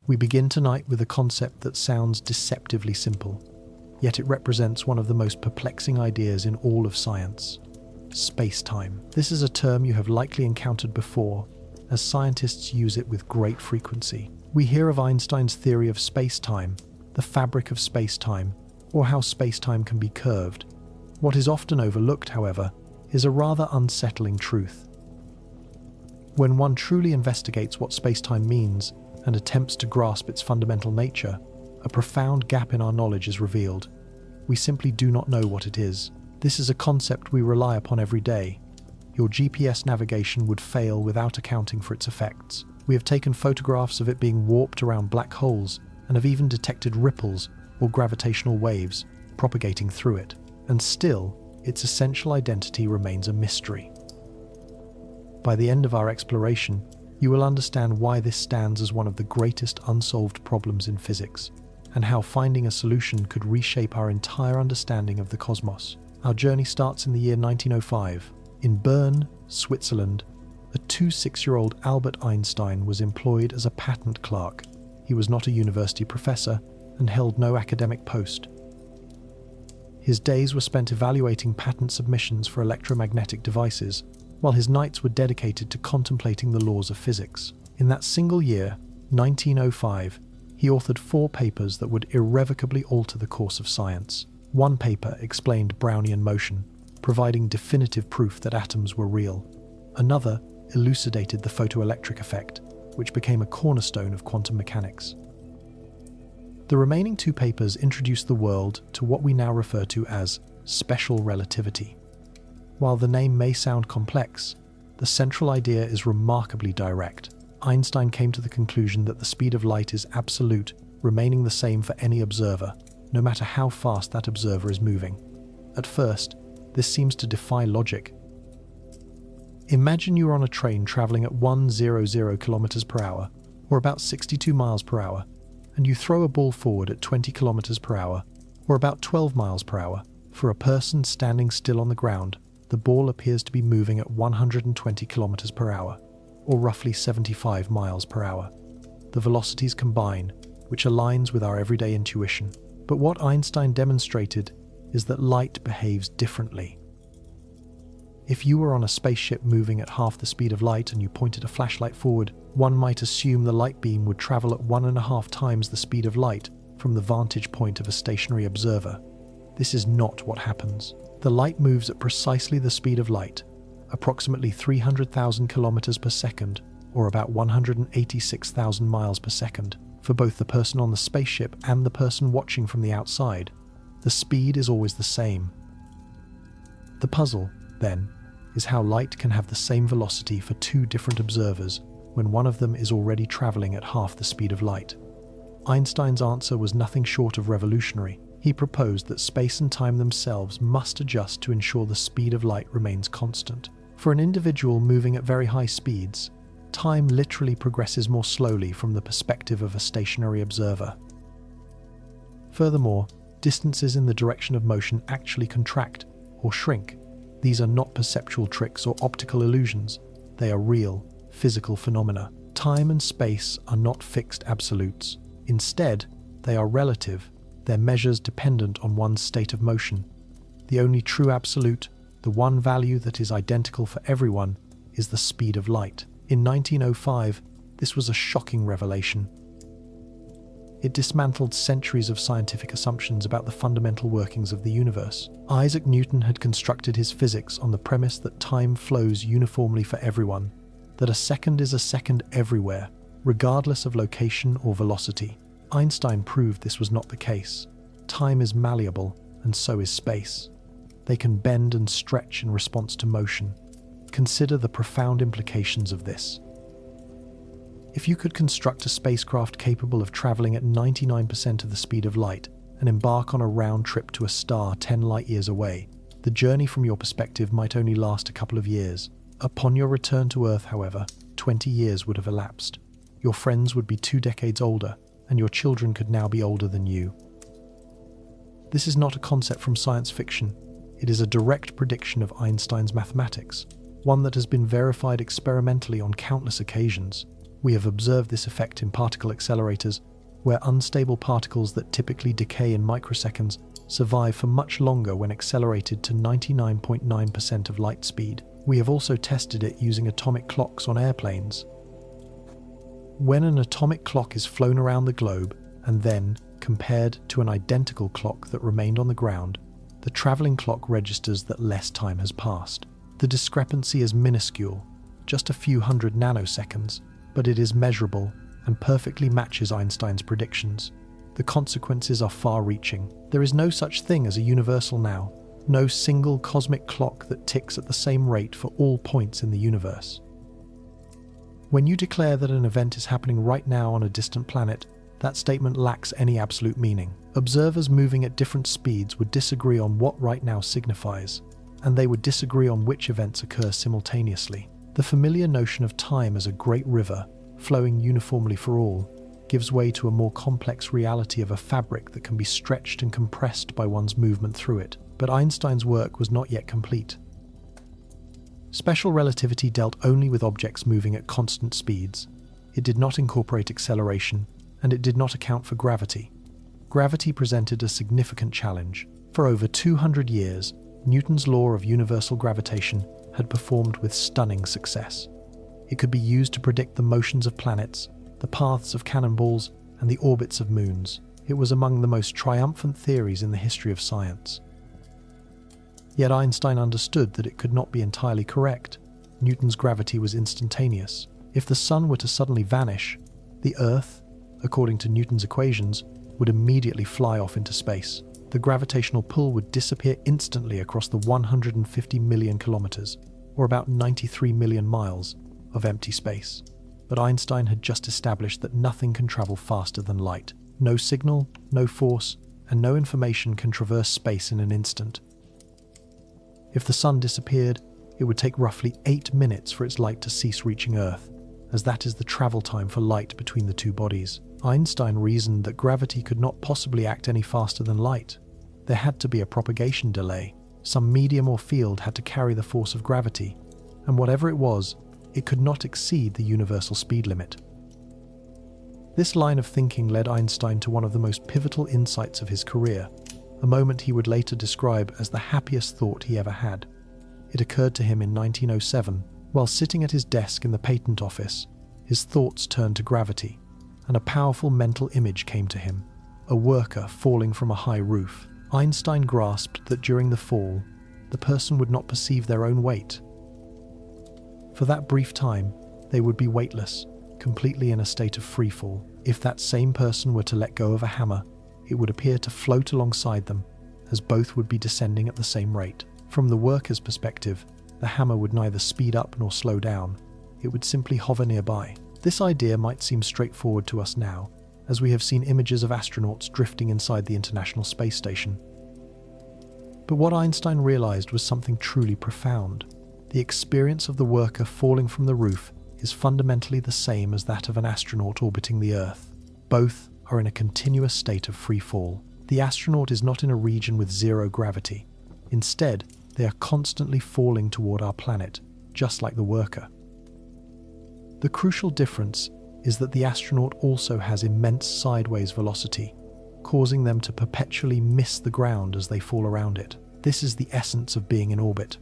We begin tonight with a concept that sounds deceptively simple, yet it represents one of the most perplexing ideas in all of science: space-time. This is a term you have likely encountered before, as scientists use it with great frequency. We hear of Einstein's theory of space-time, the fabric of space-time, or how space-time can be curved. What is often overlooked, however, is a rather unsettling truth. When one truly investigates what space-time means and attempts to grasp its fundamental nature, a profound gap in our knowledge is revealed. We simply do not know what it is. This is a concept we rely upon every day. Your GPS navigation would fail without accounting for its effects. We have taken photographs of it being warped around black holes and have even detected ripples or gravitational waves propagating through it. And still, its essential identity remains a mystery. By the end of our exploration, you will understand why this stands as one of the greatest unsolved problems in physics, and how finding a solution could reshape our entire understanding of the cosmos. Our journey starts in the year 1905. In Bern, Switzerland, a 26-year-old Albert Einstein was employed as a patent clerk. He was not a university professor and held no academic post. His days were spent evaluating patent submissions for electromagnetic devices, while his nights were dedicated to contemplating the laws of physics. In that single year, 1905, he authored 4 papers that would irrevocably alter the course of science. One paper explained Brownian motion, providing definitive proof that atoms were real. Another elucidated the photoelectric effect, which became a cornerstone of quantum mechanics. The remaining 2 papers introduced the world to what we now refer to as special relativity. While the name may sound complex, the central idea is remarkably direct. Einstein came to the conclusion that the speed of light is absolute, remaining the same for any observer, no matter how fast that observer is moving. At first, this seems to defy logic. Imagine you're on a train traveling at 100 kilometers per hour, or about 62 miles per hour, and you throw a ball forward at 20 kilometers per hour, or about 12 miles per hour. For a person standing still on the ground, the ball appears to be moving at 120 kilometers per hour, or roughly 75 miles per hour. The velocities combine, which aligns with our everyday intuition. But what Einstein demonstrated is that light behaves differently. If you were on a spaceship moving at half the speed of light and you pointed a flashlight forward, one might assume the light beam would travel at 1.5 times the speed of light from the vantage point of a stationary observer. This is not what happens. The light moves at precisely the speed of light, approximately 300,000 kilometers per second, or about 186,000 miles per second. For both the person on the spaceship and the person watching from the outside, the speed is always the same. The puzzle, then, is how light can have the same velocity for 2 different observers when one of them is already traveling at half the speed of light. Einstein's answer was nothing short of revolutionary. He proposed that space and time themselves must adjust to ensure the speed of light remains constant. For an individual moving at very high speeds, time literally progresses more slowly from the perspective of a stationary observer. Furthermore, distances in the direction of motion actually contract or shrink. These are not perceptual tricks or optical illusions. They are real, physical phenomena. Time and space are not fixed absolutes. Instead, they are relative. Their measures dependent on one's state of motion. The only true absolute, the one value that is identical for everyone, is the speed of light. In 1905, this was a shocking revelation. It dismantled centuries of scientific assumptions about the fundamental workings of the universe. Isaac Newton had constructed his physics on the premise that time flows uniformly for everyone, that a second is a second everywhere, regardless of location or velocity. Einstein proved this was not the case. Time is malleable, and so is space. They can bend and stretch in response to motion. Consider the profound implications of this. If you could construct a spacecraft capable of traveling at 99% of the speed of light and embark on a round trip to a star 10 light-years away, the journey from your perspective might only last a couple of years. Upon your return to Earth, however, 20 years would have elapsed. Your friends would be 2 decades older, and your children could now be older than you. This is not a concept from science fiction. It is a direct prediction of Einstein's mathematics, one that has been verified experimentally on countless occasions. We have observed this effect in particle accelerators, where unstable particles that typically decay in microseconds survive for much longer when accelerated to 99.9% of light speed. We have also tested it using atomic clocks on airplanes. When an atomic clock is flown around the globe and then compared to an identical clock that remained on the ground, the traveling clock registers that less time has passed. The discrepancy is minuscule, just a few hundred nanoseconds, but it is measurable and perfectly matches Einstein's predictions. The consequences are far-reaching. There is no such thing as a universal now, no single cosmic clock that ticks at the same rate for all points in the universe. When you declare that an event is happening right now on a distant planet, that statement lacks any absolute meaning. Observers moving at different speeds would disagree on what right now signifies, and they would disagree on which events occur simultaneously. The familiar notion of time as a great river, flowing uniformly for all, gives way to a more complex reality of a fabric that can be stretched and compressed by one's movement through it. But Einstein's work was not yet complete. Special relativity dealt only with objects moving at constant speeds. It did not incorporate acceleration, and it did not account for gravity. Gravity presented a significant challenge. For over 200 years, Newton's law of universal gravitation had performed with stunning success. It could be used to predict the motions of planets, the paths of cannonballs, and the orbits of moons. It was among the most triumphant theories in the history of science. Yet Einstein understood that it could not be entirely correct. Newton's gravity was instantaneous. If the sun were to suddenly vanish, the Earth, according to Newton's equations, would immediately fly off into space. The gravitational pull would disappear instantly across the 150 million kilometers, or about 93 million miles, of empty space. But Einstein had just established that nothing can travel faster than light. No signal, no force, and no information can traverse space in an instant. If the sun disappeared, it would take roughly 8 minutes for its light to cease reaching Earth, as that is the travel time for light between the two bodies. Einstein reasoned that gravity could not possibly act any faster than light. There had to be a propagation delay. Some medium or field had to carry the force of gravity, and whatever it was, it could not exceed the universal speed limit. This line of thinking led Einstein to one of the most pivotal insights of his career, a moment he would later describe as the happiest thought he ever had. It occurred to him in 1907, while sitting at his desk in the patent office. His thoughts turned to gravity, and a powerful mental image came to him: a worker falling from a high roof. Einstein grasped that during the fall, the person would not perceive their own weight. For that brief time, they would be weightless, completely in a state of freefall. If that same person were to let go of a hammer, it would appear to float alongside them, as both would be descending at the same rate. From the worker's perspective, the hammer would neither speed up nor slow down. It would simply hover nearby. This idea might seem straightforward to us now, as we have seen images of astronauts drifting inside the International Space Station. But what Einstein realized was something truly profound. The experience of the worker falling from the roof is fundamentally the same as that of an astronaut orbiting the Earth. Both are in a continuous state of free fall. The astronaut is not in a region with zero gravity. Instead, they are constantly falling toward our planet, just like the worker. The crucial difference is that the astronaut also has immense sideways velocity, causing them to perpetually miss the ground as they fall around it. This is the essence of being in orbit,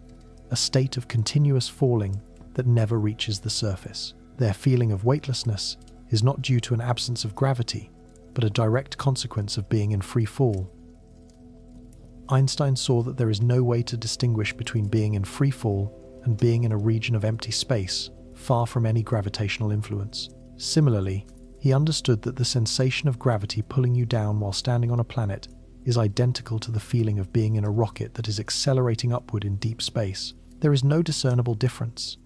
a state of continuous falling that never reaches the surface. Their feeling of weightlessness is not due to an absence of gravity, but a direct consequence of being in free fall. Einstein saw that there is no way to distinguish between being in free fall and being in a region of empty space, far from any gravitational influence. Similarly, he understood that the sensation of gravity pulling you down while standing on a planet is identical to the feeling of being in a rocket that is accelerating upward in deep space. There is no discernible difference.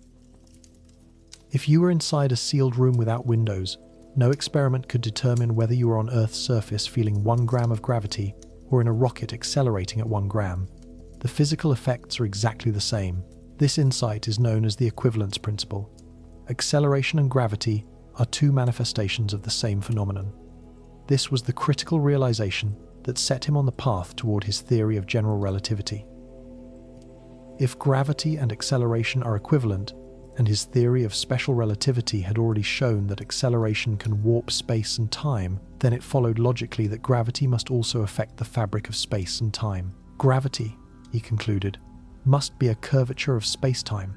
If you were inside a sealed room without windows, no experiment could determine whether you were on Earth's surface feeling 1 gram of gravity or in a rocket accelerating at 1 gram. The physical effects are exactly the same. This insight is known as the equivalence principle. Acceleration and gravity are two manifestations of the same phenomenon. This was the critical realization that set him on the path toward his theory of general relativity. If gravity and acceleration are equivalent, and his theory of special relativity had already shown that acceleration can warp space and time, then it followed logically that gravity must also affect the fabric of space and time. Gravity, he concluded, must be a curvature of space-time.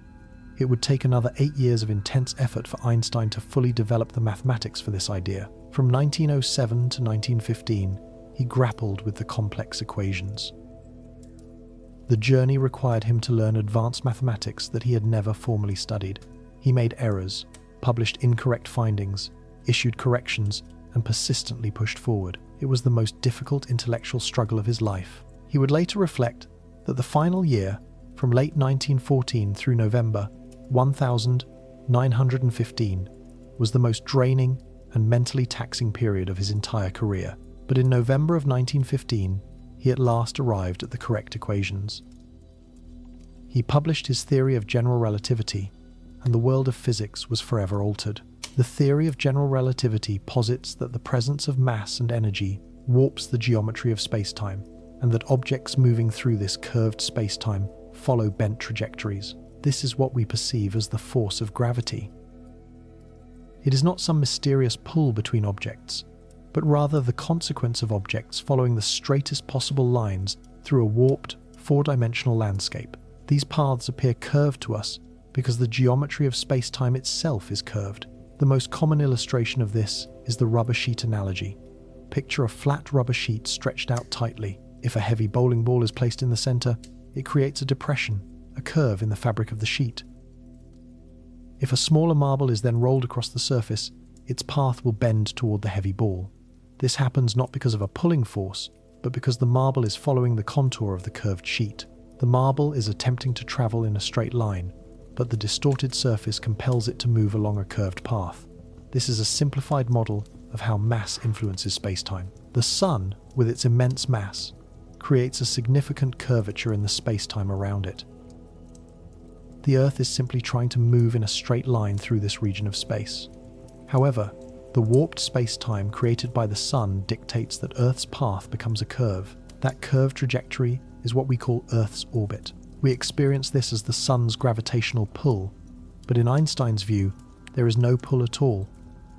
It would take another 8 years of intense effort for Einstein to fully develop the mathematics for this idea. From 1907 to 1915, he grappled with the complex equations. The journey required him to learn advanced mathematics that he had never formally studied. He made errors, published incorrect findings, issued corrections, and persistently pushed forward. It was the most difficult intellectual struggle of his life. He would later reflect that the final year, from late 1914 through November 1915, was the most draining and mentally taxing period of his entire career. But in November of 1915, he at last arrived at the correct equations. He published his theory of general relativity, and the world of physics was forever altered. The theory of general relativity posits that the presence of mass and energy warps the geometry of spacetime, and that objects moving through this curved spacetime follow bent trajectories. This is what we perceive as the force of gravity. It is not some mysterious pull between objects, but rather the consequence of objects following the straightest possible lines through a warped, four-dimensional landscape. These paths appear curved to us because the geometry of space-time itself is curved. The most common illustration of this is the rubber sheet analogy. Picture a flat rubber sheet stretched out tightly. If a heavy bowling ball is placed in the center, it creates a depression, a curve in the fabric of the sheet. If a smaller marble is then rolled across the surface, its path will bend toward the heavy ball. This happens not because of a pulling force, but because the marble is following the contour of the curved sheet. The marble is attempting to travel in a straight line, but the distorted surface compels it to move along a curved path. This is a simplified model of how mass influences spacetime. The Sun, with its immense mass, creates a significant curvature in the spacetime around it. The Earth is simply trying to move in a straight line through this region of space. However, the warped spacetime created by the Sun dictates that Earth's path becomes a curve. That curved trajectory is what we call Earth's orbit. We experience this as the Sun's gravitational pull, but in Einstein's view, there is no pull at all,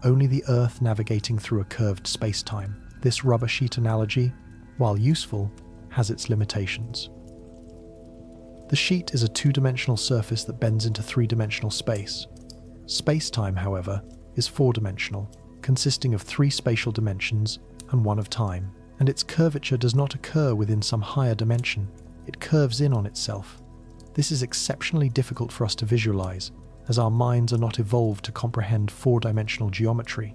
only the Earth navigating through a curved spacetime. This rubber sheet analogy, while useful, has its limitations. The sheet is a two-dimensional surface that bends into three-dimensional space. Spacetime, however, is four-dimensional, consisting of three spatial dimensions and one of time, and its curvature does not occur within some higher dimension. It curves in on itself. This is exceptionally difficult for us to visualize, as our minds are not evolved to comprehend four-dimensional geometry.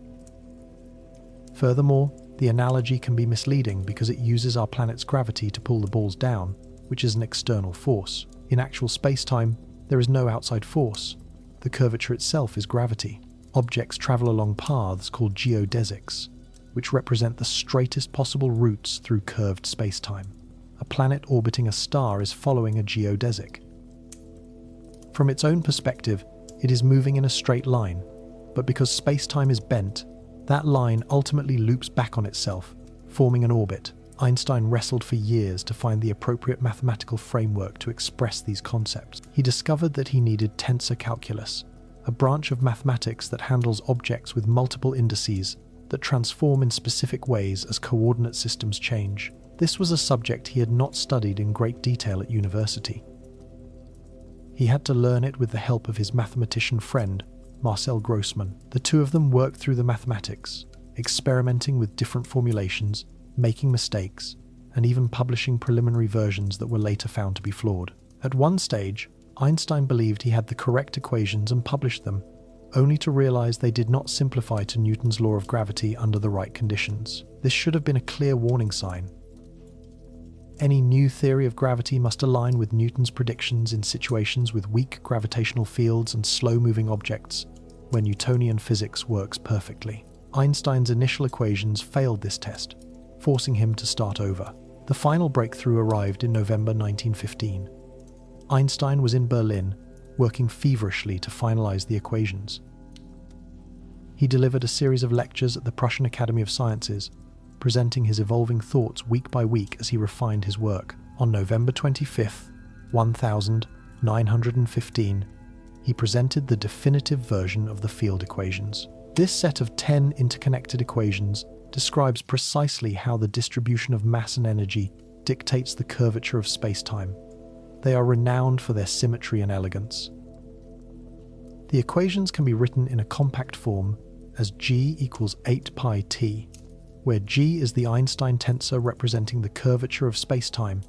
Furthermore, the analogy can be misleading because it uses our planet's gravity to pull the balls down, which is an external force. In actual spacetime, there is no outside force. The curvature itself is gravity. Objects travel along paths called geodesics, which represent the straightest possible routes through curved spacetime. A planet orbiting a star is following a geodesic. From its own perspective, it is moving in a straight line, but because spacetime is bent, that line ultimately loops back on itself, forming an orbit. Einstein wrestled for years to find the appropriate mathematical framework to express these concepts. He discovered that he needed tensor calculus, a branch of mathematics that handles objects with multiple indices that transform in specific ways as coordinate systems change. This was a subject he had not studied in great detail at university. He had to learn it with the help of his mathematician friend, Marcel Grossman. The two of them worked through the mathematics, experimenting with different formulations, making mistakes, and even publishing preliminary versions that were later found to be flawed. At one stage, Einstein believed he had the correct equations and published them, only to realize they did not simplify to Newton's law of gravity under the right conditions. This should have been a clear warning sign. Any new theory of gravity must align with Newton's predictions in situations with weak gravitational fields and slow-moving objects, where Newtonian physics works perfectly. Einstein's initial equations failed this test, forcing him to start over. The final breakthrough arrived in November 1915. Einstein was in Berlin, working feverishly to finalize the equations. He delivered a series of lectures at the Prussian Academy of Sciences, presenting his evolving thoughts week by week as he refined his work. On November 25, 1915, he presented the definitive version of the field equations. This set of 10 interconnected equations describes precisely how the distribution of mass and energy dictates the curvature of spacetime. They are renowned for their symmetry and elegance. The equations can be written in a compact form as G equals 8 pi t, where G is the Einstein tensor representing the curvature of spacetime,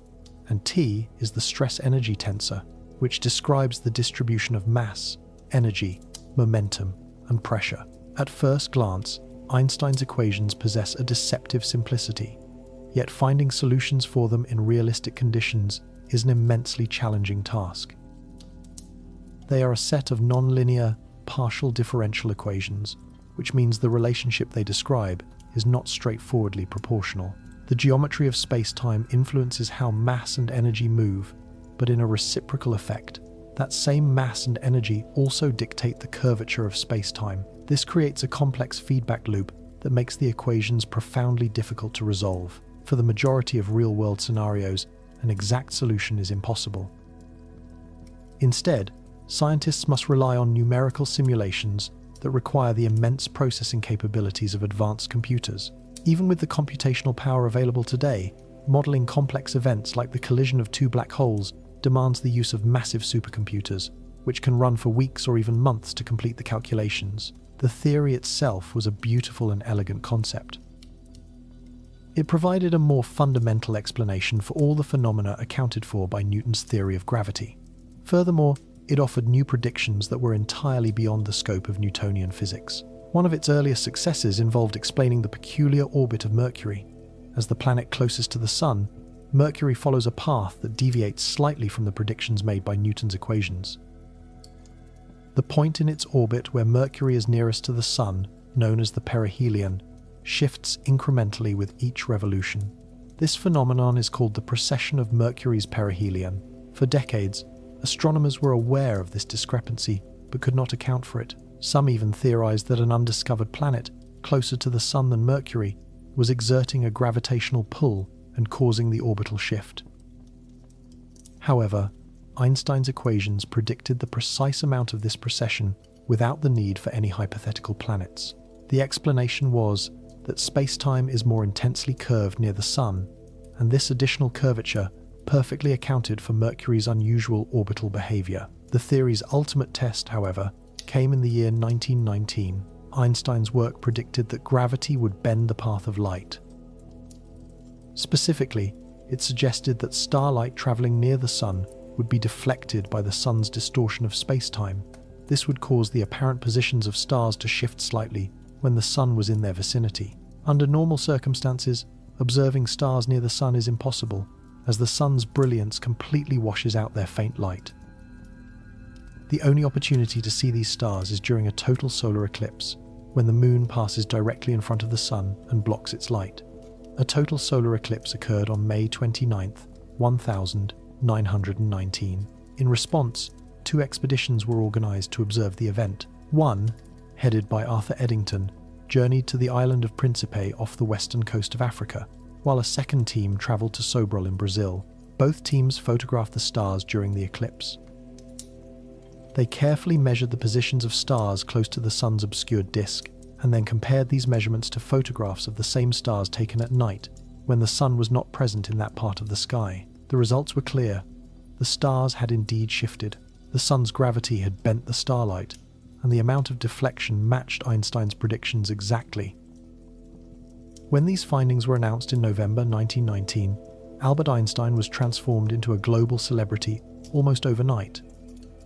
and T is the stress-energy tensor, which describes the distribution of mass, energy, momentum, and pressure. At first glance, Einstein's equations possess a deceptive simplicity, yet finding solutions for them in realistic conditions is an immensely challenging task. They are a set of nonlinear, partial differential equations, which means the relationship they describe is not straightforwardly proportional. The geometry of space-time influences how mass and energy move, but in a reciprocal effect, that same mass and energy also dictate the curvature of space-time. This creates a complex feedback loop that makes the equations profoundly difficult to resolve. For the majority of real-world scenarios, an exact solution is impossible. Instead, scientists must rely on numerical simulations that require the immense processing capabilities of advanced computers. Even with the computational power available today, modeling complex events like the collision of two black holes demands the use of massive supercomputers, which can run for weeks or even months to complete the calculations. The theory itself was a beautiful and elegant concept. It provided a more fundamental explanation for all the phenomena accounted for by Newton's theory of gravity. Furthermore, it offered new predictions that were entirely beyond the scope of Newtonian physics. One of its earliest successes involved explaining the peculiar orbit of Mercury. As the planet closest to the Sun, Mercury follows a path that deviates slightly from the predictions made by Newton's equations. The point in its orbit where Mercury is nearest to the Sun, known as the perihelion, shifts incrementally with each revolution. This phenomenon is called the precession of Mercury's perihelion. For decades, astronomers were aware of this discrepancy but could not account for it. Some even theorized that an undiscovered planet, closer to the Sun than Mercury, was exerting a gravitational pull and causing the orbital shift. However, Einstein's equations predicted the precise amount of this precession without the need for any hypothetical planets. The explanation was that spacetime is more intensely curved near the Sun, and this additional curvature perfectly accounted for Mercury's unusual orbital behavior. The theory's ultimate test, however, came in the year 1919. Einstein's work predicted that gravity would bend the path of light. Specifically, it suggested that starlight traveling near the Sun would be deflected by the Sun's distortion of spacetime. This would cause the apparent positions of stars to shift slightly when the Sun was in their vicinity. Under normal circumstances, observing stars near the Sun is impossible, as the Sun's brilliance completely washes out their faint light. The only opportunity to see these stars is during a total solar eclipse, when the Moon passes directly in front of the Sun and blocks its light. A total solar eclipse occurred on May 29, 1919. In response, 2 expeditions were organized to observe the event. One, headed by Arthur Eddington, journeyed to the island of Principe off the western coast of Africa, while a second team traveled to Sobral in Brazil. Both teams photographed the stars during the eclipse. They carefully measured the positions of stars close to the Sun's obscured disk, and then compared these measurements to photographs of the same stars taken at night, when the Sun was not present in that part of the sky. The results were clear. The stars had indeed shifted. The Sun's gravity had bent the starlight, and the amount of deflection matched Einstein's predictions exactly. When these findings were announced in November 1919, Albert Einstein was transformed into a global celebrity almost overnight.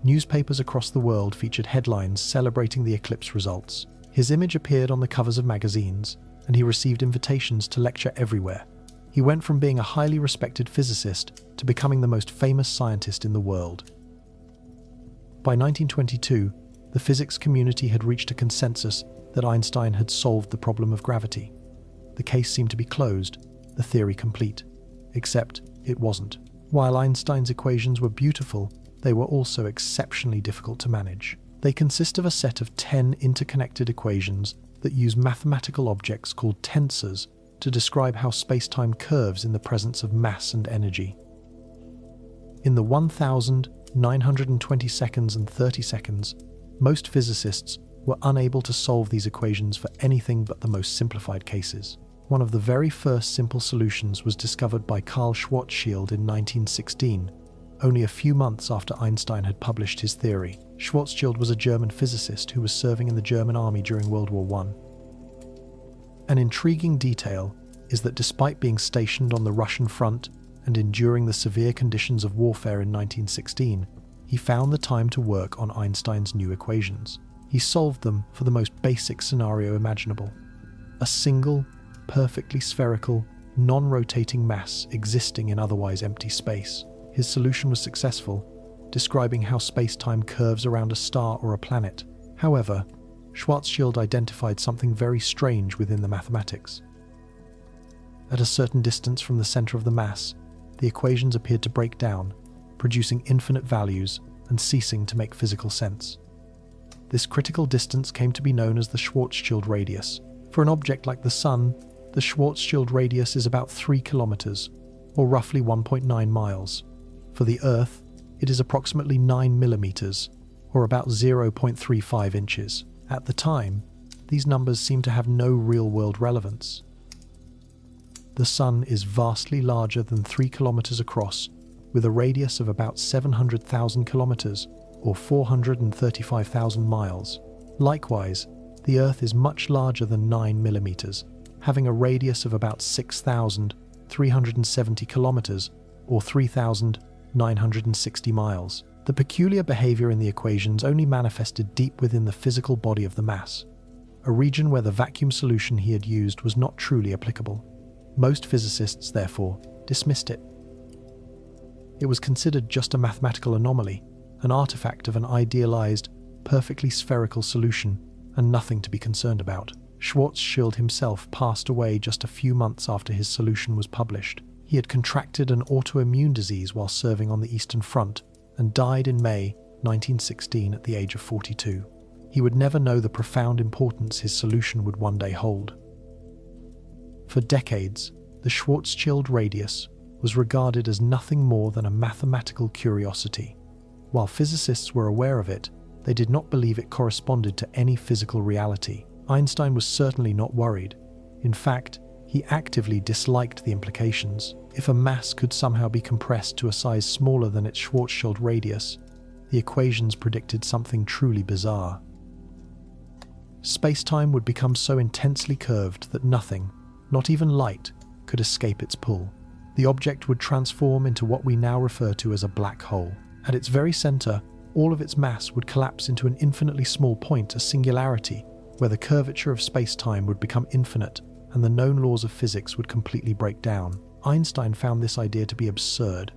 Newspapers across the world featured headlines celebrating the eclipse results. His image appeared on the covers of magazines, and he received invitations to lecture everywhere. He went from being a highly respected physicist to becoming the most famous scientist in the world. By 1922, the physics community had reached a consensus that Einstein had solved the problem of gravity. The case seemed to be closed, the theory complete. Except it wasn't. While Einstein's equations were beautiful, they were also exceptionally difficult to manage. They consist of a set of 10 interconnected equations that use mathematical objects called tensors to describe how spacetime curves in the presence of mass and energy. In the 1,000 920 seconds and 30 seconds, most physicists were unable to solve these equations for anything but the most simplified cases. One of the very first simple solutions was discovered by Carl Schwarzschild in 1916, only a few months after Einstein had published his theory. Schwarzschild was a German physicist who was serving in the German army during World War I. An intriguing detail is that despite being stationed on the Russian front and enduring the severe conditions of warfare in 1916, he found the time to work on Einstein's new equations. He solved them for the most basic scenario imaginable: a single, perfectly spherical, non-rotating mass existing in otherwise empty space. His solution was successful, describing how space-time curves around a star or a planet. However, Schwarzschild identified something very strange within the mathematics. At a certain distance from the center of the mass, the equations appeared to break down, producing infinite values and ceasing to make physical sense. This critical distance came to be known as the Schwarzschild radius. For an object like the Sun, the Schwarzschild radius is about 3 kilometers, or roughly 1.9 miles. For the Earth, it is approximately 9 millimeters, or about 0.35 inches. At the time, these numbers seem to have no real-world relevance. The Sun is vastly larger than 3 kilometers across, with a radius of about 700,000 kilometers, or 435,000 miles. Likewise, the Earth is much larger than 9 millimeters, having a radius of about 6,370 kilometers, or 3,960 miles. The peculiar behavior in the equations only manifested deep within the physical body of the mass, a region where the vacuum solution he had used was not truly applicable. Most physicists, therefore, dismissed it. It was considered just a mathematical anomaly, an artifact of an idealized, perfectly spherical solution, and nothing to be concerned about. Schwarzschild himself passed away just a few months after his solution was published. He had contracted an autoimmune disease while serving on the Eastern Front and died in May 1916 at the age of 42. He would never know the profound importance his solution would one day hold. For decades, the Schwarzschild radius was regarded as nothing more than a mathematical curiosity. While physicists were aware of it, they did not believe it corresponded to any physical reality. Einstein was certainly not worried. In fact, he actively disliked the implications. If a mass could somehow be compressed to a size smaller than its Schwarzschild radius, the equations predicted something truly bizarre. Space-time would become so intensely curved that nothing, not even light, could escape its pull. The object would transform into what we now refer to as a black hole. At its very center, all of its mass would collapse into an infinitely small point, a singularity, where the curvature of space-time would become infinite and the known laws of physics would completely break down. Einstein found this idea to be absurd.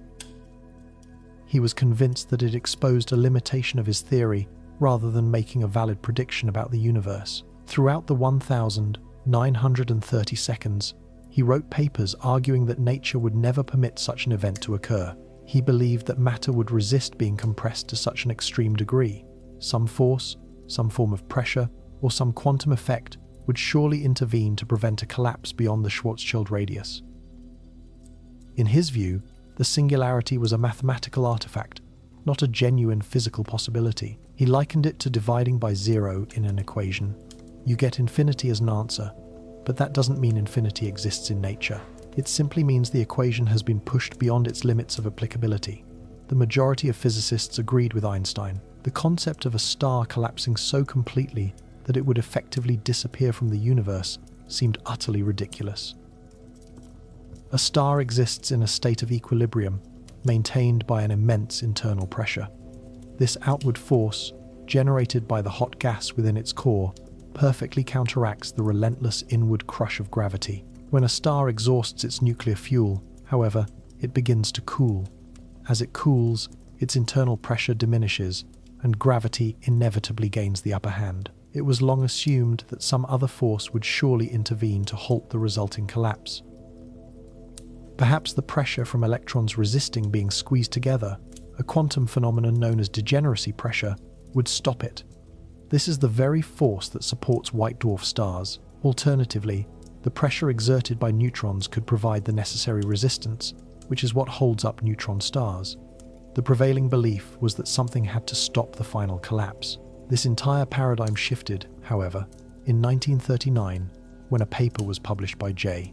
He was convinced that it exposed a limitation of his theory rather than making a valid prediction about the universe. Throughout the 1,930 seconds, he wrote papers arguing that nature would never permit such an event to occur. He believed that matter would resist being compressed to such an extreme degree. Some force, some form of pressure, or some quantum effect would surely intervene to prevent a collapse beyond the Schwarzschild radius. In his view, the singularity was a mathematical artifact, not a genuine physical possibility. He likened it to dividing by zero in an equation. You get infinity as an answer, but that doesn't mean infinity exists in nature. It simply means the equation has been pushed beyond its limits of applicability. The majority of physicists agreed with Einstein. The concept of a star collapsing so completely that it would effectively disappear from the universe seemed utterly ridiculous. A star exists in a state of equilibrium, maintained by an immense internal pressure. This outward force, generated by the hot gas within its core, perfectly counteracts the relentless inward crush of gravity. When a star exhausts its nuclear fuel, however, it begins to cool. As it cools, its internal pressure diminishes, and gravity inevitably gains the upper hand. It was long assumed that some other force would surely intervene to halt the resulting collapse. Perhaps the pressure from electrons resisting being squeezed together, a quantum phenomenon known as degeneracy pressure, would stop it. This is the very force that supports white dwarf stars. Alternatively, the pressure exerted by neutrons could provide the necessary resistance, which is what holds up neutron stars. The prevailing belief was that something had to stop the final collapse. This entire paradigm shifted, however, in 1939, when a paper was published by J.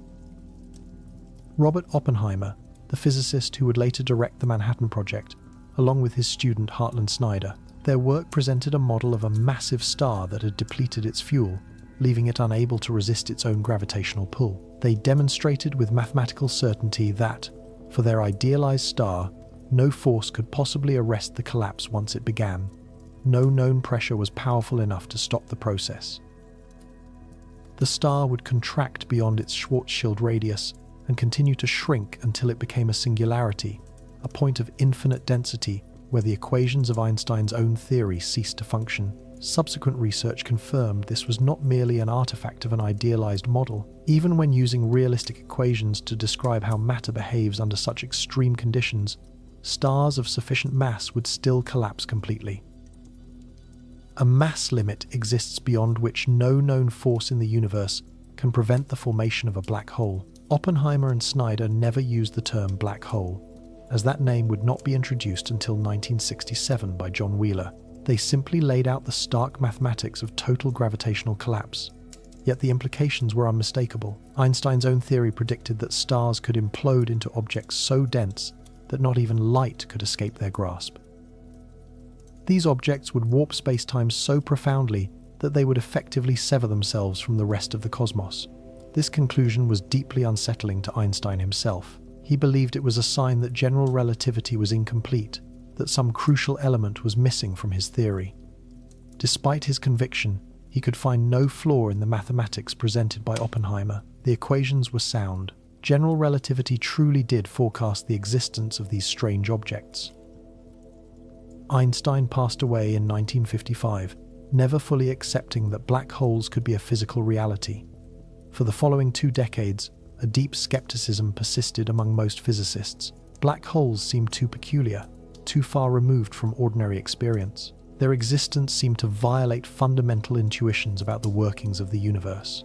Robert Oppenheimer, the physicist who would later direct the Manhattan Project, along with his student Hartland Snyder. Their work presented a model of a massive star that had depleted its fuel, leaving it unable to resist its own gravitational pull. They demonstrated with mathematical certainty that, for their idealized star, no force could possibly arrest the collapse once it began. No known pressure was powerful enough to stop the process. The star would contract beyond its Schwarzschild radius and continue to shrink until it became a singularity, a point of infinite density where the equations of Einstein's own theory ceased to function. Subsequent research confirmed this was not merely an artifact of an idealized model. Even when using realistic equations to describe how matter behaves under such extreme conditions, stars of sufficient mass would still collapse completely. A mass limit exists beyond which no known force in the universe can prevent the formation of a black hole. Oppenheimer and Snyder never used the term black hole, as that name would not be introduced until 1967 by John Wheeler. They simply laid out the stark mathematics of total gravitational collapse, yet the implications were unmistakable. Einstein's own theory predicted that stars could implode into objects so dense that not even light could escape their grasp. These objects would warp space-time so profoundly that they would effectively sever themselves from the rest of the cosmos. This conclusion was deeply unsettling to Einstein himself. He believed it was a sign that general relativity was incomplete, that some crucial element was missing from his theory. Despite his conviction, he could find no flaw in the mathematics presented by Oppenheimer. The equations were sound. General relativity truly did forecast the existence of these strange objects. Einstein passed away in 1955, never fully accepting that black holes could be a physical reality. For the following 2 decades, a deep skepticism persisted among most physicists. Black holes seemed too peculiar, too far removed from ordinary experience. Their existence seemed to violate fundamental intuitions about the workings of the universe.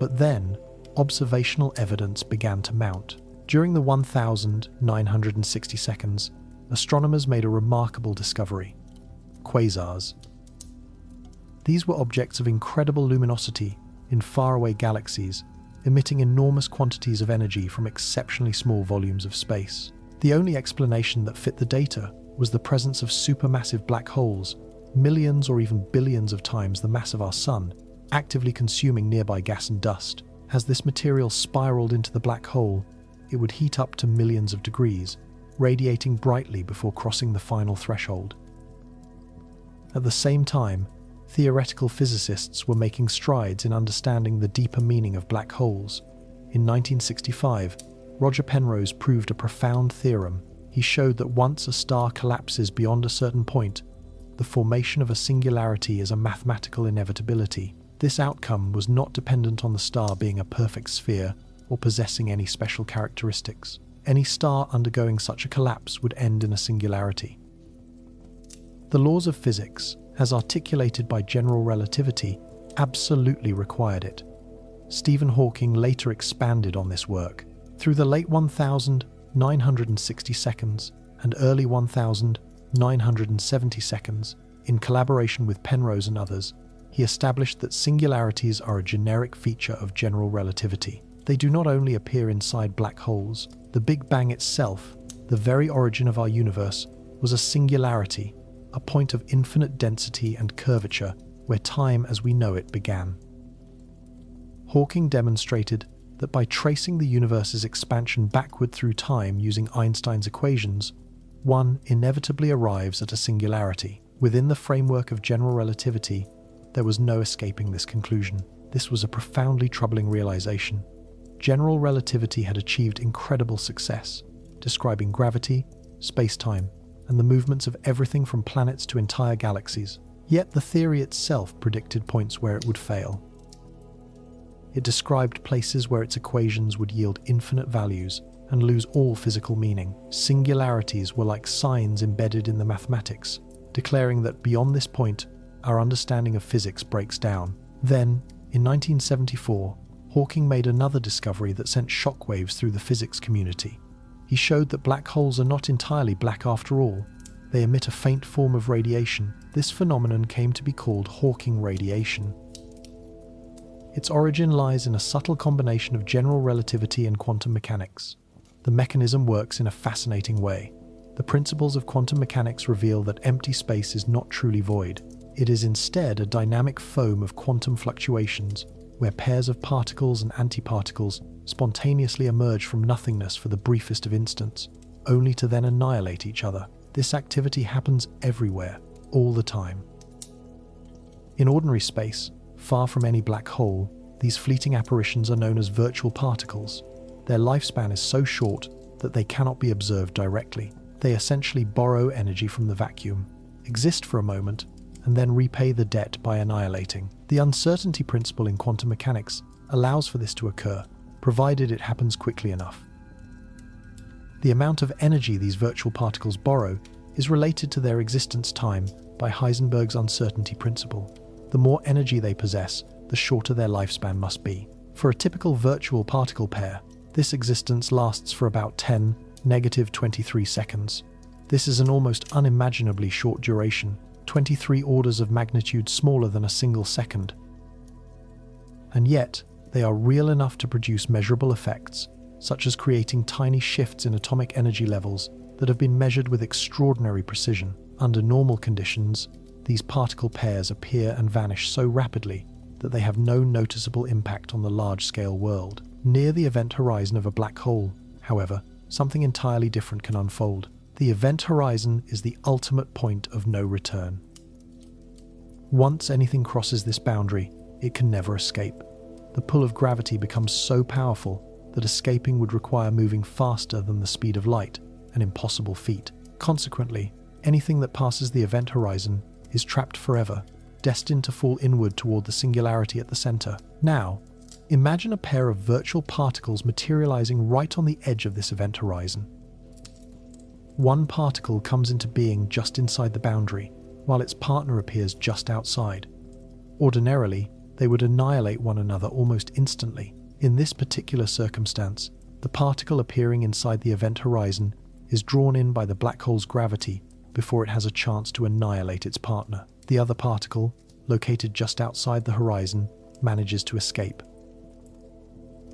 But then, observational evidence began to mount. During the 1960 seconds, astronomers made a remarkable discovery: quasars. These were objects of incredible luminosity in faraway galaxies, emitting enormous quantities of energy from exceptionally small volumes of space. The only explanation that fit the data was the presence of supermassive black holes, millions or even billions of times the mass of our Sun, actively consuming nearby gas and dust. As this material spiraled into the black hole, it would heat up to millions of degrees, radiating brightly before crossing the final threshold. At the same time, theoretical physicists were making strides in understanding the deeper meaning of black holes. In 1965, Roger Penrose proved a profound theorem. He showed that once a star collapses beyond a certain point, the formation of a singularity is a mathematical inevitability. This outcome was not dependent on the star being a perfect sphere or possessing any special characteristics. Any star undergoing such a collapse would end in a singularity. The laws of physics, as articulated by general relativity, absolutely required it. Stephen Hawking later expanded on this work. Through the late 1960 seconds and early 1970 seconds, in collaboration with Penrose and others, he established that singularities are a generic feature of general relativity. They do not only appear inside black holes. The Big Bang itself, the very origin of our universe, was a singularity, a point of infinite density and curvature where time as we know it began. Hawking demonstrated that by tracing the universe's expansion backward through time using Einstein's equations, one inevitably arrives at a singularity. Within the framework of general relativity, there was no escaping this conclusion. This was a profoundly troubling realization. General relativity had achieved incredible success, describing gravity, space-time, and the movements of everything from planets to entire galaxies. Yet the theory itself predicted points where it would fail. It described places where its equations would yield infinite values and lose all physical meaning. Singularities were like signs embedded in the mathematics, declaring that beyond this point, our understanding of physics breaks down. Then, in 1974, Hawking made another discovery that sent shockwaves through the physics community. He showed that black holes are not entirely black after all. They emit a faint form of radiation. This phenomenon came to be called Hawking radiation. Its origin lies in a subtle combination of general relativity and quantum mechanics. The mechanism works in a fascinating way. The principles of quantum mechanics reveal that empty space is not truly void. It is instead a dynamic foam of quantum fluctuations, where pairs of particles and antiparticles spontaneously emerge from nothingness for the briefest of instants, only to then annihilate each other. This activity happens everywhere, all the time. In ordinary space, far from any black hole, these fleeting apparitions are known as virtual particles. Their lifespan is so short that they cannot be observed directly. They essentially borrow energy from the vacuum, exist for a moment, and then repay the debt by annihilating. The uncertainty principle in quantum mechanics allows for this to occur, provided it happens quickly enough. The amount of energy these virtual particles borrow is related to their existence time by Heisenberg's uncertainty principle. The more energy they possess, the shorter their lifespan must be. For a typical virtual particle pair, this existence lasts for about 10⁻23 seconds. This is an almost unimaginably short duration, 23 orders of magnitude smaller than a single second. And yet, they are real enough to produce measurable effects, such as creating tiny shifts in atomic energy levels that have been measured with extraordinary precision. Under normal conditions, these particle pairs appear and vanish so rapidly that they have no noticeable impact on the large-scale world. Near the event horizon of a black hole, however, something entirely different can unfold. The event horizon is the ultimate point of no return. Once anything crosses this boundary, it can never escape. The pull of gravity becomes so powerful that escaping would require moving faster than the speed of light, an impossible feat. Consequently, anything that passes the event horizon is trapped forever, destined to fall inward toward the singularity at the center. Now, imagine a pair of virtual particles materializing right on the edge of this event horizon. One particle comes into being just inside the boundary, while its partner appears just outside. Ordinarily, they would annihilate one another almost instantly. In this particular circumstance, the particle appearing inside the event horizon is drawn in by the black hole's gravity before it has a chance to annihilate its partner. The other particle, located just outside the horizon, manages to escape.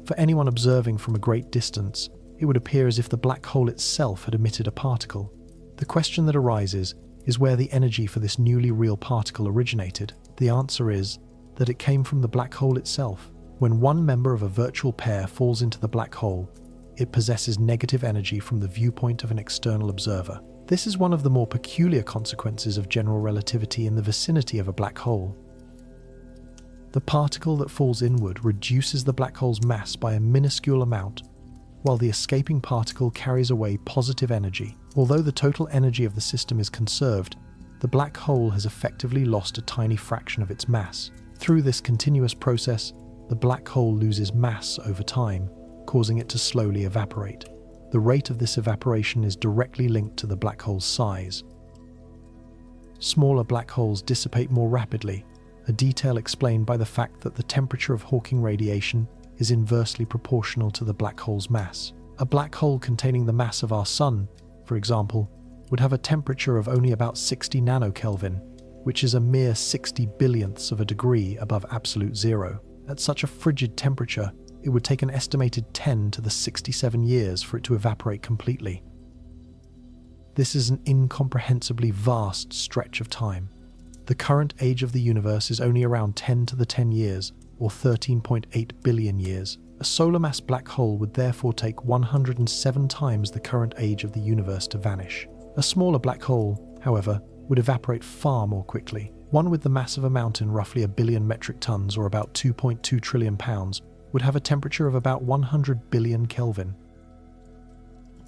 For anyone observing from a great distance, it would appear as if the black hole itself had emitted a particle. The question that arises is where the energy for this newly real particle originated. The answer is that it came from the black hole itself. When one member of a virtual pair falls into the black hole, it possesses negative energy from the viewpoint of an external observer. This is one of the more peculiar consequences of general relativity in the vicinity of a black hole. The particle that falls inward reduces the black hole's mass by a minuscule amount, while the escaping particle carries away positive energy. Although the total energy of the system is conserved, the black hole has effectively lost a tiny fraction of its mass. Through this continuous process, the black hole loses mass over time, causing it to slowly evaporate. The rate of this evaporation is directly linked to the black hole's size. Smaller black holes dissipate more rapidly, a detail explained by the fact that the temperature of Hawking radiation is inversely proportional to the black hole's mass. A black hole containing the mass of our Sun, for example, would have a temperature of only about 60 nanokelvin, which is a mere 60 billionths of a degree above absolute zero. At such a frigid temperature, it would take an estimated 10 to the 67 years for it to evaporate completely. This is an incomprehensibly vast stretch of time. The current age of the universe is only around 10 to the 10 years, or 13.8 billion years. A solar mass black hole would therefore take 107 times the current age of the universe to vanish. A smaller black hole, however, would evaporate far more quickly. One with the mass of a mountain, roughly 1 billion metric tons or about 2.2 trillion pounds, would have a temperature of about 100 billion Kelvin.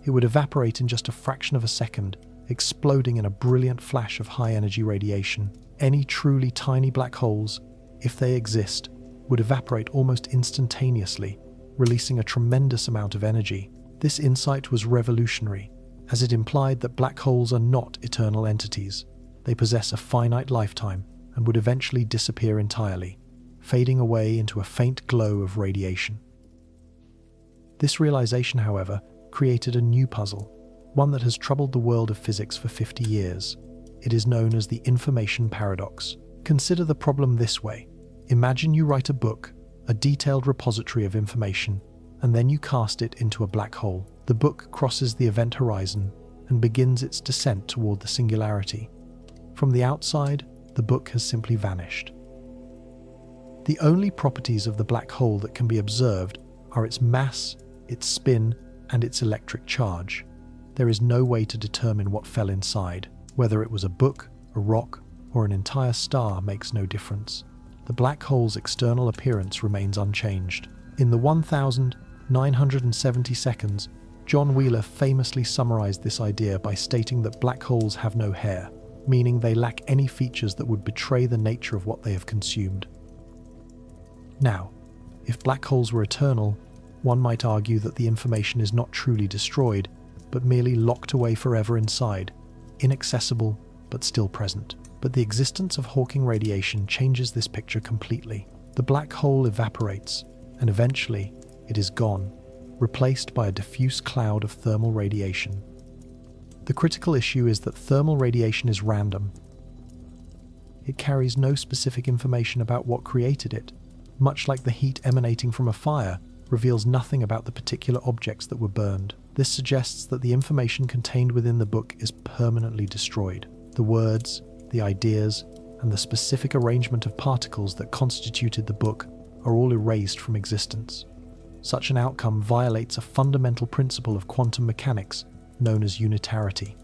It would evaporate in just a fraction of a second, exploding in a brilliant flash of high-energy radiation. Any truly tiny black holes, if they exist, would evaporate almost instantaneously, releasing a tremendous amount of energy. This insight was revolutionary, as it implied that black holes are not eternal entities. They possess a finite lifetime and would eventually disappear entirely, fading away into a faint glow of radiation. This realization, however, created a new puzzle, one that has troubled the world of physics for 50 years. It is known as the information paradox. Consider the problem this way. Imagine you write a book, a detailed repository of information, and then you cast it into a black hole. The book crosses the event horizon and begins its descent toward the singularity. From the outside, the book has simply vanished. The only properties of the black hole that can be observed are its mass, its spin, and its electric charge. There is no way to determine what fell inside. Whether it was a book, a rock, or an entire star makes no difference. The black hole's external appearance remains unchanged. In the 1970 seconds, John Wheeler famously summarized this idea by stating that black holes have no hair, meaning they lack any features that would betray the nature of what they have consumed. Now, if black holes were eternal, one might argue that the information is not truly destroyed, but merely locked away forever inside, inaccessible but still present. But the existence of Hawking radiation changes this picture completely. The black hole evaporates, and eventually it is gone, replaced by a diffuse cloud of thermal radiation. The critical issue is that thermal radiation is random. It carries no specific information about what created it, much like the heat emanating from a fire reveals nothing about the particular objects that were burned. This suggests that the information contained within the book is permanently destroyed. The words, the ideas, and the specific arrangement of particles that constituted the book are all erased from existence. Such an outcome violates a fundamental principle of quantum mechanics known as unitarity.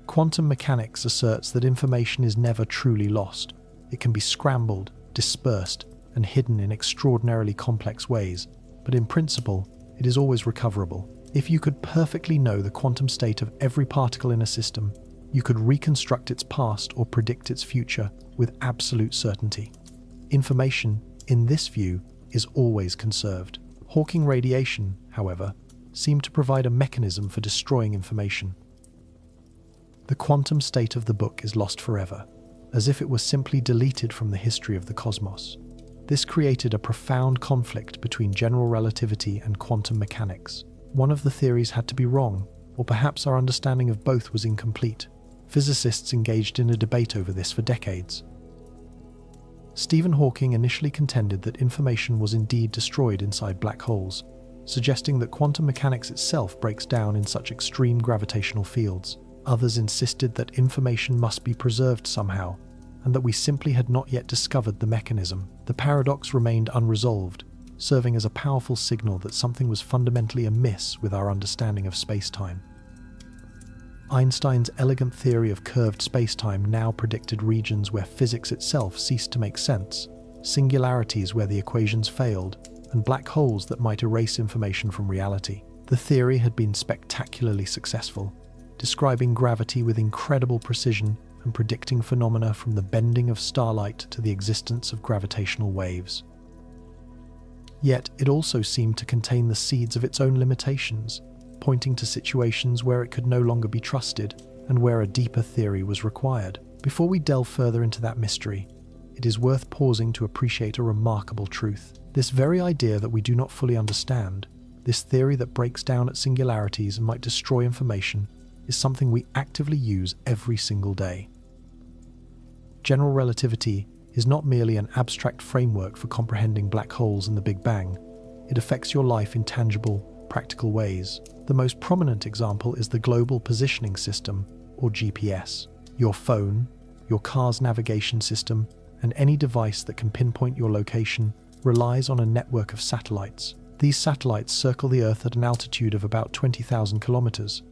Quantum mechanics asserts that information is never truly lost. It can be scrambled, dispersed, and hidden in extraordinarily complex ways, but in principle, it is always recoverable. If you could perfectly know the quantum state of every particle in a system, you could reconstruct its past or predict its future with absolute certainty. Information, in this view, is always conserved. Hawking radiation, however, seemed to provide a mechanism for destroying information. The quantum state of the book is lost forever, as if it were simply deleted from the history of the cosmos. This created a profound conflict between general relativity and quantum mechanics. One of the theories had to be wrong, or perhaps our understanding of both was incomplete. Physicists engaged in a debate over this for decades. Stephen Hawking initially contended that information was indeed destroyed inside black holes, suggesting that quantum mechanics itself breaks down in such extreme gravitational fields. Others insisted that information must be preserved somehow, and that we simply had not yet discovered the mechanism. The paradox remained unresolved, serving as a powerful signal that something was fundamentally amiss with our understanding of space-time. Einstein's elegant theory of curved space-time now predicted regions where physics itself ceased to make sense, singularities where the equations failed, and black holes that might erase information from reality. The theory had been spectacularly successful, describing gravity with incredible precision and predicting phenomena from the bending of starlight to the existence of gravitational waves. Yet it also seemed to contain the seeds of its own limitations, pointing to situations where it could no longer be trusted and where a deeper theory was required. Before we delve further into that mystery, it is worth pausing to appreciate a remarkable truth. This very idea that we do not fully understand, this theory that breaks down at singularities and might destroy information, is something we actively use every single day. General relativity is not merely an abstract framework for comprehending black holes and the Big Bang. It affects your life in tangible, practical ways. The most prominent example is the Global Positioning System, or GPS. Your phone, your car's navigation system, and any device that can pinpoint your location relies on a network of satellites. These satellites circle the Earth at an altitude of about 20,000 kilometers,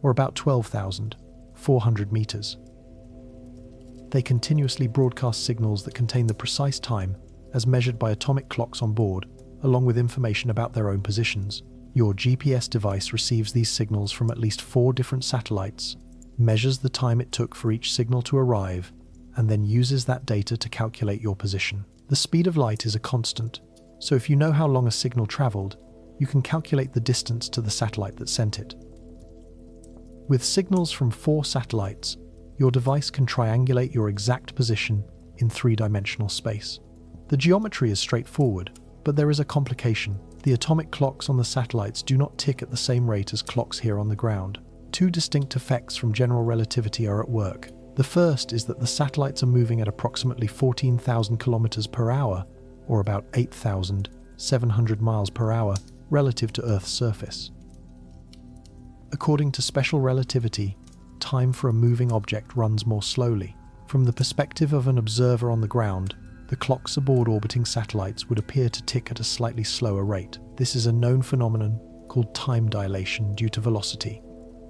or about 12,400 meters. They continuously broadcast signals that contain the precise time, as measured by atomic clocks on board, along with information about their own positions. Your GPS device receives these signals from at least 4 different satellites, measures the time it took for each signal to arrive, and then uses that data to calculate your position. The speed of light is a constant, so if you know how long a signal traveled, you can calculate the distance to the satellite that sent it. With signals from 4 satellites, your device can triangulate your exact position in 3-dimensional space. The geometry is straightforward, but there is a complication. The atomic clocks on the satellites do not tick at the same rate as clocks here on the ground. Two distinct effects from general relativity are at work. The first is that the satellites are moving at approximately 14,000 kilometers per hour, or about 8,700 miles per hour, relative to Earth's surface. According to special relativity, time for a moving object runs more slowly. From the perspective of an observer on the ground, the clocks aboard orbiting satellites would appear to tick at a slightly slower rate. This is a known phenomenon called time dilation due to velocity,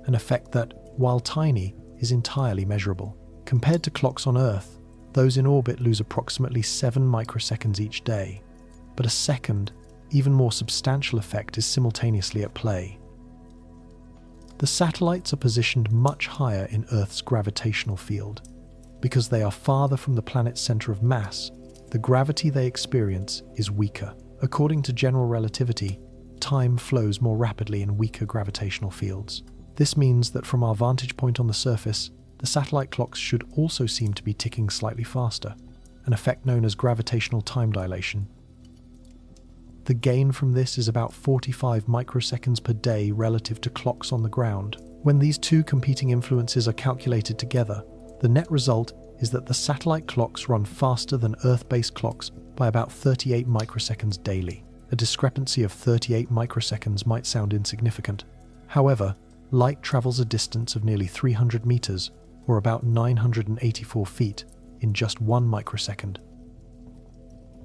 an effect that, while tiny, is entirely measurable. Compared to clocks on Earth, those in orbit lose approximately 7 microseconds each day, but a second, even more substantial effect is simultaneously at play. The satellites are positioned much higher in Earth's gravitational field. Because they are farther from the planet's center of mass, the gravity they experience is weaker. According to general relativity, time flows more rapidly in weaker gravitational fields. This means that from our vantage point on the surface, the satellite clocks should also seem to be ticking slightly faster, an effect known as gravitational time dilation. The gain from this is about 45 microseconds per day relative to clocks on the ground. When these two competing influences are calculated together, the net result is that the satellite clocks run faster than Earth-based clocks by about 38 microseconds daily. A discrepancy of 38 microseconds might sound insignificant. However, light travels a distance of nearly 300 meters, or about 984 feet, in just 1 microsecond.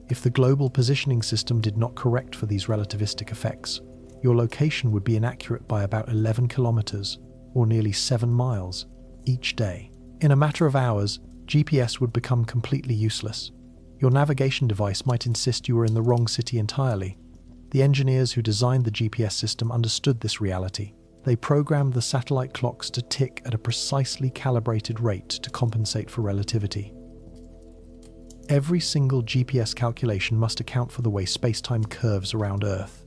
If the global positioning system did not correct for these relativistic effects, your location would be inaccurate by about 11 kilometers, or nearly 7 miles, each day. In a matter of hours, GPS would become completely useless. Your navigation device might insist you were in the wrong city entirely. The engineers who designed the GPS system understood this reality. They programmed the satellite clocks to tick at a precisely calibrated rate to compensate for relativity. Every single GPS calculation must account for the way spacetime curves around Earth.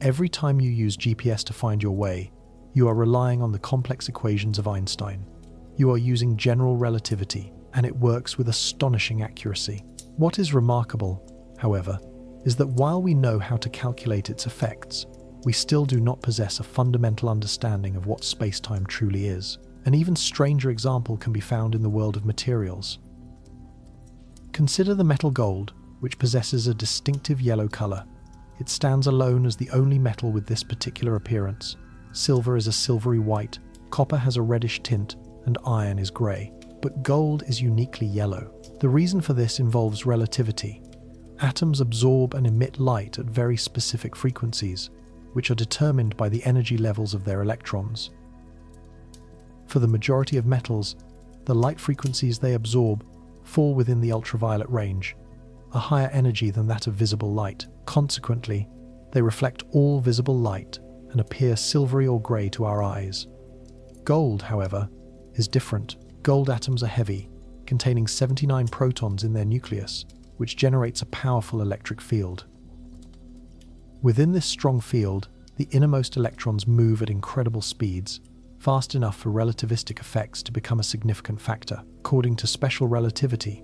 Every time you use GPS to find your way, you are relying on the complex equations of Einstein. You are using general relativity, and it works with astonishing accuracy. What is remarkable, however, is that while we know how to calculate its effects, we still do not possess a fundamental understanding of what spacetime truly is. An even stranger example can be found in the world of materials. Consider the metal gold, which possesses a distinctive yellow color. It stands alone as the only metal with this particular appearance. Silver is a silvery white, copper has a reddish tint, and iron is grey. But gold is uniquely yellow. The reason for this involves relativity. Atoms absorb and emit light at very specific frequencies, which are determined by the energy levels of their electrons. For the majority of metals, the light frequencies they absorb fall within the ultraviolet range, a higher energy than that of visible light. Consequently, they reflect all visible light and appear silvery or grey to our eyes. Gold, however, is different. Gold atoms are heavy, containing 79 protons in their nucleus, which generates a powerful electric field. Within this strong field, the innermost electrons move at incredible speeds, fast enough for relativistic effects to become a significant factor. According to special relativity,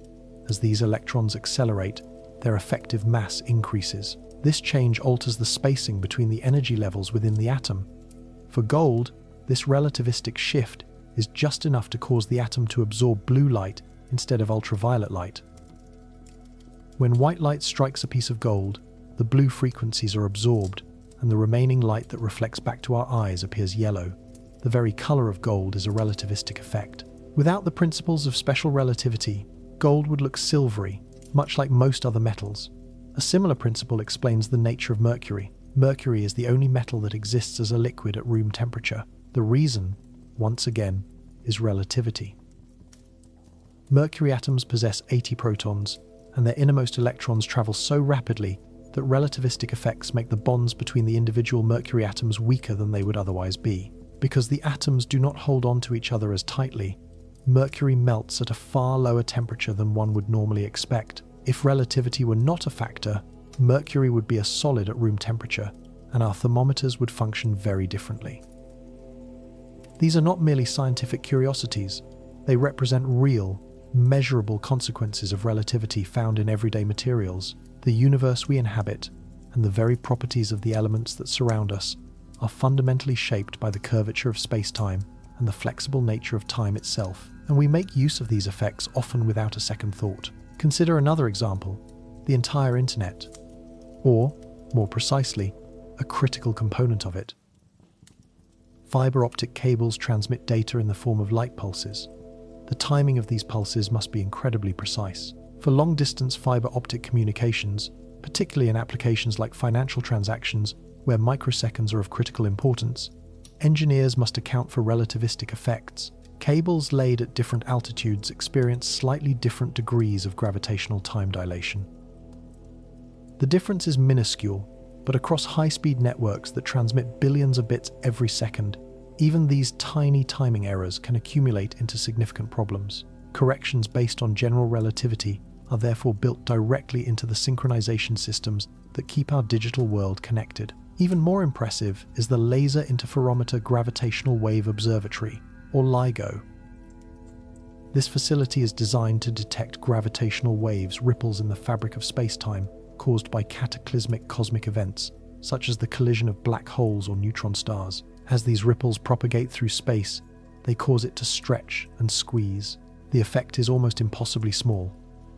as these electrons accelerate, their effective mass increases. This change alters the spacing between the energy levels within the atom. For gold, this relativistic shift is just enough to cause the atom to absorb blue light instead of ultraviolet light. When white light strikes a piece of gold, the blue frequencies are absorbed, and the remaining light that reflects back to our eyes appears yellow. The very color of gold is a relativistic effect. Without the principles of special relativity, gold would look silvery, much like most other metals. A similar principle explains the nature of mercury. Mercury is the only metal that exists as a liquid at room temperature. The reason, once again, is relativity. Mercury atoms possess 80 protons, and their innermost electrons travel so rapidly that relativistic effects make the bonds between the individual mercury atoms weaker than they would otherwise be. Because the atoms do not hold on to each other as tightly, mercury melts at a far lower temperature than one would normally expect. If relativity were not a factor, mercury would be a solid at room temperature, and our thermometers would function very differently. These are not merely scientific curiosities. They represent real, measurable consequences of relativity found in everyday materials, the universe we inhabit, and the very properties of the elements that surround us are fundamentally shaped by the curvature of space-time and the flexible nature of time itself, and we make use of these effects often without a second thought. Consider another example, the entire internet, or, more precisely, a critical component of it. Fiber optic cables transmit data in the form of light pulses. The timing of these pulses must be incredibly precise. For long-distance fiber optic communications, particularly in applications like financial transactions where microseconds are of critical importance, engineers must account for relativistic effects. Cables laid at different altitudes experience slightly different degrees of gravitational time dilation. The difference is minuscule, but across high-speed networks that transmit billions of bits every second, even these tiny timing errors can accumulate into significant problems. Corrections based on general relativity are therefore built directly into the synchronization systems that keep our digital world connected. Even more impressive is the Laser Interferometer Gravitational Wave Observatory, or LIGO. This facility is designed to detect gravitational waves, ripples in the fabric of space-time, caused by cataclysmic cosmic events, such as the collision of black holes or neutron stars. As these ripples propagate through space, they cause it to stretch and squeeze. The effect is almost impossibly small.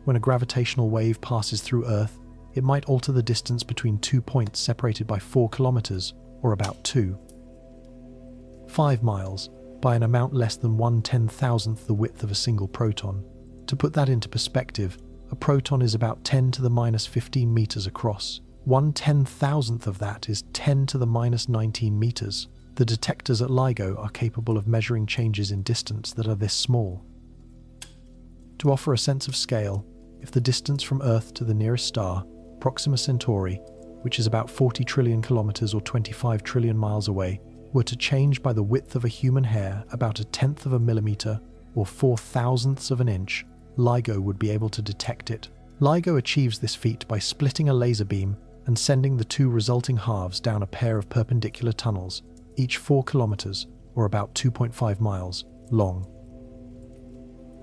When a gravitational wave passes through Earth, it might alter the distance between 2 points separated by 4 kilometers, or about 5 miles, by an amount less than 1/10,000th the width of a single proton. To put that into perspective, a proton is about 10 to the minus 15 meters across. 1/10,000th of that is 10 to the minus 19 meters. The detectors at LIGO are capable of measuring changes in distance that are this small. To offer a sense of scale, if the distance from Earth to the nearest star, Proxima Centauri, which is about 40 trillion kilometers or 25 trillion miles away, were to change by the width of a human hair about 1/10 of a millimeter or 4/1000ths of an inch, LIGO would be able to detect it. LIGO achieves this feat by splitting a laser beam and sending the two resulting halves down a pair of perpendicular tunnels, each 4 kilometers or about 2.5 miles long.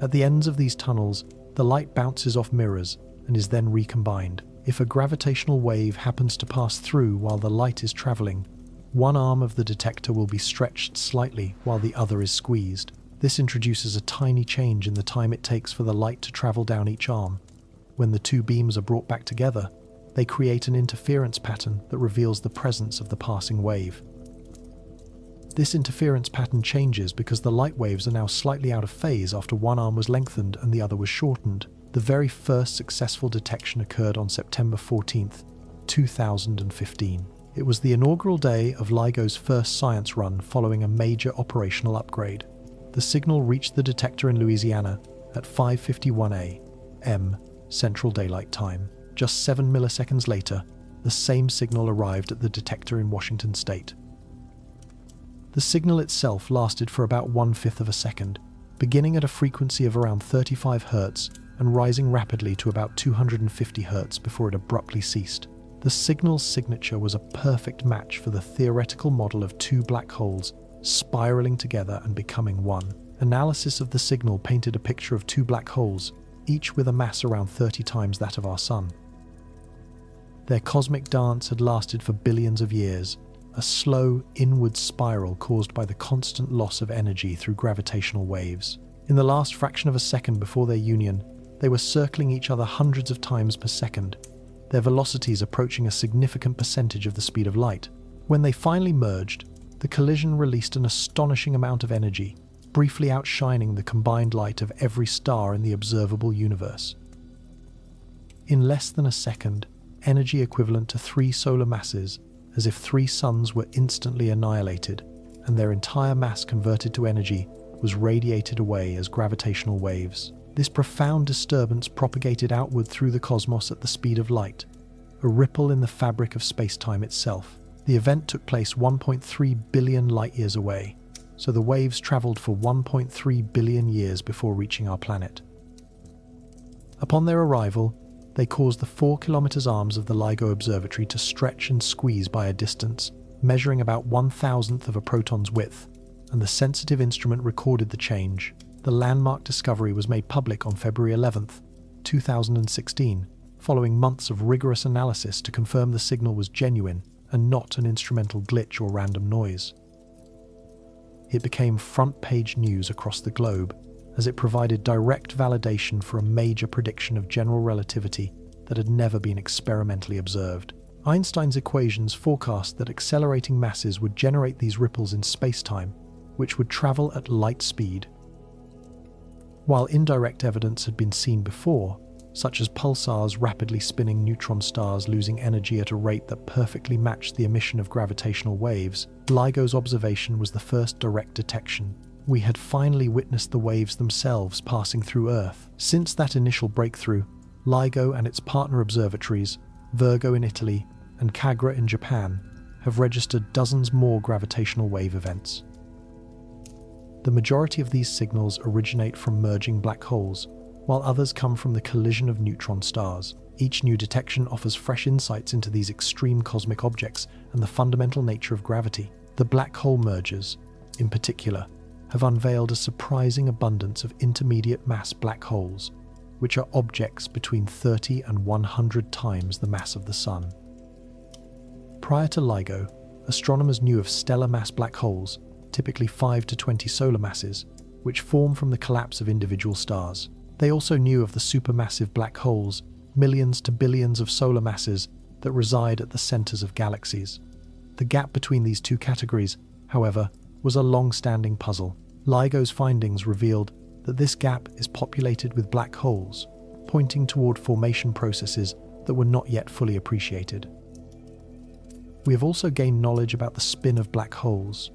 At the ends of these tunnels, the light bounces off mirrors and is then recombined. If a gravitational wave happens to pass through while the light is traveling, one arm of the detector will be stretched slightly while the other is squeezed. This introduces a tiny change in the time it takes for the light to travel down each arm. When the two beams are brought back together, they create an interference pattern that reveals the presence of the passing wave. This interference pattern changes because the light waves are now slightly out of phase after one arm was lengthened and the other was shortened. The very first successful detection occurred on September 14th, 2015. It was the inaugural day of LIGO's first science run following a major operational upgrade. The signal reached the detector in Louisiana at 5:51 a.m. Central Daylight Time. Just 7 milliseconds later, the same signal arrived at the detector in Washington State. The signal itself lasted for about 1/5 of a second, beginning at a frequency of around 35 Hz and rising rapidly to about 250 Hz before it abruptly ceased. The signal's signature was a perfect match for the theoretical model of two black holes spiraling together and becoming one. Analysis of the signal painted a picture of two black holes, each with a mass around 30 times that of our Sun. Their cosmic dance had lasted for billions of years, a slow, inward spiral caused by the constant loss of energy through gravitational waves. In the last fraction of a second before their union, they were circling each other hundreds of times per second, their velocities approaching a significant percentage of the speed of light. When they finally merged, the collision released an astonishing amount of energy, briefly outshining the combined light of every star in the observable universe. In less than a second, energy equivalent to 3 solar masses, as if 3 suns were instantly annihilated, and their entire mass converted to energy was radiated away as gravitational waves. This profound disturbance propagated outward through the cosmos at the speed of light, a ripple in the fabric of space-time itself. The event took place 1.3 billion light-years away, so the waves traveled for 1.3 billion years before reaching our planet. Upon their arrival, they caused the 4 kilometers arms of the LIGO observatory to stretch and squeeze by a distance, measuring about 1/1000th of a proton's width, and the sensitive instrument recorded the change. The landmark discovery was made public on February 11th, 2016, following months of rigorous analysis to confirm the signal was genuine and not an instrumental glitch or random noise. It became front-page news across the globe, as it provided direct validation for a major prediction of general relativity that had never been experimentally observed. Einstein's equations forecast that accelerating masses would generate these ripples in spacetime, which would travel at light speed. While indirect evidence had been seen before, such as pulsars rapidly spinning neutron stars losing energy at a rate that perfectly matched the emission of gravitational waves, LIGO's observation was the first direct detection. We had finally witnessed the waves themselves passing through Earth. Since that initial breakthrough, LIGO and its partner observatories, Virgo in Italy and Kagra in Japan, have registered dozens more gravitational wave events. The majority of these signals originate from merging black holes, while others come from the collision of neutron stars. Each new detection offers fresh insights into these extreme cosmic objects and the fundamental nature of gravity. The black hole mergers, in particular, have unveiled a surprising abundance of intermediate mass black holes, which are objects between 30 and 100 times the mass of the Sun. Prior to LIGO, astronomers knew of stellar mass black holes, typically 5 to 20 solar masses, which form from the collapse of individual stars. They also knew of the supermassive black holes, millions to billions of solar masses, that reside at the centers of galaxies. The gap between these two categories, however, was a long-standing puzzle. LIGO's findings revealed that this gap is populated with black holes, pointing toward formation processes that were not yet fully appreciated. We have also gained knowledge about the spin of black holes.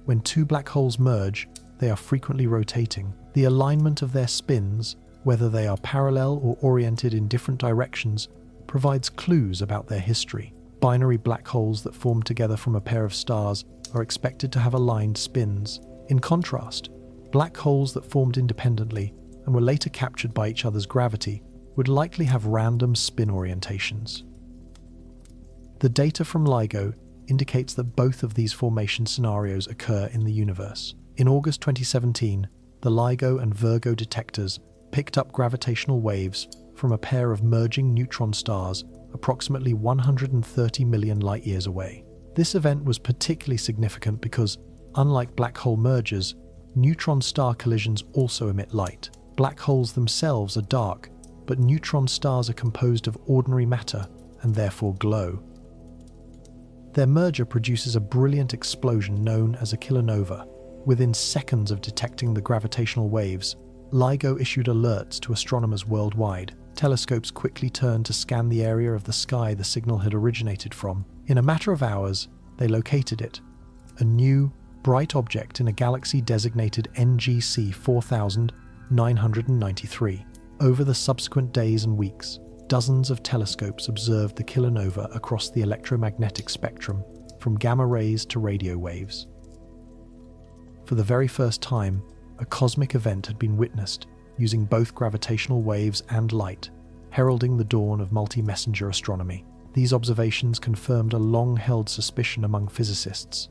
When two black holes merge, they are frequently rotating. The alignment of their spins, whether they are parallel or oriented in different directions, provides clues about their history. Binary black holes that form together from a pair of stars are expected to have aligned spins. In contrast, black holes that formed independently and were later captured by each other's gravity would likely have random spin orientations. The data from LIGO indicates that both of these formation scenarios occur in the universe. In August 2017, the LIGO and Virgo detectors picked up gravitational waves from a pair of merging neutron stars approximately 130 million light-years away. This event was particularly significant because, unlike black hole mergers, neutron-star collisions also emit light. Black holes themselves are dark, but neutron stars are composed of ordinary matter and therefore glow. Their merger produces a brilliant explosion known as a kilonova. Within seconds of detecting the gravitational waves, LIGO issued alerts to astronomers worldwide. Telescopes quickly turned to scan the area of the sky the signal had originated from. In a matter of hours, they located it, a new, bright object in a galaxy designated NGC 4993. Over the subsequent days and weeks, dozens of telescopes observed the kilonova across the electromagnetic spectrum, from gamma rays to radio waves. For the very first time, a cosmic event had been witnessed, using both gravitational waves and light, heralding the dawn of multi-messenger astronomy. These observations confirmed a long-held suspicion among physicists.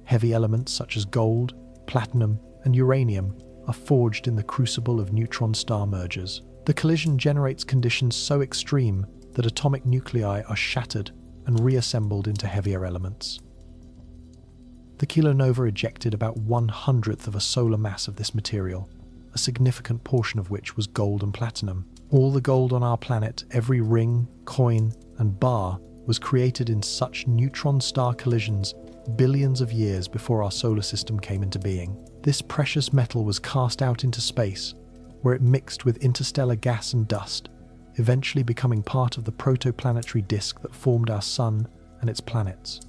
Heavy elements such as gold, platinum, and uranium are forged in the crucible of neutron star mergers. The collision generates conditions so extreme that atomic nuclei are shattered and reassembled into heavier elements. The kilonova ejected about 1/100th of a solar mass of this material, a significant portion of which was gold and platinum. All the gold on our planet, every ring, coin, and bar, was created in such neutron star collisions billions of years before our solar system came into being. This precious metal was cast out into space, where it mixed with interstellar gas and dust, eventually becoming part of the protoplanetary disk that formed our Sun and its planets.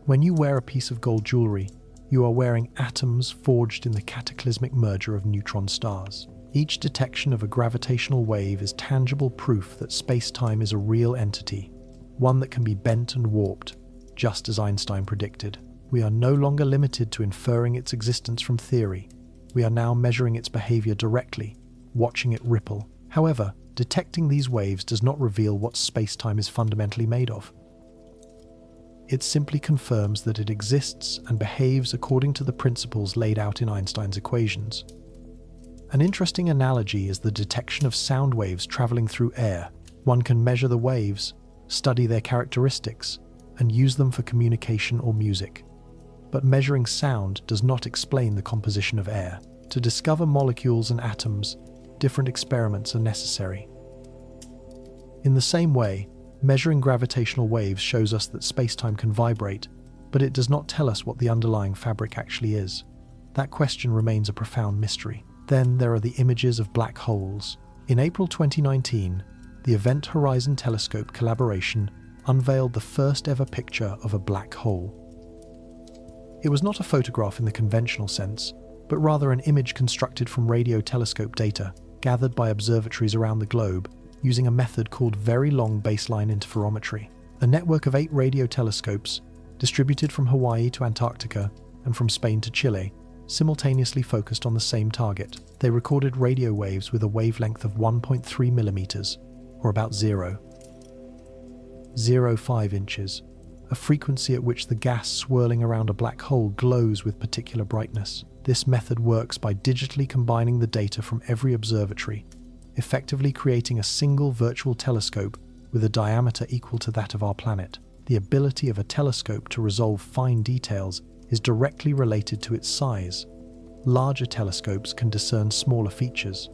When you wear a piece of gold jewelry, you are wearing atoms forged in the cataclysmic merger of neutron stars. Each detection of a gravitational wave is tangible proof that space-time is a real entity, one that can be bent and warped, just as Einstein predicted. We are no longer limited to inferring its existence from theory. We are now measuring its behavior directly, watching it ripple. However, detecting these waves does not reveal what space-time is fundamentally made of. It simply confirms that it exists and behaves according to the principles laid out in Einstein's equations. An interesting analogy is the detection of sound waves traveling through air. One can measure the waves, study their characteristics, and use them for communication or music. But measuring sound does not explain the composition of air. To discover molecules and atoms, different experiments are necessary. In the same way, measuring gravitational waves shows us that spacetime can vibrate, but it does not tell us what the underlying fabric actually is. That question remains a profound mystery. Then there are the images of black holes. In April 2019, the Event Horizon Telescope collaboration unveiled the first ever picture of a black hole. It was not a photograph in the conventional sense, but rather an image constructed from radio telescope data gathered by observatories around the globe using a method called Very Long Baseline Interferometry. A network of 8 radio telescopes, distributed from Hawaii to Antarctica and from Spain to Chile, simultaneously focused on the same target. They recorded radio waves with a wavelength of 1.3 millimeters, or about 0.05 inches, a frequency at which the gas swirling around a black hole glows with particular brightness. This method works by digitally combining the data from every observatory, effectively creating a single virtual telescope with a diameter equal to that of our planet. The ability of a telescope to resolve fine details is directly related to its size. Larger telescopes can discern smaller features.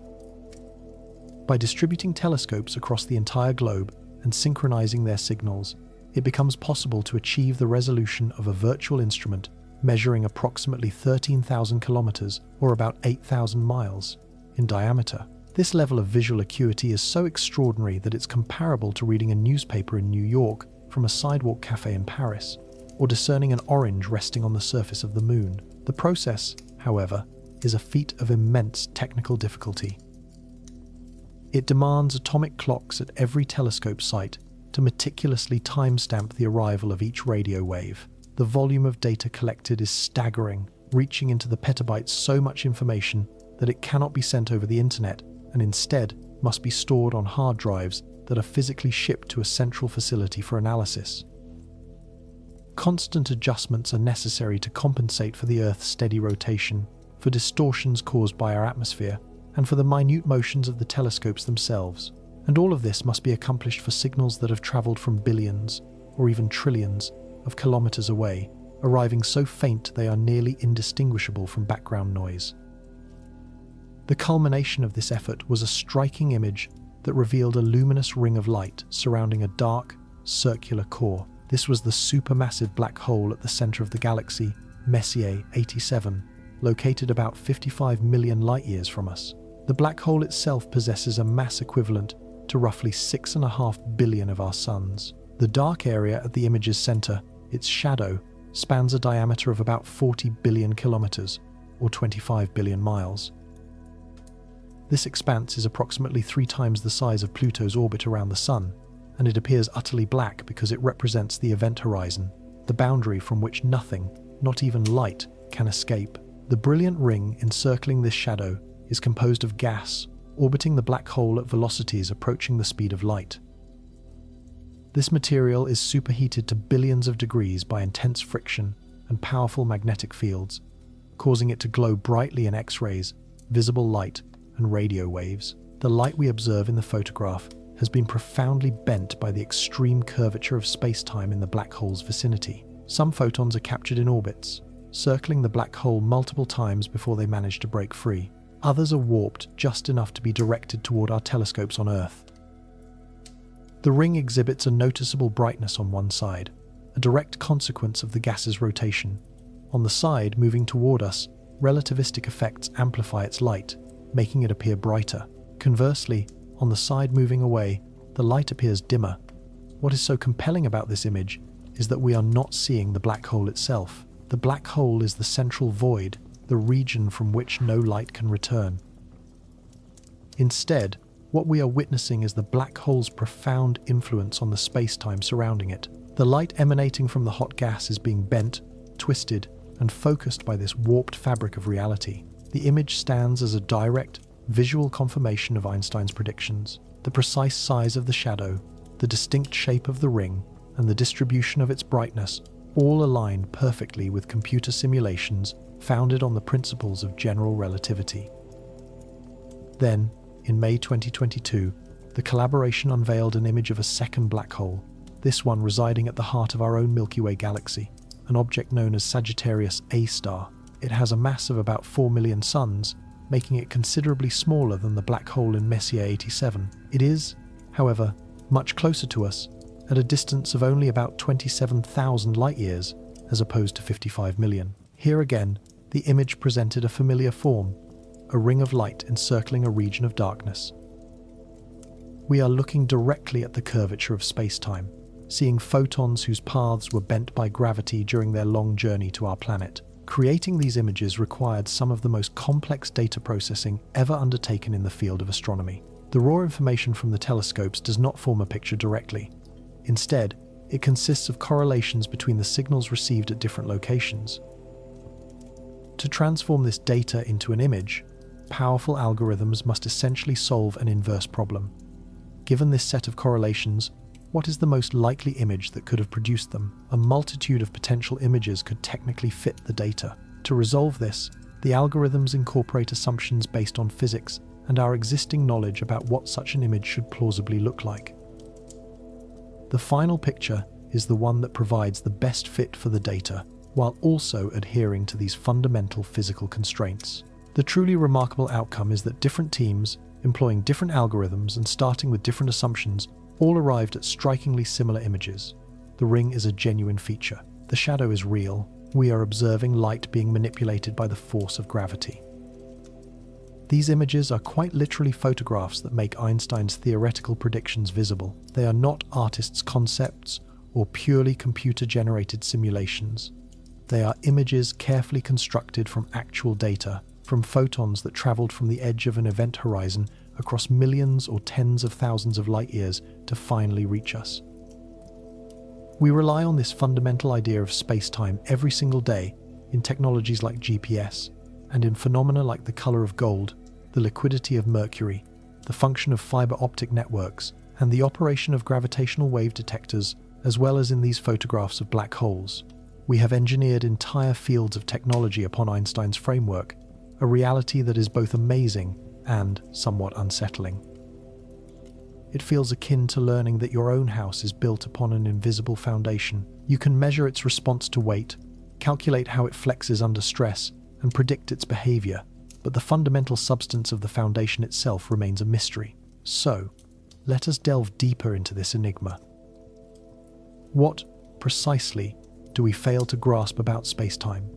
By distributing telescopes across the entire globe and synchronizing their signals, it becomes possible to achieve the resolution of a virtual instrument measuring approximately 13,000 kilometers, or about 8,000 miles, in diameter. This level of visual acuity is so extraordinary that it's comparable to reading a newspaper in New York from a sidewalk cafe in Paris, or discerning an orange resting on the surface of the moon. The process, however, is a feat of immense technical difficulty. It demands atomic clocks at every telescope site to meticulously timestamp the arrival of each radio wave. The volume of data collected is staggering, reaching into the petabytes. So much information that it cannot be sent over the internet and instead must be stored on hard drives that are physically shipped to a central facility for analysis. Constant adjustments are necessary to compensate for the Earth's steady rotation, for distortions caused by our atmosphere, and for the minute motions of the telescopes themselves. And all of this must be accomplished for signals that have traveled from billions, or even trillions, of kilometers away, arriving so faint they are nearly indistinguishable from background noise. The culmination of this effort was a striking image that revealed a luminous ring of light surrounding a dark, circular core. This was the supermassive black hole at the center of the galaxy, Messier 87, located about 55 million light-years from us. The black hole itself possesses a mass equivalent to roughly 6.5 billion of our suns. The dark area at the image's center, its shadow, spans a diameter of about 40 billion kilometers, or 25 billion miles. This expanse is approximately 3 times the size of Pluto's orbit around the Sun, and it appears utterly black because it represents the event horizon, the boundary from which nothing, not even light, can escape. The brilliant ring encircling this shadow is composed of gas, orbiting the black hole at velocities approaching the speed of light. This material is superheated to billions of degrees by intense friction and powerful magnetic fields, causing it to glow brightly in X-rays, visible light, and radio waves. The light we observe in the photograph has been profoundly bent by the extreme curvature of space-time in the black hole's vicinity. Some photons are captured in orbits, circling the black hole multiple times before they manage to break free. Others are warped just enough to be directed toward our telescopes on Earth. The ring exhibits a noticeable brightness on one side, a direct consequence of the gas's rotation. On the side moving toward us, relativistic effects amplify its light, making it appear brighter. Conversely, on the side moving away, the light appears dimmer. What is so compelling about this image is that we are not seeing the black hole itself. The black hole is the central void, the region from which no light can return. Instead, what we are witnessing is the black hole's profound influence on the space-time surrounding it. The light emanating from the hot gas is being bent, twisted, and focused by this warped fabric of reality. The image stands as a direct, visual confirmation of Einstein's predictions. The precise size of the shadow, the distinct shape of the ring, and the distribution of its brightness all align perfectly with computer simulations founded on the principles of general relativity. Then, in May 2022, the collaboration unveiled an image of a second black hole, this one residing at the heart of our own Milky Way galaxy, an object known as Sagittarius A star. It has a mass of about 4 million suns, making it considerably smaller than the black hole in Messier 87. It is, however, much closer to us, at a distance of only about 27,000 light-years, as opposed to 55 million. Here again, the image presented a familiar form, a ring of light encircling a region of darkness. We are looking directly at the curvature of space-time, seeing photons whose paths were bent by gravity during their long journey to our planet. Creating these images required some of the most complex data processing ever undertaken in the field of astronomy. The raw information from the telescopes does not form a picture directly. Instead, it consists of correlations between the signals received at different locations. To transform this data into an image, powerful algorithms must essentially solve an inverse problem. Given this set of correlations, what is the most likely image that could have produced them? A multitude of potential images could technically fit the data. To resolve this, the algorithms incorporate assumptions based on physics and our existing knowledge about what such an image should plausibly look like. The final picture is the one that provides the best fit for the data, while also adhering to these fundamental physical constraints. The truly remarkable outcome is that different teams, employing different algorithms and starting with different assumptions, all arrived at strikingly similar images. The ring is a genuine feature. The shadow is real. We are observing light being manipulated by the force of gravity. These images are quite literally photographs that make Einstein's theoretical predictions visible. They are not artists' concepts or purely computer-generated simulations. They are images carefully constructed from actual data, from photons that traveled from the edge of an event horizon across millions or tens of thousands of light-years to finally reach us. We rely on this fundamental idea of space-time every single day in technologies like GPS, and in phenomena like the color of gold, the liquidity of mercury, the function of fiber optic networks, and the operation of gravitational wave detectors, as well as in these photographs of black holes. We have engineered entire fields of technology upon Einstein's framework, a reality that is both amazing and somewhat unsettling. It feels akin to learning that your own house is built upon an invisible foundation. You can measure its response to weight, calculate how it flexes under stress, and predict its behavior, but the fundamental substance of the foundation itself remains a mystery. So, let us delve deeper into this enigma. What, precisely, do we fail to grasp about space-time?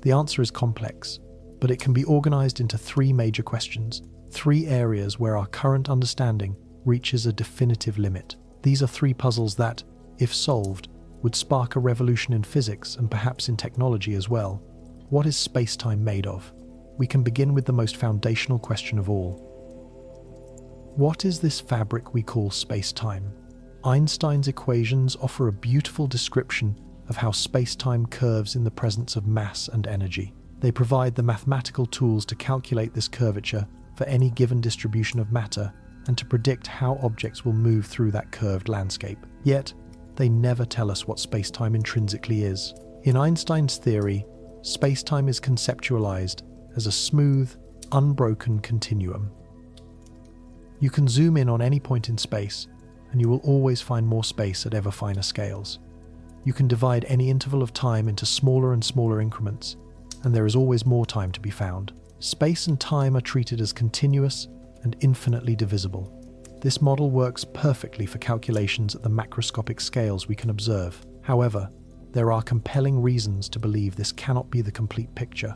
The answer is complex, but it can be organized into three major questions, three areas where our current understanding reaches a definitive limit. These are three puzzles that, if solved, would spark a revolution in physics and perhaps in technology as well. What is space-time made of? We can begin with the most foundational question of all. What is this fabric we call space-time? Einstein's equations offer a beautiful description of how space-time curves in the presence of mass and energy. They provide the mathematical tools to calculate this curvature for any given distribution of matter and to predict how objects will move through that curved landscape. Yet, they never tell us what space-time intrinsically is. In Einstein's theory, space-time is conceptualized as a smooth, unbroken continuum. You can zoom in on any point in space, and you will always find more space at ever finer scales. You can divide any interval of time into smaller and smaller increments, and there is always more time to be found. Space and time are treated as continuous and infinitely divisible. This model works perfectly for calculations at the macroscopic scales we can observe. However, there are compelling reasons to believe this cannot be the complete picture.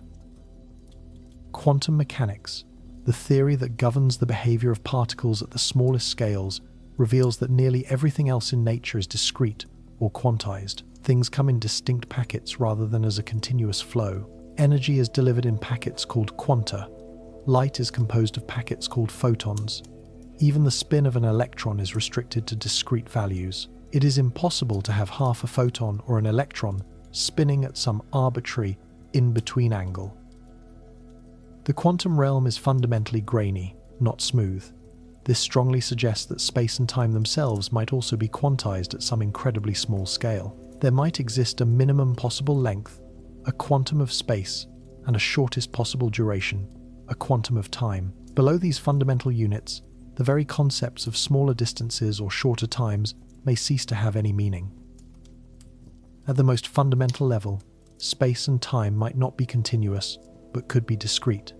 Quantum mechanics, the theory that governs the behavior of particles at the smallest scales, reveals that nearly everything else in nature is discrete or quantized. Things come in distinct packets rather than as a continuous flow. Energy is delivered in packets called quanta. Light is composed of packets called photons. Even the spin of an electron is restricted to discrete values. It is impossible to have half a photon or an electron spinning at some arbitrary, in-between angle. The quantum realm is fundamentally grainy, not smooth. This strongly suggests that space and time themselves might also be quantized at some incredibly small scale. There might exist a minimum possible length, a quantum of space, and a shortest possible duration, a quantum of time. Below these fundamental units, the very concepts of smaller distances or shorter times may cease to have any meaning. At the most fundamental level, space and time might not be continuous, but could be discrete,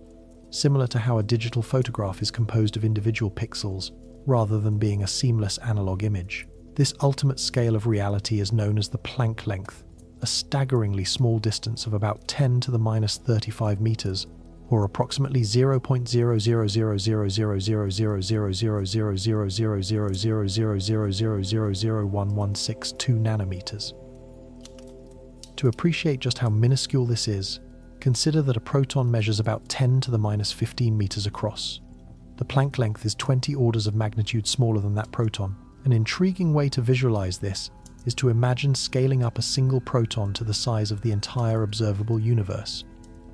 similar to how a digital photograph is composed of individual pixels rather than being a seamless analog image. This ultimate scale of reality is known as the Planck length, a staggeringly small distance of about 10 to the minus 35 meters, or approximately 0.0000000000000000000000000000000000000000000000000000000000000000000000000000000000000000000000000000000000000000000000000000000000000000000000000000000000000000000000000000000000000000000000000000000 Consider that a proton measures about 10 to the minus 15 meters across. The Planck length is 20 orders of magnitude smaller than that proton. An intriguing way to visualize this is to imagine scaling up a single proton to the size of the entire observable universe.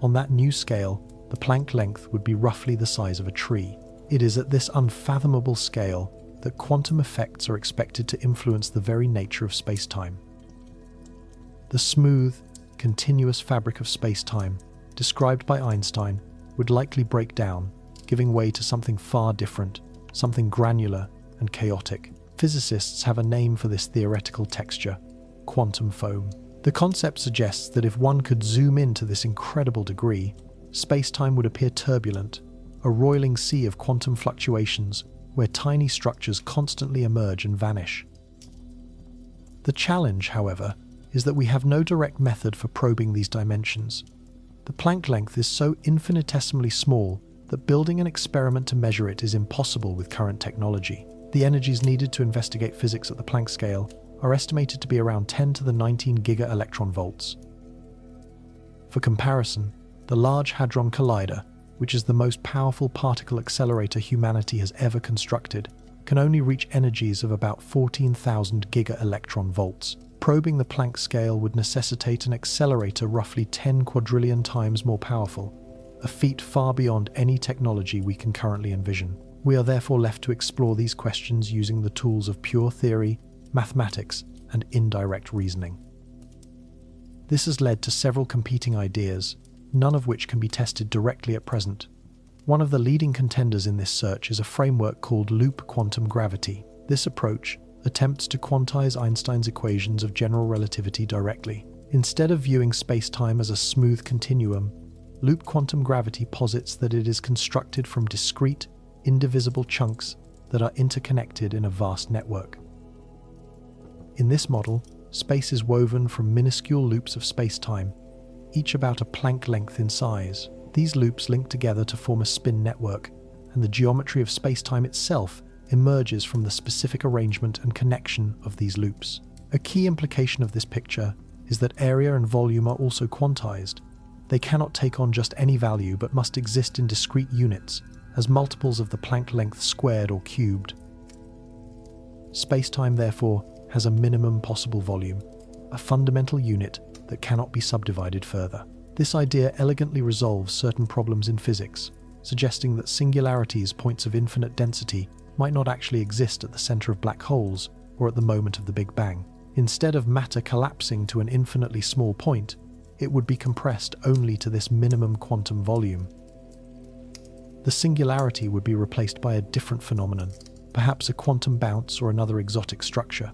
On that new scale, the Planck length would be roughly the size of a tree. It is at this unfathomable scale that quantum effects are expected to influence the very nature of space-time. The smooth, continuous fabric of space-time, described by Einstein, would likely break down, giving way to something far different, something granular and chaotic. Physicists have a name for this theoretical texture: quantum foam. The concept suggests that if one could zoom in to this incredible degree, space-time would appear turbulent, a roiling sea of quantum fluctuations where tiny structures constantly emerge and vanish. The challenge, however, is that we have no direct method for probing these dimensions. The Planck length is so infinitesimally small that building an experiment to measure it is impossible with current technology. The energies needed to investigate physics at the Planck scale are estimated to be around 10 to the 19 giga-electron volts. For comparison, the Large Hadron Collider, which is the most powerful particle accelerator humanity has ever constructed, can only reach energies of about 14,000 giga-electron volts. Probing the Planck scale would necessitate an accelerator roughly 10 quadrillion times more powerful, a feat far beyond any technology we can currently envision. We are therefore left to explore these questions using the tools of pure theory, mathematics, and indirect reasoning. This has led to several competing ideas, none of which can be tested directly at present. One of the leading contenders in this search is a framework called loop quantum gravity. This approach attempts to quantize Einstein's equations of general relativity directly. Instead of viewing space-time as a smooth continuum, loop quantum gravity posits that it is constructed from discrete, indivisible chunks that are interconnected in a vast network. In this model, space is woven from minuscule loops of space-time, each about a Planck length in size. These loops link together to form a spin network, and the geometry of space-time itself emerges from the specific arrangement and connection of these loops. A key implication of this picture is that area and volume are also quantized. They cannot take on just any value but must exist in discrete units, as multiples of the Planck length squared or cubed. Space-time, therefore, has a minimum possible volume, a fundamental unit that cannot be subdivided further. This idea elegantly resolves certain problems in physics, suggesting that singularities, points of infinite density, might not actually exist at the center of black holes or at the moment of the Big Bang. Instead of matter collapsing to an infinitely small point, it would be compressed only to this minimum quantum volume. The singularity would be replaced by a different phenomenon, perhaps a quantum bounce or another exotic structure.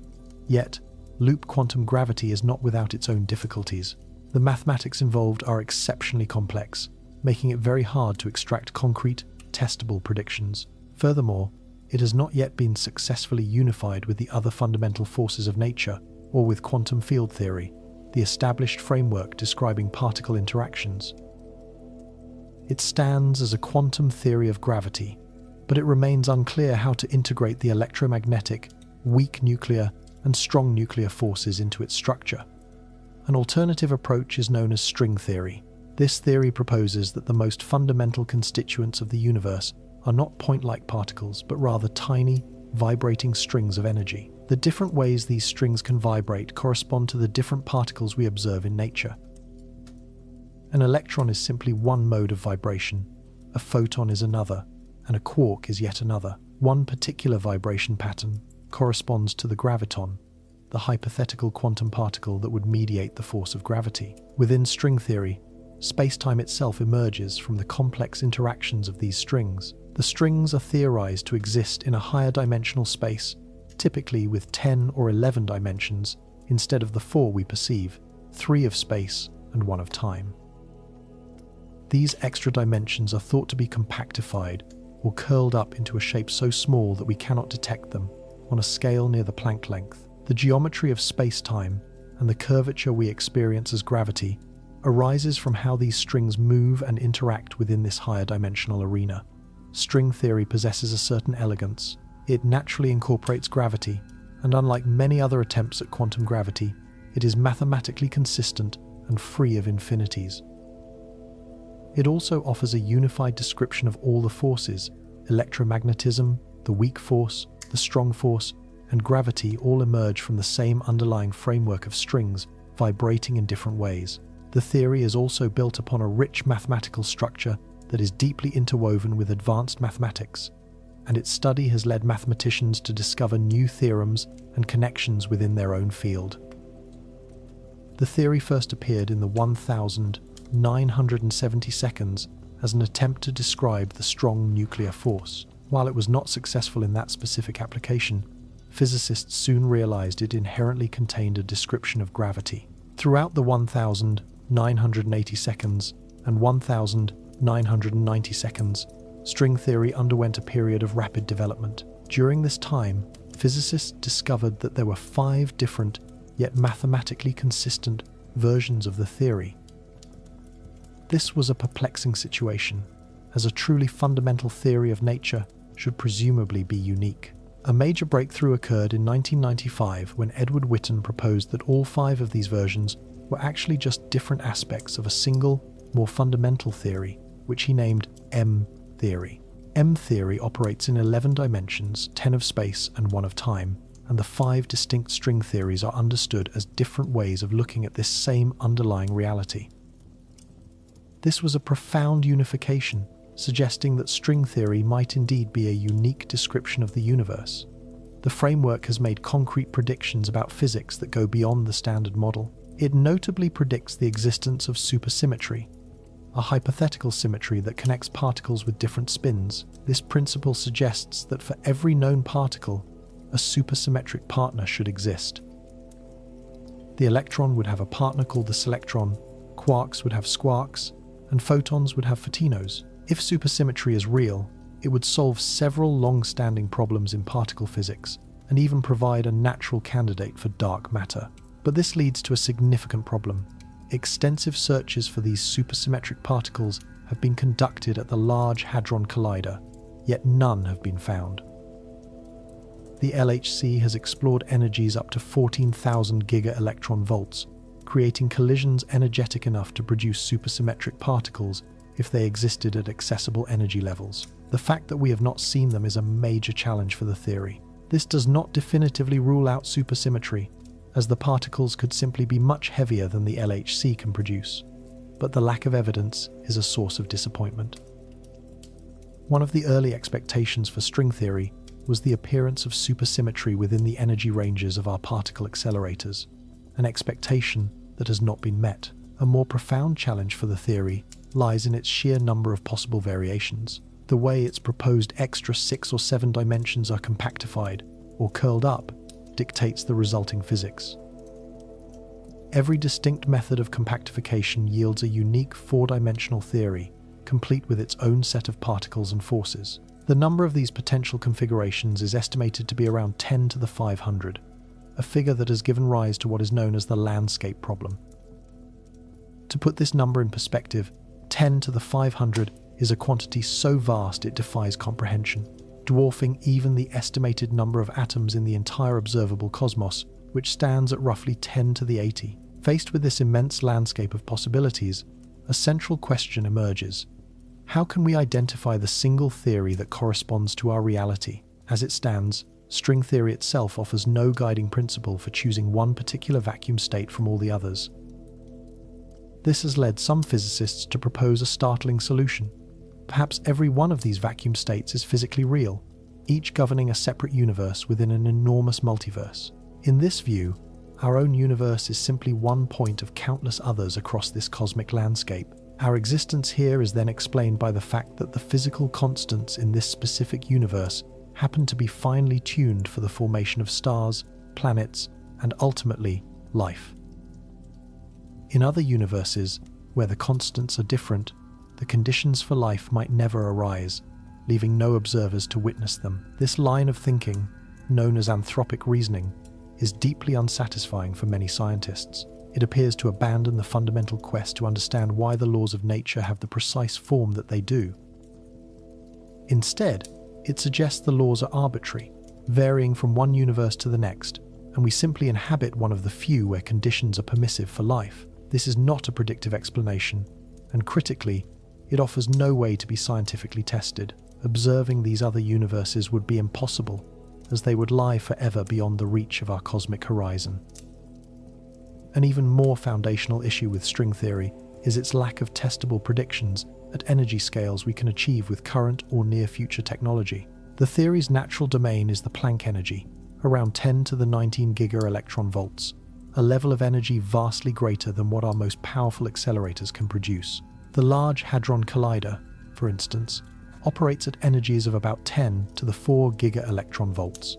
Yet, loop quantum gravity is not without its own difficulties. The mathematics involved are exceptionally complex, making it very hard to extract concrete, testable predictions. Furthermore, it has not yet been successfully unified with the other fundamental forces of nature or with quantum field theory, the established framework describing particle interactions. It stands as a quantum theory of gravity, but it remains unclear how to integrate the electromagnetic, weak nuclear, and strong nuclear forces into its structure. An alternative approach is known as string theory. This theory proposes that the most fundamental constituents of the universe are not point-like particles, but rather tiny, vibrating strings of energy. The different ways these strings can vibrate correspond to the different particles we observe in nature. An electron is simply one mode of vibration, a photon is another, and a quark is yet another. One particular vibration pattern corresponds to the graviton, the hypothetical quantum particle that would mediate the force of gravity. Within string theory, space-time itself emerges from the complex interactions of these strings. The strings are theorized to exist in a higher dimensional space, typically with 10 or 11 dimensions instead of the 4 we perceive, 3 of space and 1 of time. These extra dimensions are thought to be compactified or curled up into a shape so small that we cannot detect them on a scale near the Planck length. The geometry of space-time and the curvature we experience as gravity arises from how these strings move and interact within this higher dimensional arena. String theory possesses a certain elegance. It naturally incorporates gravity, and unlike many other attempts at quantum gravity, it is mathematically consistent and free of infinities. It also offers a unified description of all the forces: electromagnetism, the weak force, the strong force, and gravity all emerge from the same underlying framework of strings, vibrating in different ways. The theory is also built upon a rich mathematical structure that is deeply interwoven with advanced mathematics, and its study has led mathematicians to discover new theorems and connections within their own field. The theory first appeared in the 1970 seconds as an attempt to describe the strong nuclear force. While it was not successful in that specific application, physicists soon realized it inherently contained a description of gravity. Throughout the 1980 seconds and 1990 seconds, string theory underwent a period of rapid development. During this time, physicists discovered that there were 5 different, yet mathematically consistent, versions of the theory. This was a perplexing situation, as a truly fundamental theory of nature should presumably be unique. A major breakthrough occurred in 1995 when Edward Witten proposed that all 5 of these versions were actually just different aspects of a single, more fundamental theory, which he named M-theory. M-theory operates in 11 dimensions, 10 of space and 1 of time, and the 5 distinct string theories are understood as different ways of looking at this same underlying reality. This was a profound unification, suggesting that string theory might indeed be a unique description of the universe. The framework has made concrete predictions about physics that go beyond the standard model. It notably predicts the existence of supersymmetry, a hypothetical symmetry that connects particles with different spins. This principle suggests that for every known particle, a supersymmetric partner should exist. The electron would have a partner called the selectron, quarks would have squarks, and photons would have photinos. If supersymmetry is real, it would solve several long-standing problems in particle physics, and even provide a natural candidate for dark matter. But this leads to a significant problem. Extensive searches for these supersymmetric particles have been conducted at the Large Hadron Collider, yet none have been found. The LHC has explored energies up to 14,000 giga-electron volts, creating collisions energetic enough to produce supersymmetric particles if they existed at accessible energy levels. The fact that we have not seen them is a major challenge for the theory. This does not definitively rule out supersymmetry, as the particles could simply be much heavier than the LHC can produce, but the lack of evidence is a source of disappointment. One of the early expectations for string theory was the appearance of supersymmetry within the energy ranges of our particle accelerators, an expectation that has not been met. A more profound challenge for the theory lies in its sheer number of possible variations. The way its proposed extra 6 or 7 dimensions are compactified or curled up dictates the resulting physics. Every distinct method of compactification yields a unique 4-dimensional theory, complete with its own set of particles and forces. The number of these potential configurations is estimated to be around 10 to the 500, a figure that has given rise to what is known as the landscape problem. To put this number in perspective, 10 to the 500 is a quantity so vast it defies comprehension, dwarfing even the estimated number of atoms in the entire observable cosmos, which stands at roughly 10 to the 80. Faced with this immense landscape of possibilities, a central question emerges. How can we identify the single theory that corresponds to our reality? As it stands, string theory itself offers no guiding principle for choosing one particular vacuum state from all the others. This has led some physicists to propose a startling solution. Perhaps every one of these vacuum states is physically real, each governing a separate universe within an enormous multiverse. In this view, our own universe is simply one point of countless others across this cosmic landscape. Our existence here is then explained by the fact that the physical constants in this specific universe happen to be finely tuned for the formation of stars, planets, and ultimately, life. In other universes, where the constants are different, the conditions for life might never arise, leaving no observers to witness them. This line of thinking, known as anthropic reasoning, is deeply unsatisfying for many scientists. It appears to abandon the fundamental quest to understand why the laws of nature have the precise form that they do. Instead, it suggests the laws are arbitrary, varying from one universe to the next, and we simply inhabit one of the few where conditions are permissive for life. This is not a predictive explanation, and critically, it offers no way to be scientifically tested. Observing these other universes would be impossible, as they would lie forever beyond the reach of our cosmic horizon. An even more foundational issue with string theory is its lack of testable predictions at energy scales we can achieve with current or near-future technology. The theory's natural domain is the Planck energy, around 10 to the 19 giga-electron volts, a level of energy vastly greater than what our most powerful accelerators can produce. The Large Hadron Collider, for instance, operates at energies of about 10 to the 4 giga-electron volts.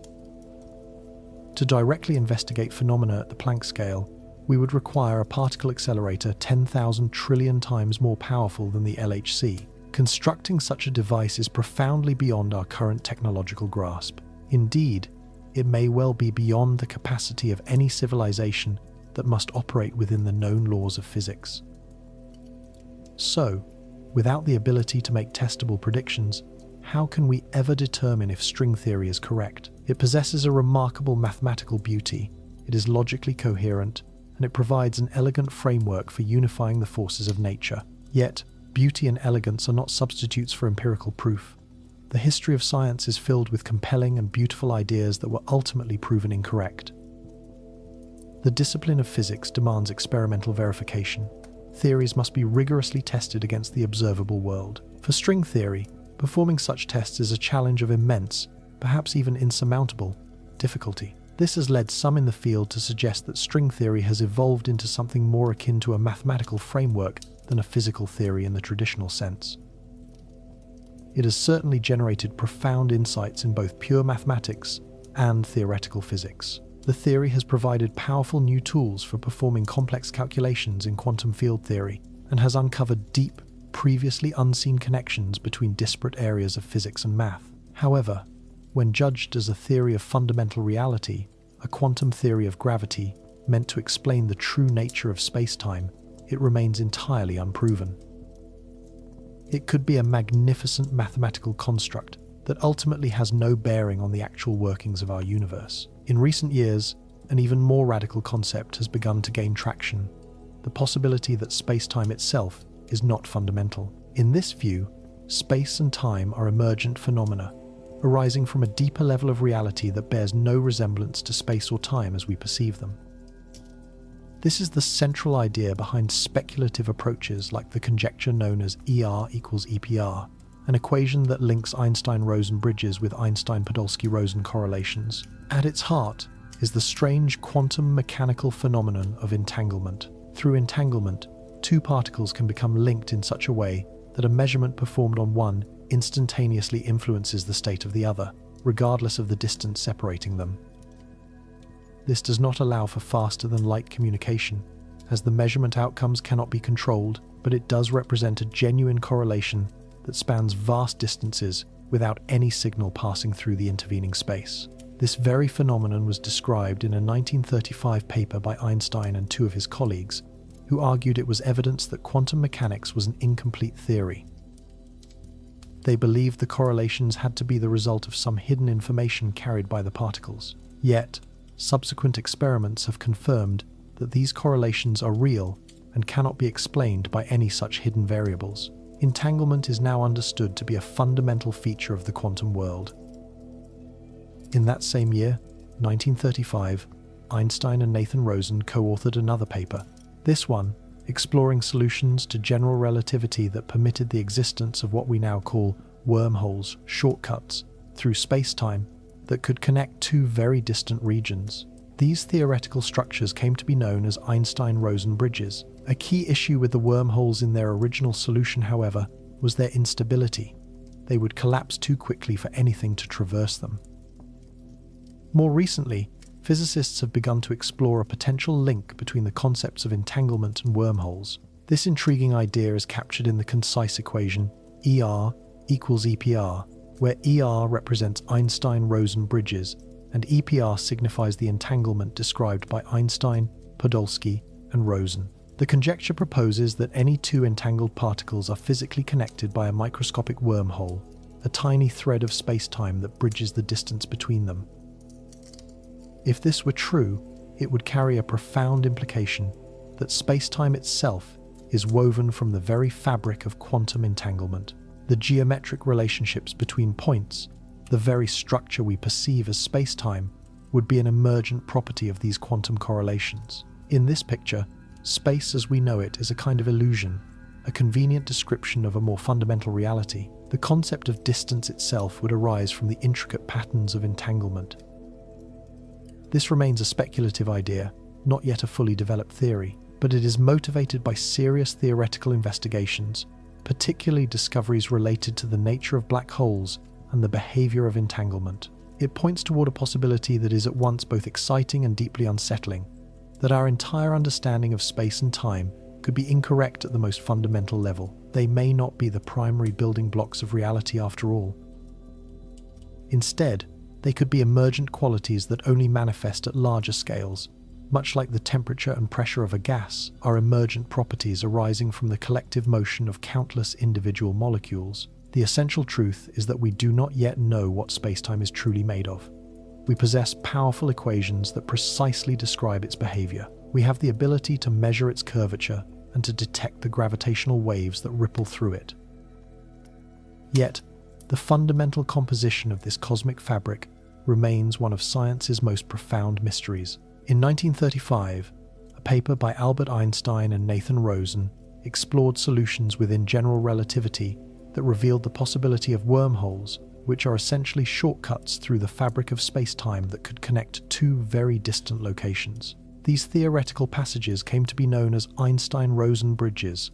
To directly investigate phenomena at the Planck scale, we would require a particle accelerator 10,000 trillion times more powerful than the LHC. Constructing such a device is profoundly beyond our current technological grasp. Indeed, it may well be beyond the capacity of any civilization that must operate within the known laws of physics. So, without the ability to make testable predictions, how can we ever determine if string theory is correct? It possesses a remarkable mathematical beauty, it is logically coherent, and it provides an elegant framework for unifying the forces of nature. Yet, beauty and elegance are not substitutes for empirical proof. The history of science is filled with compelling and beautiful ideas that were ultimately proven incorrect. The discipline of physics demands experimental verification. Theories must be rigorously tested against the observable world. For string theory, performing such tests is a challenge of immense, perhaps even insurmountable, difficulty. This has led some in the field to suggest that string theory has evolved into something more akin to a mathematical framework than a physical theory in the traditional sense. It has certainly generated profound insights in both pure mathematics and theoretical physics. The theory has provided powerful new tools for performing complex calculations in quantum field theory and has uncovered deep, previously unseen connections between disparate areas of physics and math. However, when judged as a theory of fundamental reality, a quantum theory of gravity, meant to explain the true nature of spacetime, it remains entirely unproven. It could be a magnificent mathematical construct that ultimately has no bearing on the actual workings of our universe. In recent years, an even more radical concept has begun to gain traction: the possibility that spacetime itself is not fundamental. In this view, space and time are emergent phenomena, arising from a deeper level of reality that bears no resemblance to space or time as we perceive them. This is the central idea behind speculative approaches like the conjecture known as ER equals EPR, an equation that links Einstein-Rosen bridges with Einstein-Podolsky-Rosen correlations. At its heart is the strange quantum mechanical phenomenon of entanglement. Through entanglement, two particles can become linked in such a way that a measurement performed on one instantaneously influences the state of the other, regardless of the distance separating them. This does not allow for faster-than-light communication, as the measurement outcomes cannot be controlled, but it does represent a genuine correlation that spans vast distances without any signal passing through the intervening space. This very phenomenon was described in a 1935 paper by Einstein and two of his colleagues, who argued it was evidence that quantum mechanics was an incomplete theory. They believed the correlations had to be the result of some hidden information carried by the particles. Yet, subsequent experiments have confirmed that these correlations are real and cannot be explained by any such hidden variables. Entanglement is now understood to be a fundamental feature of the quantum world. In that same year, 1935, Einstein and Nathan Rosen co-authored another paper, this one exploring solutions to general relativity that permitted the existence of what we now call wormholes, shortcuts, through space-time that could connect two very distant regions. These theoretical structures came to be known as Einstein-Rosen bridges. A key issue with the wormholes in their original solution, however, was their instability. They would collapse too quickly for anything to traverse them. More recently, physicists have begun to explore a potential link between the concepts of entanglement and wormholes. This intriguing idea is captured in the concise equation ER equals EPR, where ER represents Einstein-Rosen bridges and EPR signifies the entanglement described by Einstein, Podolsky, and Rosen. The conjecture proposes that any two entangled particles are physically connected by a microscopic wormhole, a tiny thread of space-time that bridges the distance between them. If this were true, it would carry a profound implication that space-time itself is woven from the very fabric of quantum entanglement. The geometric relationships between points, the very structure we perceive as space-time, would be an emergent property of these quantum correlations. In this picture, space as we know it is a kind of illusion, a convenient description of a more fundamental reality. The concept of distance itself would arise from the intricate patterns of entanglement. This remains a speculative idea, not yet a fully developed theory, but it is motivated by serious theoretical investigations, particularly discoveries related to the nature of black holes and the behavior of entanglement. It points toward a possibility that is at once both exciting and deeply unsettling, that our entire understanding of space and time could be incorrect at the most fundamental level. They may not be the primary building blocks of reality after all. Instead, they could be emergent qualities that only manifest at larger scales. Much like the temperature and pressure of a gas, are emergent properties arising from the collective motion of countless individual molecules. The essential truth is that we do not yet know what spacetime is truly made of. We possess powerful equations that precisely describe its behavior. We have the ability to measure its curvature and to detect the gravitational waves that ripple through it. Yet, the fundamental composition of this cosmic fabric remains one of science's most profound mysteries. In 1935, a paper by Albert Einstein and Nathan Rosen explored solutions within general relativity that revealed the possibility of wormholes, which are essentially shortcuts through the fabric of space-time that could connect two very distant locations. These theoretical passages came to be known as Einstein-Rosen bridges.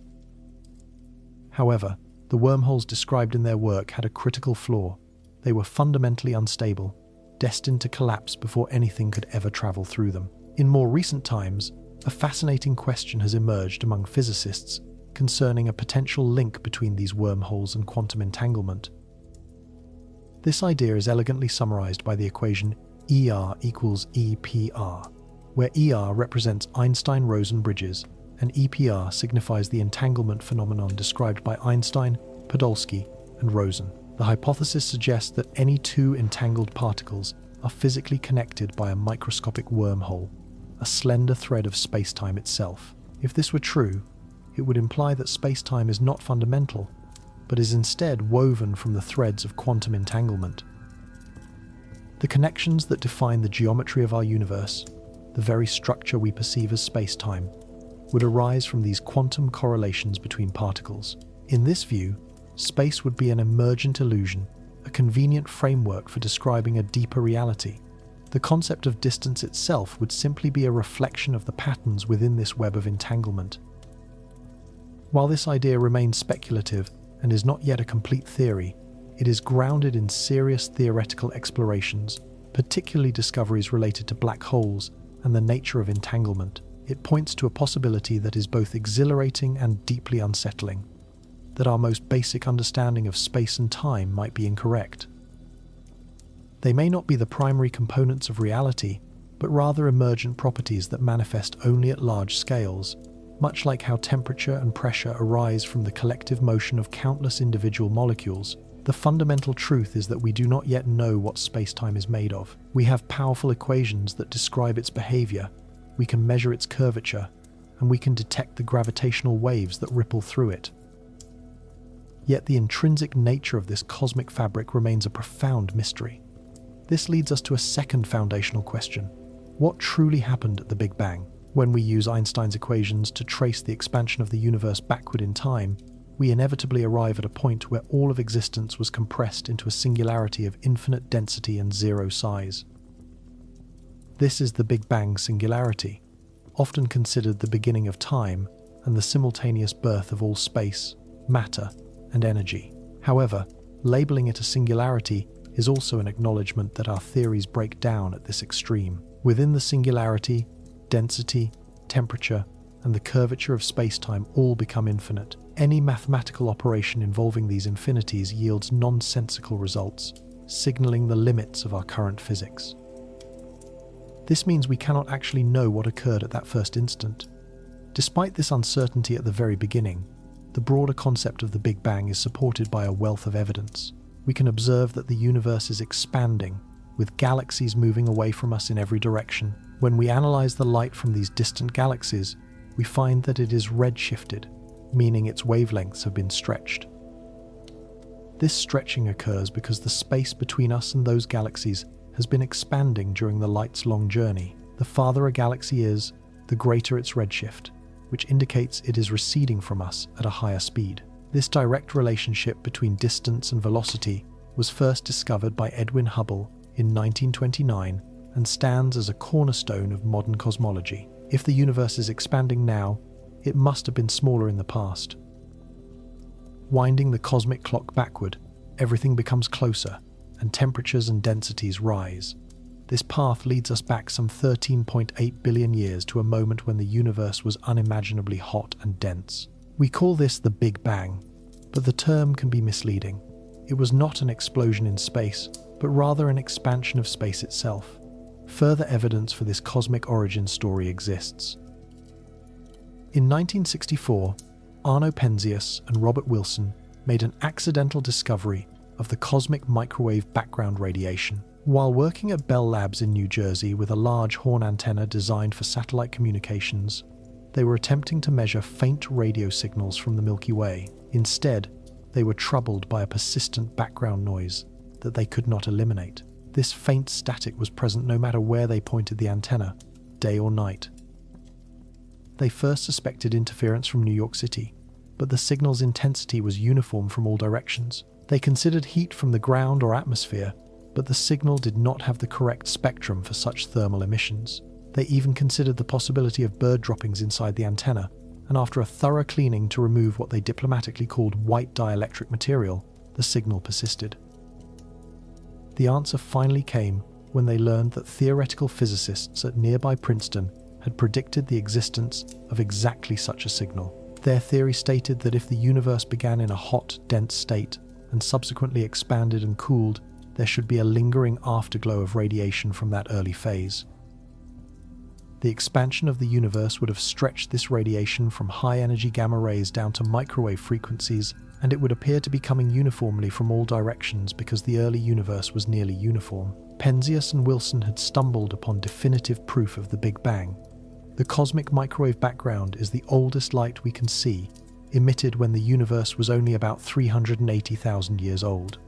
However, the wormholes described in their work had a critical flaw. They were fundamentally unstable, destined to collapse before anything could ever travel through them. In more recent times, a fascinating question has emerged among physicists concerning a potential link between these wormholes and quantum entanglement. This idea is elegantly summarized by the equation ER equals EPR, where ER represents Einstein-Rosen bridges and EPR signifies the entanglement phenomenon described by Einstein, Podolsky, and Rosen. The hypothesis suggests that any two entangled particles are physically connected by a microscopic wormhole, a slender thread of space-time itself. If this were true, it would imply that space-time is not fundamental, but is instead woven from the threads of quantum entanglement. The connections that define the geometry of our universe, the very structure we perceive as space-time, would arise from these quantum correlations between particles. In this view, space would be an emergent illusion, a convenient framework for describing a deeper reality. The concept of distance itself would simply be a reflection of the patterns within this web of entanglement. While this idea remains speculative and is not yet a complete theory, it is grounded in serious theoretical explorations, particularly discoveries related to black holes and the nature of entanglement. It points to a possibility that is both exhilarating and deeply unsettling, that our most basic understanding of space and time might be incorrect. They may not be the primary components of reality, but rather emergent properties that manifest only at large scales, much like how temperature and pressure arise from the collective motion of countless individual molecules. The fundamental truth is that we do not yet know what space-time is made of. We have powerful equations that describe its behavior, we can measure its curvature, and we can detect the gravitational waves that ripple through it. Yet the intrinsic nature of this cosmic fabric remains a profound mystery. This leads us to a second foundational question. What truly happened at the Big Bang? When we use Einstein's equations to trace the expansion of the universe backward in time, we inevitably arrive at a point where all of existence was compressed into a singularity of infinite density and zero size. This is the Big Bang singularity, often considered the beginning of time and the simultaneous birth of all space, matter, and energy. However, labeling it a singularity is also an acknowledgement that our theories break down at this extreme. Within the singularity, density, temperature, and the curvature of spacetime all become infinite. Any mathematical operation involving these infinities yields nonsensical results, signaling the limits of our current physics. This means we cannot actually know what occurred at that first instant. Despite this uncertainty at the very beginning, the broader concept of the Big Bang is supported by a wealth of evidence. We can observe that the universe is expanding, with galaxies moving away from us in every direction. When we analyze the light from these distant galaxies, we find that it is redshifted, meaning its wavelengths have been stretched. This stretching occurs because the space between us and those galaxies has been expanding during the light's long journey. The farther a galaxy is, the greater its redshift, which indicates it is receding from us at a higher speed. This direct relationship between distance and velocity was first discovered by Edwin Hubble in 1929 and stands as a cornerstone of modern cosmology. If the universe is expanding now, it must have been smaller in the past. Winding the cosmic clock backward, everything becomes closer, and temperatures and densities rise. This path leads us back some 13.8 billion years to a moment when the universe was unimaginably hot and dense. We call this the Big Bang, but the term can be misleading. It was not an explosion in space, but rather an expansion of space itself. Further evidence for this cosmic origin story exists. In 1964, Arno Penzias and Robert Wilson made an accidental discovery of the cosmic microwave background radiation. While working at Bell Labs in New Jersey with a large horn antenna designed for satellite communications, they were attempting to measure faint radio signals from the Milky Way. Instead, they were troubled by a persistent background noise that they could not eliminate. This faint static was present no matter where they pointed the antenna, day or night. They first suspected interference from New York City, but the signal's intensity was uniform from all directions. They considered heat from the ground or atmosphere, but the signal did not have the correct spectrum for such thermal emissions. They even considered the possibility of bird droppings inside the antenna, and after a thorough cleaning to remove what they diplomatically called white dielectric material, the signal persisted. The answer finally came when they learned that theoretical physicists at nearby Princeton had predicted the existence of exactly such a signal. Their theory stated that if the universe began in a hot, dense state and subsequently expanded and cooled, there should be a lingering afterglow of radiation from that early phase. The expansion of the universe would have stretched this radiation from high-energy gamma rays down to microwave frequencies, and it would appear to be coming uniformly from all directions because the early universe was nearly uniform. Penzias and Wilson had stumbled upon definitive proof of the Big Bang. The cosmic microwave background is the oldest light we can see, emitted when the universe was only about 380,000 years old.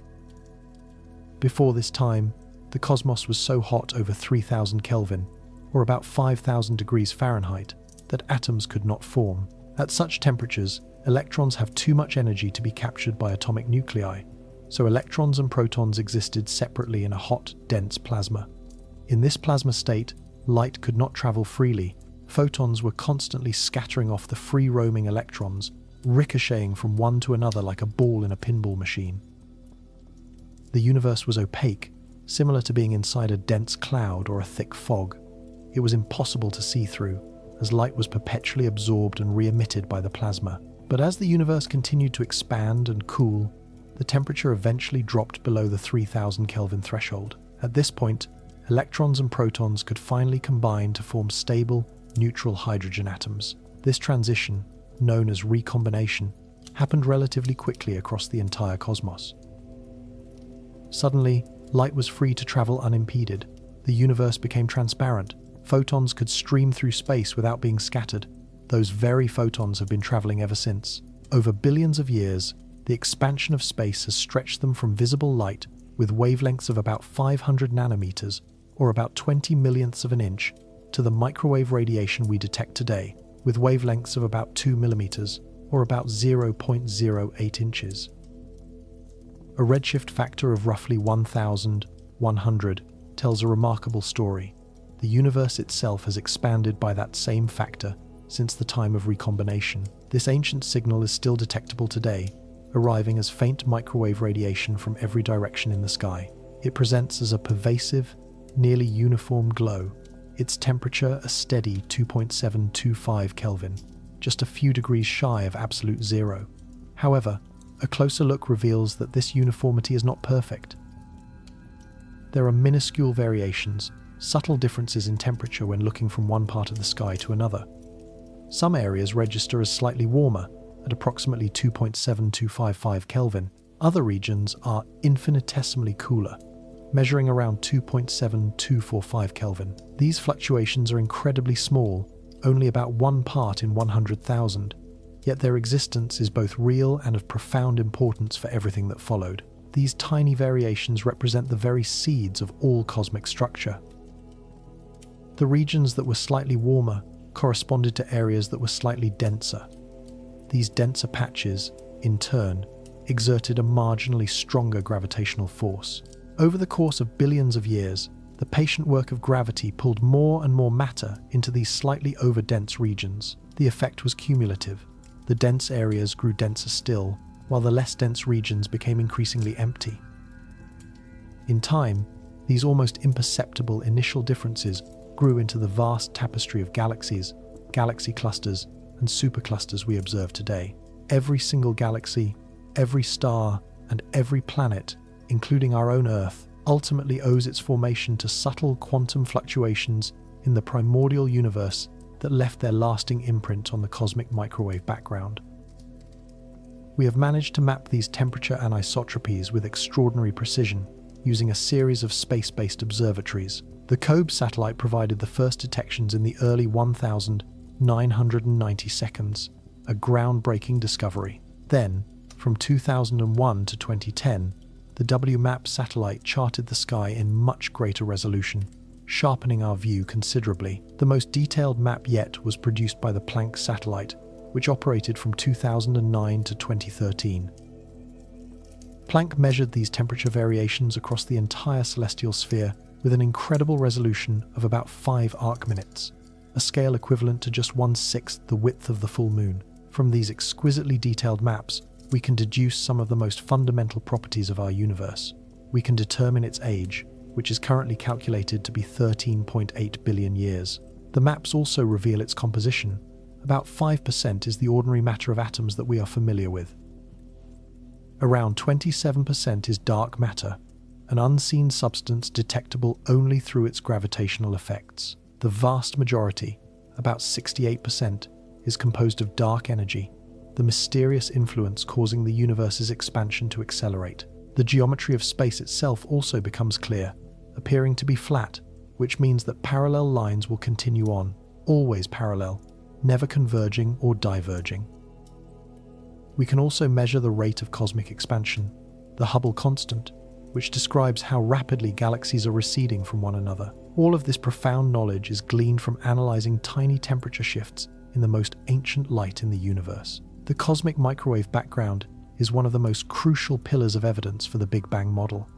Before this time, the cosmos was so hot over 3000 Kelvin, or about 5000 degrees Fahrenheit, that atoms could not form. At such temperatures, electrons have too much energy to be captured by atomic nuclei, so electrons and protons existed separately in a hot, dense plasma. In this plasma state, light could not travel freely. Photons were constantly scattering off the free-roaming electrons, ricocheting from one to another like a ball in a pinball machine. The universe was opaque, similar to being inside a dense cloud or a thick fog. It was impossible to see through, as light was perpetually absorbed and re-emitted by the plasma. But as the universe continued to expand and cool, the temperature eventually dropped below the 3000 Kelvin threshold. At this point, electrons and protons could finally combine to form stable, neutral hydrogen atoms. This transition, known as recombination, happened relatively quickly across the entire cosmos. Suddenly, light was free to travel unimpeded. The universe became transparent. Photons could stream through space without being scattered. Those very photons have been traveling ever since. Over billions of years, the expansion of space has stretched them from visible light with wavelengths of about 500 nanometers, or about 20 millionths of an inch, to the microwave radiation we detect today, with wavelengths of about 2 millimeters, or about 0.08 inches. A redshift factor of roughly 1,100 tells a remarkable story. The the universe itself has expanded by that same factor since the time of recombination. This ancient signal is still detectable today, arriving as faint microwave radiation from every direction in the sky. It presents as a pervasive, nearly uniform glow, its temperature a steady 2.725 Kelvin, just a few degrees shy of absolute zero. However, a closer look reveals that this uniformity is not perfect. There are minuscule variations, subtle differences in temperature when looking from one part of the sky to another. Some areas register as slightly warmer, at approximately 2.7255 Kelvin. Other regions are infinitesimally cooler, measuring around 2.7245 Kelvin. These fluctuations are incredibly small, only about 1 part in 100,000, yet their existence is both real and of profound importance for everything that followed. These tiny variations represent the very seeds of all cosmic structure. The regions that were slightly warmer corresponded to areas that were slightly denser. These denser patches, in turn, exerted a marginally stronger gravitational force. Over the course of billions of years, the patient work of gravity pulled more and more matter into these slightly over-dense regions. The effect was cumulative. The dense areas grew denser still, while the less dense regions became increasingly empty. In time, these almost imperceptible initial differences grew into the vast tapestry of galaxies, galaxy clusters, and superclusters we observe today. Every single galaxy, every star, and every planet, including our own Earth, ultimately owes its formation to subtle quantum fluctuations in the primordial universe that left their lasting imprint on the cosmic microwave background. We have managed to map these temperature anisotropies with extraordinary precision, using a series of space-based observatories. The COBE satellite provided the first detections in the early 1990 seconds, a groundbreaking discovery. Then, from 2001 to 2010, the WMAP satellite charted the sky in much greater resolution, sharpening our view considerably. The most detailed map yet was produced by the Planck satellite, which operated from 2009 to 2013. Planck measured these temperature variations across the entire celestial sphere with an incredible resolution of about 5 arc-minutes, a scale equivalent to just 1/6 the width of the full moon. From these exquisitely detailed maps, we can deduce some of the most fundamental properties of our universe. We can determine its age, which is currently calculated to be 13.8 billion years. The maps also reveal its composition. About 5% is the ordinary matter of atoms that we are familiar with. Around 27% is dark matter, an unseen substance detectable only through its gravitational effects. The vast majority, about 68%, is composed of dark energy, the mysterious influence causing the universe's expansion to accelerate. The geometry of space itself also becomes clear, appearing to be flat, which means that parallel lines will continue on, always parallel, never converging or diverging. We can also measure the rate of cosmic expansion, the Hubble constant, which describes how rapidly galaxies are receding from one another. All of this profound knowledge is gleaned from analyzing tiny temperature shifts in the most ancient light in the universe. The cosmic microwave background is one of the most crucial pillars of evidence for the Big Bang model.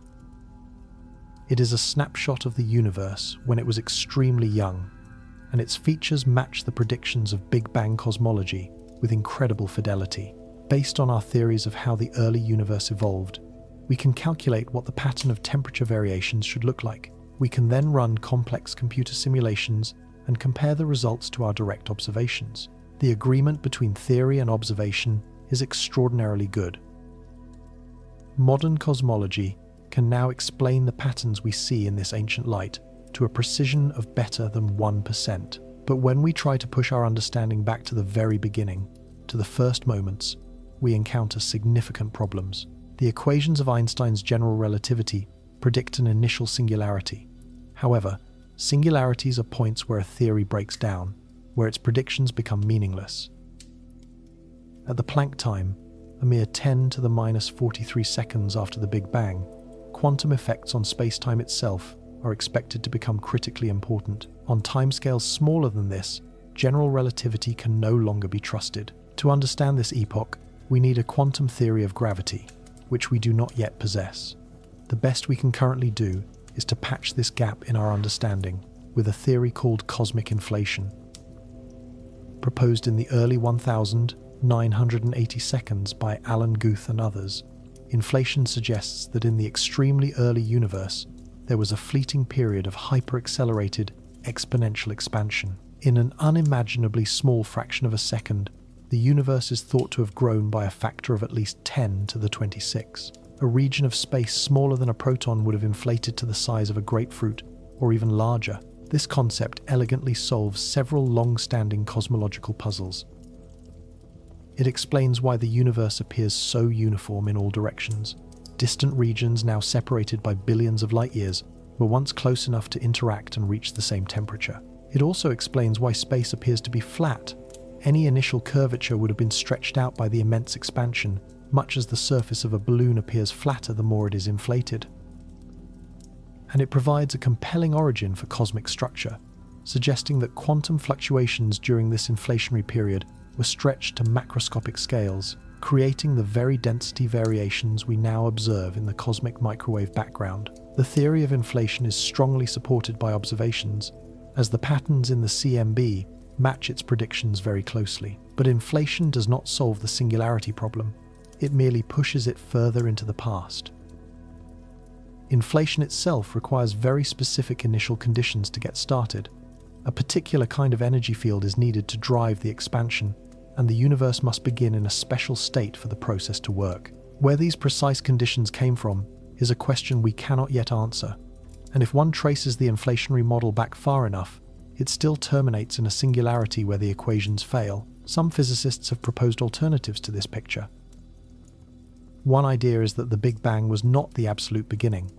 It is a snapshot of the universe when it was extremely young, and its features match the predictions of Big Bang cosmology with incredible fidelity. Based on our theories of how the early universe evolved, we can calculate what the pattern of temperature variations should look like. We can then run complex computer simulations and compare the results to our direct observations. The agreement between theory and observation is extraordinarily good. Modern cosmology can now explain the patterns we see in this ancient light to a precision of better than 1%. But when we try to push our understanding back to the very beginning, to the first moments, we encounter significant problems. The equations of Einstein's general relativity predict an initial singularity. However, singularities are points where a theory breaks down, where its predictions become meaningless. At the Planck time, a mere 10 to the minus 43 seconds after the Big Bang, quantum effects on spacetime itself are expected to become critically important. On timescales smaller than this, general relativity can no longer be trusted. To understand this epoch, we need a quantum theory of gravity, which we do not yet possess. The best we can currently do is to patch this gap in our understanding, with a theory called cosmic inflation. Proposed in the early 1982 by Alan Guth and others, inflation suggests that in the extremely early universe, there was a fleeting period of hyper-accelerated exponential expansion. In an unimaginably small fraction of a second, the universe is thought to have grown by a factor of at least 10 to the 26. A region of space smaller than a proton would have inflated to the size of a grapefruit, or even larger. This concept elegantly solves several long-standing cosmological puzzles. It explains why the universe appears so uniform in all directions. Distant regions, now separated by billions of light years, were once close enough to interact and reach the same temperature. It also explains why space appears to be flat. Any initial curvature would have been stretched out by the immense expansion, much as the surface of a balloon appears flatter the more it is inflated. And it provides a compelling origin for cosmic structure, suggesting that quantum fluctuations during this inflationary period were stretched to macroscopic scales, creating the very density variations we now observe in the cosmic microwave background. The theory of inflation is strongly supported by observations, as the patterns in the CMB match its predictions very closely. But inflation does not solve the singularity problem. It merely pushes it further into the past. Inflation itself requires very specific initial conditions to get started. A particular kind of energy field is needed to drive the expansion, and the universe must begin in a special state for the process to work. Where these precise conditions came from is a question we cannot yet answer, and if one traces the inflationary model back far enough, it still terminates in a singularity where the equations fail. Some physicists have proposed alternatives to this picture. One idea is that the Big Bang was not the absolute beginning.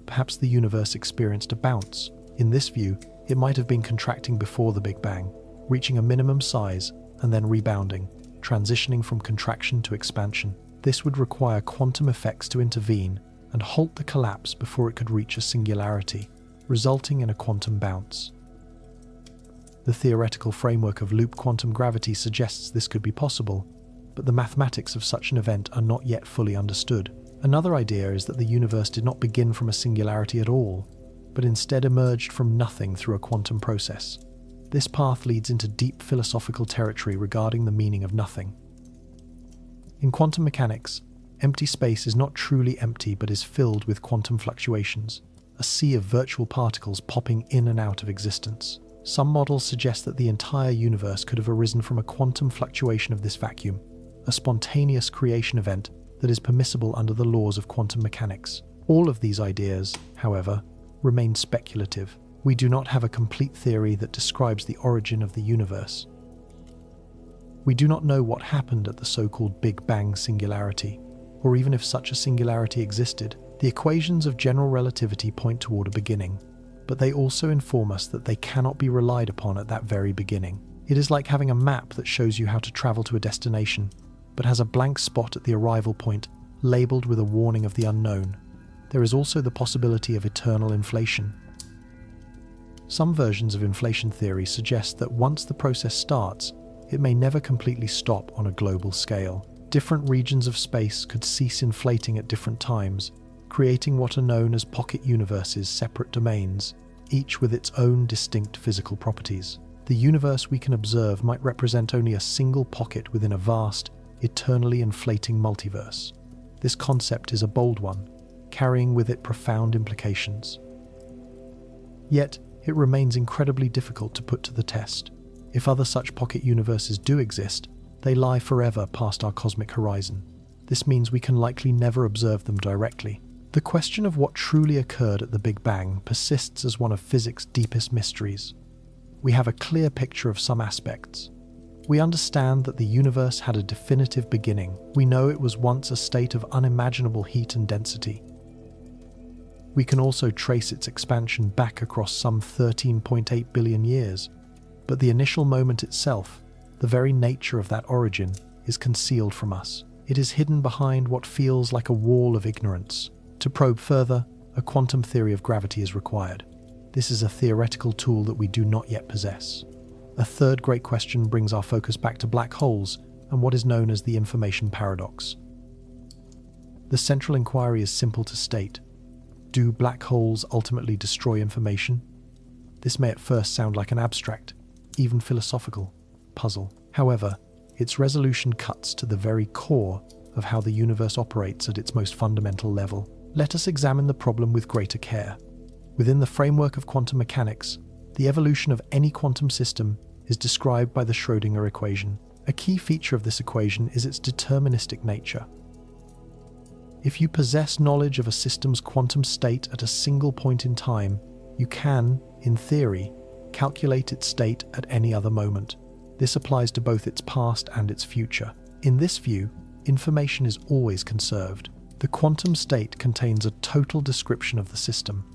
Perhaps the universe experienced a bounce. In this view, it might have been contracting before the Big Bang, reaching a minimum size and then rebounding, transitioning from contraction to expansion. This would require quantum effects to intervene and halt the collapse before it could reach a singularity, resulting in a quantum bounce. The theoretical framework of loop quantum gravity suggests this could be possible, but the mathematics of such an event are not yet fully understood. Another idea is that the universe did not begin from a singularity at all, but instead emerged from nothing through a quantum process. This path leads into deep philosophical territory regarding the meaning of nothing. In quantum mechanics, empty space is not truly empty but is filled with quantum fluctuations, a sea of virtual particles popping in and out of existence. Some models suggest that the entire universe could have arisen from a quantum fluctuation of this vacuum, a spontaneous creation event that is permissible under the laws of quantum mechanics. All of these ideas, however, remain speculative. We do not have a complete theory that describes the origin of the universe. We do not know what happened at the so-called Big Bang singularity, or even if such a singularity existed. The equations of general relativity point toward a beginning, but they also inform us that they cannot be relied upon at that very beginning. It is like having a map that shows you how to travel to a destination, but has a blank spot at the arrival point, labeled with a warning of the unknown. There is also the possibility of eternal inflation. Some versions of inflation theory suggest that once the process starts, it may never completely stop on a global scale. Different regions of space could cease inflating at different times, creating what are known as pocket universes, separate domains, each with its own distinct physical properties. The universe we can observe might represent only a single pocket within a vast, eternally inflating multiverse. This concept is a bold one, carrying with it profound implications. Yet, it remains incredibly difficult to put to the test. If other such pocket universes do exist, they lie forever past our cosmic horizon. This means we can likely never observe them directly. The question of what truly occurred at the Big Bang persists as one of physics' deepest mysteries. We have a clear picture of some aspects. We understand that the universe had a definitive beginning. We know it was once a state of unimaginable heat and density. We can also trace its expansion back across some 13.8 billion years, but the initial moment itself, the very nature of that origin, is concealed from us. It is hidden behind what feels like a wall of ignorance. To probe further, a quantum theory of gravity is required. This is a theoretical tool that we do not yet possess. A third great question brings our focus back to black holes and what is known as the information paradox. The central inquiry is simple to state. Do black holes ultimately destroy information? This may at first sound like an abstract, even philosophical, puzzle. However, its resolution cuts to the very core of how the universe operates at its most fundamental level. Let us examine the problem with greater care. Within the framework of quantum mechanics, the evolution of any quantum system is described by the Schrödinger equation. A key feature of this equation is its deterministic nature. If you possess knowledge of a system's quantum state at a single point in time, you can, in theory, calculate its state at any other moment. This applies to both its past and its future. In this view, information is always conserved. The quantum state contains a total description of the system.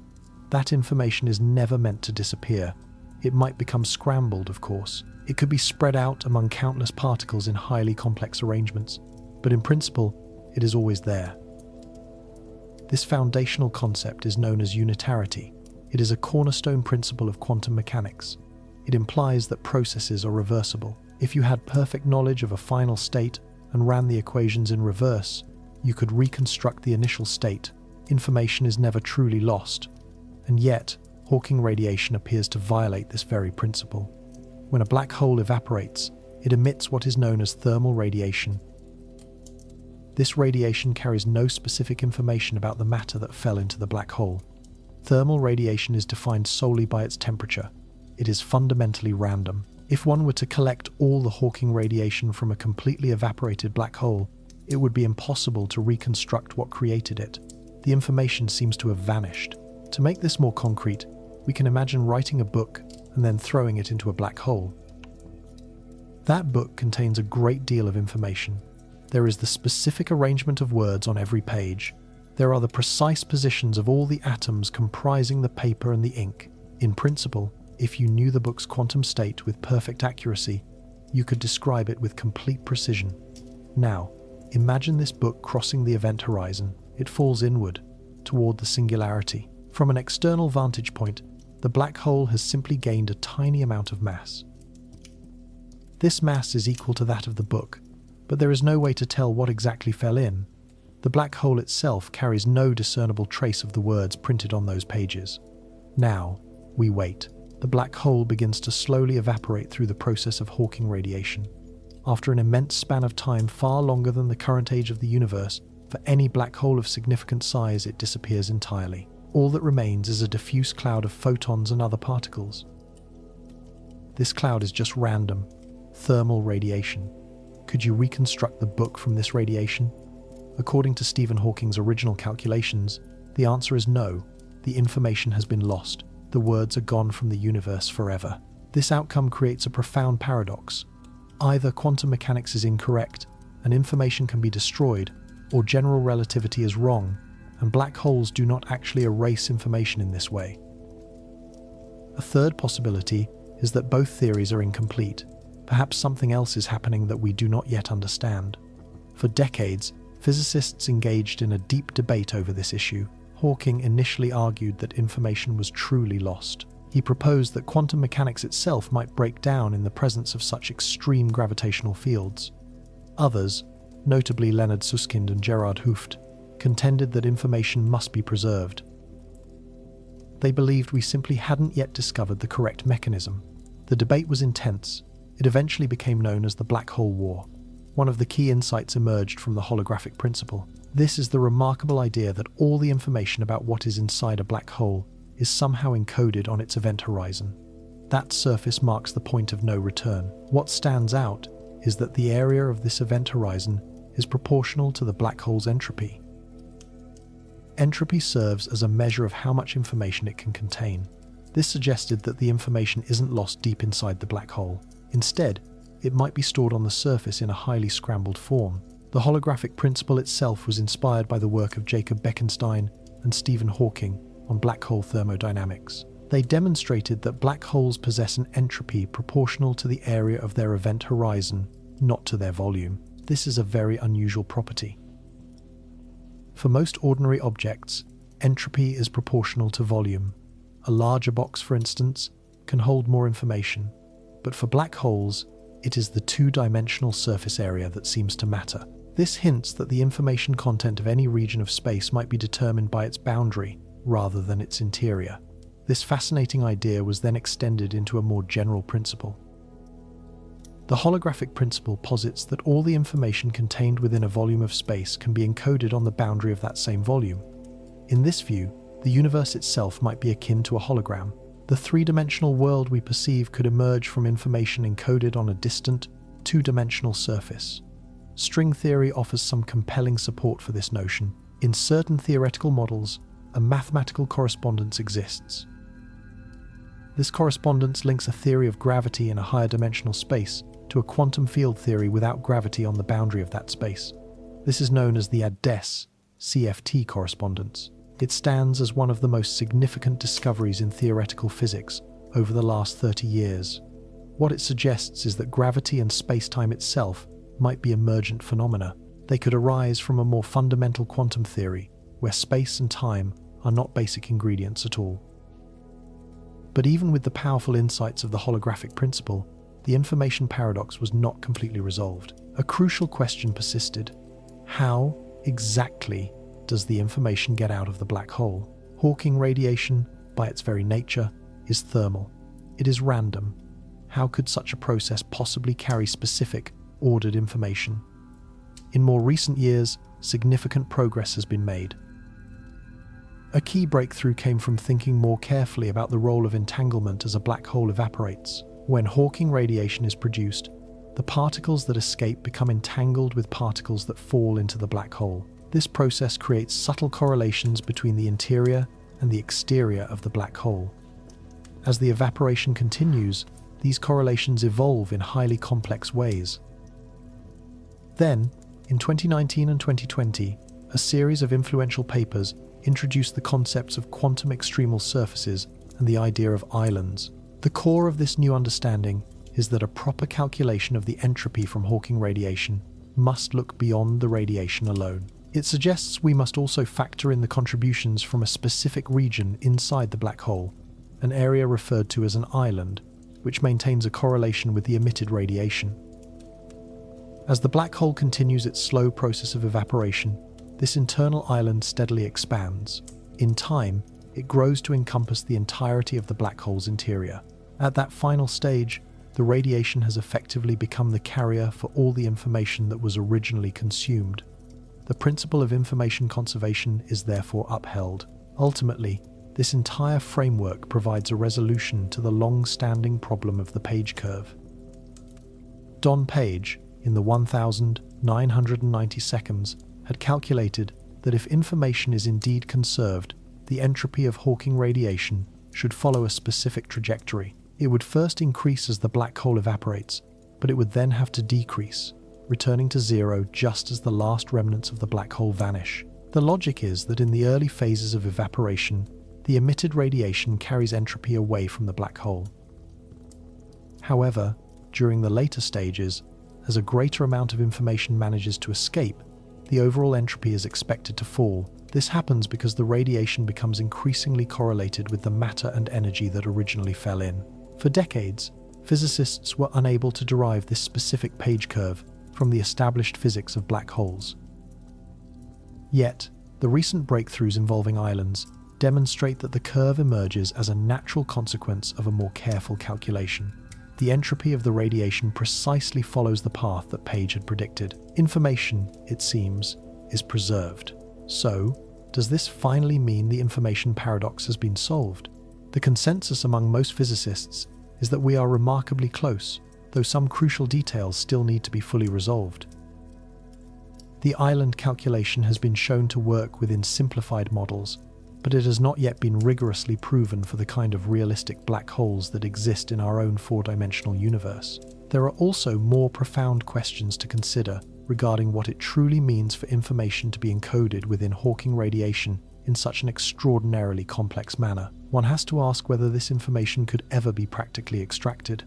That information is never meant to disappear. It might become scrambled, of course. It could be spread out among countless particles in highly complex arrangements, but in principle, it is always there. This foundational concept is known as unitarity. It is a cornerstone principle of quantum mechanics. It implies that processes are reversible. If you had perfect knowledge of a final state and ran the equations in reverse, you could reconstruct the initial state. Information is never truly lost. And yet, Hawking radiation appears to violate this very principle. When a black hole evaporates, it emits what is known as thermal radiation. This radiation carries no specific information about the matter that fell into the black hole. Thermal radiation is defined solely by its temperature. It is fundamentally random. If one were to collect all the Hawking radiation from a completely evaporated black hole, it would be impossible to reconstruct what created it. The information seems to have vanished. To make this more concrete, we can imagine writing a book and then throwing it into a black hole. That book contains a great deal of information. There is the specific arrangement of words on every page. There are the precise positions of all the atoms comprising the paper and the ink. In principle, if you knew the book's quantum state with perfect accuracy, you could describe it with complete precision. Now, imagine this book crossing the event horizon. It falls inward, toward the singularity. From an external vantage point, the black hole has simply gained a tiny amount of mass. This mass is equal to that of the book, but there is no way to tell what exactly fell in. The black hole itself carries no discernible trace of the words printed on those pages. Now, we wait. The black hole begins to slowly evaporate through the process of Hawking radiation. After an immense span of time far longer than the current age of the universe, for any black hole of significant size, it disappears entirely. All that remains is a diffuse cloud of photons and other particles. This cloud is just random, thermal radiation. Could you reconstruct the book from this radiation? According to Stephen Hawking's original calculations, the answer is no. The information has been lost. The words are gone from the universe forever. This outcome creates a profound paradox. Either quantum mechanics is incorrect, and information can be destroyed, or general relativity is wrong, and black holes do not actually erase information in this way. A third possibility is that both theories are incomplete. Perhaps something else is happening that we do not yet understand. For decades, physicists engaged in a deep debate over this issue. Hawking initially argued that information was truly lost. He proposed that quantum mechanics itself might break down in the presence of such extreme gravitational fields. Others, notably Leonard Susskind and Gerard Hooft, contended that information must be preserved. They believed we simply hadn't yet discovered the correct mechanism. The debate was intense. It eventually became known as the Black Hole War. One of the key insights emerged from the holographic principle. This is the remarkable idea that all the information about what is inside a black hole is somehow encoded on its event horizon. That surface marks the point of no return. What stands out is that the area of this event horizon is proportional to the black hole's entropy. Entropy serves as a measure of how much information it can contain. This suggested that the information isn't lost deep inside the black hole. Instead, it might be stored on the surface in a highly scrambled form. The holographic principle itself was inspired by the work of Jacob Bekenstein and Stephen Hawking on black hole thermodynamics. They demonstrated that black holes possess an entropy proportional to the area of their event horizon, not to their volume. This is a very unusual property. For most ordinary objects, entropy is proportional to volume. A larger box, for instance, can hold more information, but for black holes, it is the two-dimensional surface area that seems to matter. This hints that the information content of any region of space might be determined by its boundary rather than its interior. This fascinating idea was then extended into a more general principle. The holographic principle posits that all the information contained within a volume of space can be encoded on the boundary of that same volume. In this view, the universe itself might be akin to a hologram. The three-dimensional world we perceive could emerge from information encoded on a distant, two-dimensional surface. String theory offers some compelling support for this notion. In certain theoretical models, a mathematical correspondence exists. This correspondence links a theory of gravity in a higher dimensional space to a quantum field theory without gravity on the boundary of that space. This is known as the ADES CFT correspondence. It stands as one of the most significant discoveries in theoretical physics over the last 30 years. What it suggests is that gravity and space-time itself might be emergent phenomena. They could arise from a more fundamental quantum theory, where space and time are not basic ingredients at all. But even with the powerful insights of the holographic principle, the information paradox was not completely resolved. A crucial question persisted. How exactly does the information get out of the black hole? Hawking radiation, by its very nature, is thermal. It is random. How could such a process possibly carry specific, ordered information? In more recent years, significant progress has been made. A key breakthrough came from thinking more carefully about the role of entanglement as a black hole evaporates. When Hawking radiation is produced, the particles that escape become entangled with particles that fall into the black hole. This process creates subtle correlations between the interior and the exterior of the black hole. As the evaporation continues, these correlations evolve in highly complex ways. Then, in 2019 and 2020, a series of influential papers introduced the concepts of quantum extremal surfaces and the idea of islands. The core of this new understanding is that a proper calculation of the entropy from Hawking radiation must look beyond the radiation alone. It suggests we must also factor in the contributions from a specific region inside the black hole, an area referred to as an island, which maintains a correlation with the emitted radiation. As the black hole continues its slow process of evaporation, this internal island steadily expands. In time, it grows to encompass the entirety of the black hole's interior. At that final stage, the radiation has effectively become the carrier for all the information that was originally consumed. The principle of information conservation is therefore upheld. Ultimately, this entire framework provides a resolution to the long-standing problem of the page curve. Don Page, in the 1990 seconds, had calculated that if information is indeed conserved, the entropy of Hawking radiation should follow a specific trajectory. It would first increase as the black hole evaporates, but it would then have to decrease, returning to zero just as the last remnants of the black hole vanish. The logic is that in the early phases of evaporation, the emitted radiation carries entropy away from the black hole. However, during the later stages, as a greater amount of information manages to escape, the overall entropy is expected to fall. This happens because the radiation becomes increasingly correlated with the matter and energy that originally fell in. For decades, physicists were unable to derive this specific page curve from the established physics of black holes. Yet, the recent breakthroughs involving islands demonstrate that the curve emerges as a natural consequence of a more careful calculation. The entropy of the radiation precisely follows the path that Page had predicted. Information, it seems, is preserved. So, does this finally mean the information paradox has been solved? The consensus among most physicists is that we are remarkably close, though some crucial details still need to be fully resolved. The island calculation has been shown to work within simplified models, but it has not yet been rigorously proven for the kind of realistic black holes that exist in our own four-dimensional universe. There are also more profound questions to consider regarding what it truly means for information to be encoded within Hawking radiation in such an extraordinarily complex manner. One has to ask whether this information could ever be practically extracted.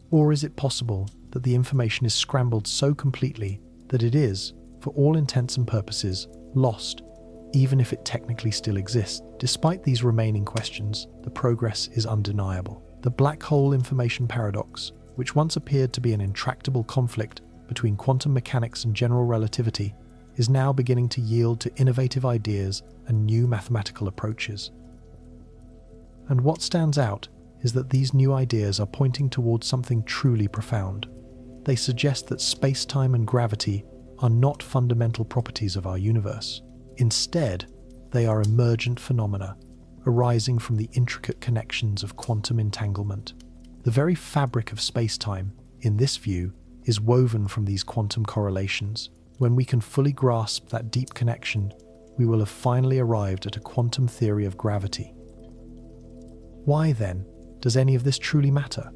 Or is it possible that the information is scrambled so completely that it is, for all intents and purposes, lost, even if it technically still exists? Despite these remaining questions, the progress is undeniable. The black hole information paradox, which once appeared to be an intractable conflict between quantum mechanics and general relativity, is now beginning to yield to innovative ideas and new mathematical approaches. And what stands out is that these new ideas are pointing towards something truly profound. They suggest that space-time and gravity are not fundamental properties of our universe. Instead, they are emergent phenomena arising from the intricate connections of quantum entanglement. The very fabric of space-time, in this view, is woven from these quantum correlations. When we can fully grasp that deep connection, we will have finally arrived at a quantum theory of gravity. Why, then, does any of this truly matter?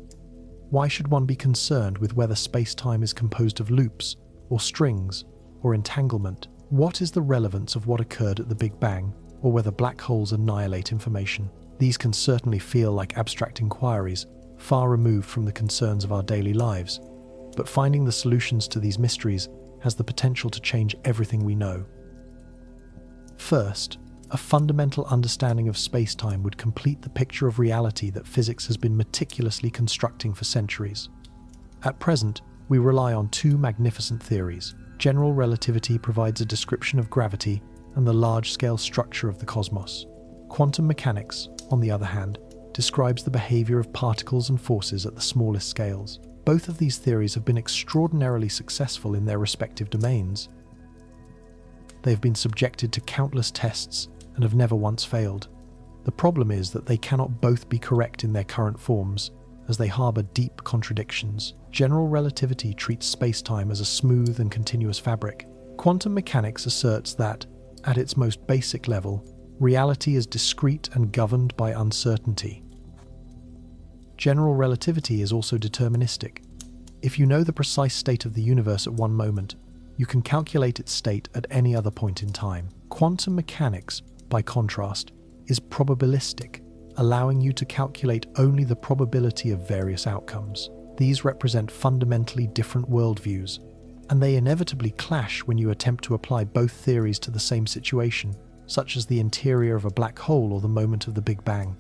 Why should one be concerned with whether space-time is composed of loops, or strings, or entanglement? What is the relevance of what occurred at the Big Bang, or whether black holes annihilate information? These can certainly feel like abstract inquiries, far removed from the concerns of our daily lives. But finding the solutions to these mysteries has the potential to change everything we know. First, a fundamental understanding of space-time would complete the picture of reality that physics has been meticulously constructing for centuries. At present, we rely on two magnificent theories. General relativity provides a description of gravity and the large-scale structure of the cosmos. Quantum mechanics, on the other hand, describes the behavior of particles and forces at the smallest scales. Both of these theories have been extraordinarily successful in their respective domains. They have been subjected to countless tests and have never once failed. The problem is that they cannot both be correct in their current forms, as they harbor deep contradictions. General relativity treats space-time as a smooth and continuous fabric. Quantum mechanics asserts that, at its most basic level, reality is discrete and governed by uncertainty. General relativity is also deterministic. If you know the precise state of the universe at one moment, you can calculate its state at any other point in time. Quantum mechanics, by contrast, is probabilistic, allowing you to calculate only the probability of various outcomes. These represent fundamentally different worldviews, and they inevitably clash when you attempt to apply both theories to the same situation, such as the interior of a black hole or the moment of the Big Bang.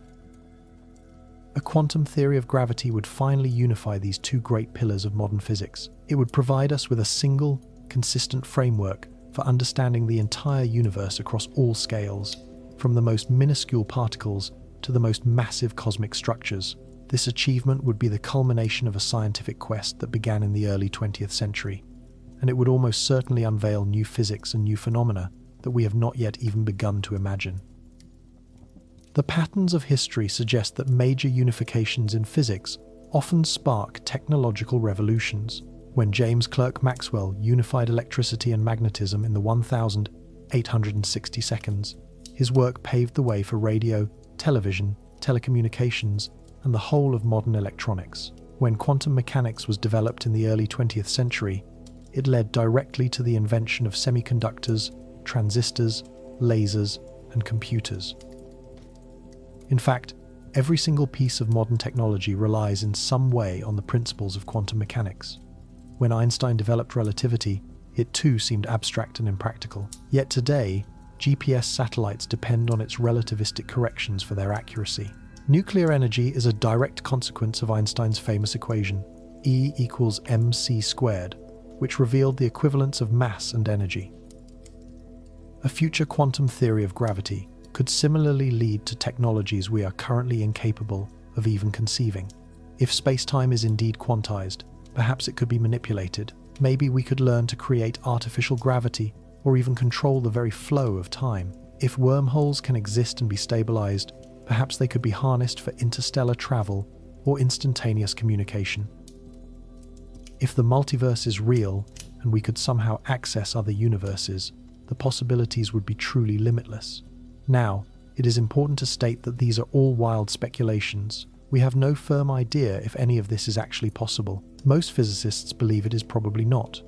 A quantum theory of gravity would finally unify these two great pillars of modern physics. It would provide us with a single, consistent framework for understanding the entire universe across all scales, from the most minuscule particles to the most massive cosmic structures. This achievement would be the culmination of a scientific quest that began in the early 20th century, and it would almost certainly unveil new physics and new phenomena that we have not yet even begun to imagine. The patterns of history suggest that major unifications in physics often spark technological revolutions. When James Clerk Maxwell unified electricity and magnetism in the 1860 seconds, his work paved the way for radio, television, telecommunications, and the whole of modern electronics. When quantum mechanics was developed in the early 20th century, it led directly to the invention of semiconductors, transistors, lasers, and computers. In fact, every single piece of modern technology relies in some way on the principles of quantum mechanics. When Einstein developed relativity, it too seemed abstract and impractical. Yet today, GPS satellites depend on its relativistic corrections for their accuracy. Nuclear energy is a direct consequence of Einstein's famous equation, E equals mc squared, which revealed the equivalence of mass and energy. A future quantum theory of gravity could similarly lead to technologies we are currently incapable of even conceiving. If space-time is indeed quantized, perhaps it could be manipulated. Maybe we could learn to create artificial gravity or even control the very flow of time. If wormholes can exist and be stabilized, perhaps they could be harnessed for interstellar travel or instantaneous communication. If the multiverse is real and we could somehow access other universes, the possibilities would be truly limitless. Now, it is important to state that these are all wild speculations. We have no firm idea if any of this is actually possible. Most physicists believe it is probably not.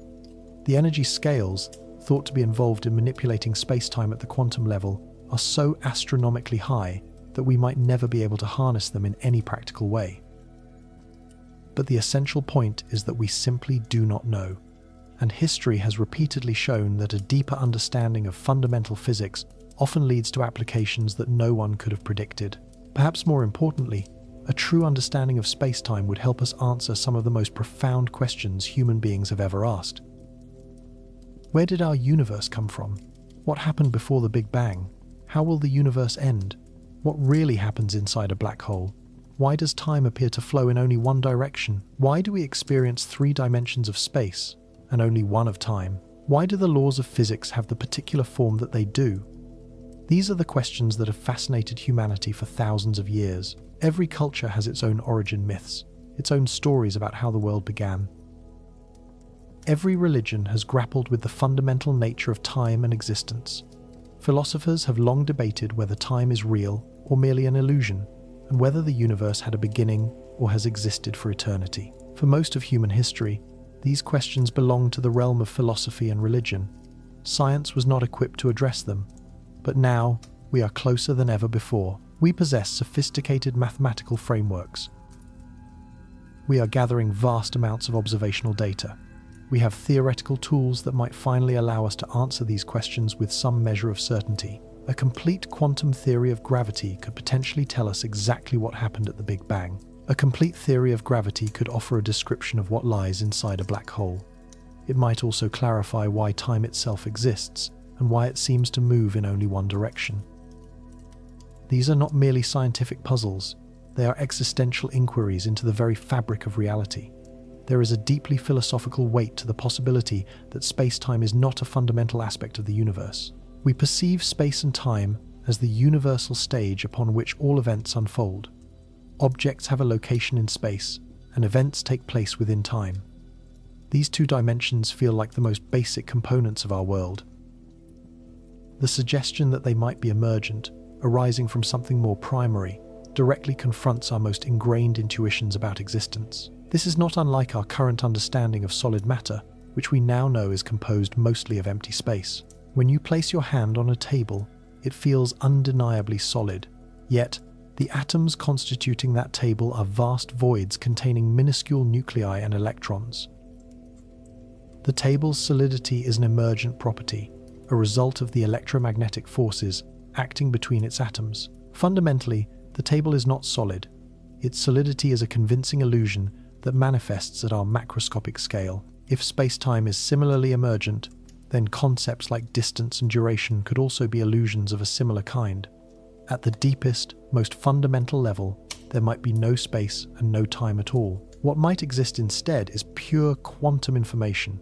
The energy scales, thought to be involved in manipulating space-time at the quantum level, are so astronomically high that we might never be able to harness them in any practical way. But the essential point is that we simply do not know, and history has repeatedly shown that a deeper understanding of fundamental physics often leads to applications that no one could have predicted. Perhaps more importantly, a true understanding of space-time would help us answer some of the most profound questions human beings have ever asked. Where did our universe come from? What happened before the Big Bang? How will the universe end? What really happens inside a black hole? Why does time appear to flow in only one direction? Why do we experience 3 dimensions of space and only one of time? Why do the laws of physics have the particular form that they do? These are the questions that have fascinated humanity for thousands of years. Every culture has its own origin myths, its own stories about how the world began. Every religion has grappled with the fundamental nature of time and existence. Philosophers have long debated whether time is real or merely an illusion, and whether the universe had a beginning or has existed for eternity. For most of human history, these questions belong to the realm of philosophy and religion. Science was not equipped to address them, but now we are closer than ever before. We possess sophisticated mathematical frameworks. We are gathering vast amounts of observational data. We have theoretical tools that might finally allow us to answer these questions with some measure of certainty. A complete quantum theory of gravity could potentially tell us exactly what happened at the Big Bang. A complete theory of gravity could offer a description of what lies inside a black hole. It might also clarify why time itself exists and why it seems to move in only one direction. These are not merely scientific puzzles, they are existential inquiries into the very fabric of reality. There is a deeply philosophical weight to the possibility that space-time is not a fundamental aspect of the universe. We perceive space and time as the universal stage upon which all events unfold. Objects have a location in space, and events take place within time. These 2 dimensions feel like the most basic components of our world. The suggestion that they might be emergent, arising from something more primary, directly confronts our most ingrained intuitions about existence. This is not unlike our current understanding of solid matter, which we now know is composed mostly of empty space. When you place your hand on a table, it feels undeniably solid, yet the atoms constituting that table are vast voids containing minuscule nuclei and electrons. The table's solidity is an emergent property, a result of the electromagnetic forces acting between its atoms. Fundamentally, the table is not solid. Its solidity is a convincing illusion that manifests at our macroscopic scale. If space-time is similarly emergent, then concepts like distance and duration could also be illusions of a similar kind. At the deepest, most fundamental level, there might be no space and no time at all. What might exist instead is pure quantum information.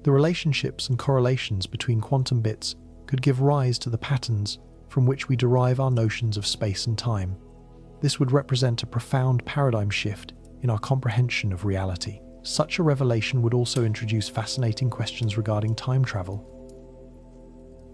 The relationships and correlations between quantum bits could give rise to the patterns from which we derive our notions of space and time. This would represent a profound paradigm shift in our comprehension of reality. Such a revelation would also introduce fascinating questions regarding time travel.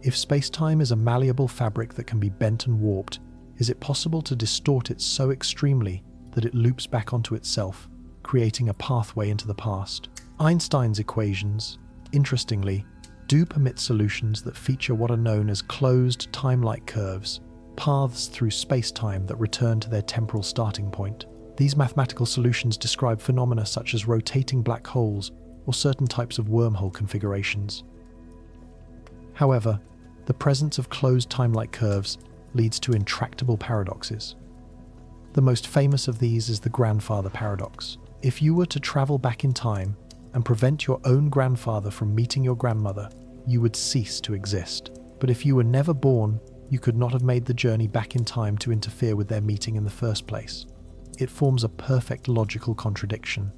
If space-time is a malleable fabric that can be bent and warped, is it possible to distort it so extremely that it loops back onto itself, creating a pathway into the past? Einstein's equations, interestingly, do permit solutions that feature what are known as closed time-like curves, paths through space-time that return to their temporal starting point. These mathematical solutions describe phenomena such as rotating black holes or certain types of wormhole configurations. However, the presence of closed time-like curves leads to intractable paradoxes. The most famous of these is the grandfather paradox. If you were to travel back in time and prevent your own grandfather from meeting your grandmother, you would cease to exist. But if you were never born, you could not have made the journey back in time to interfere with their meeting in the first place. It forms a perfect logical contradiction.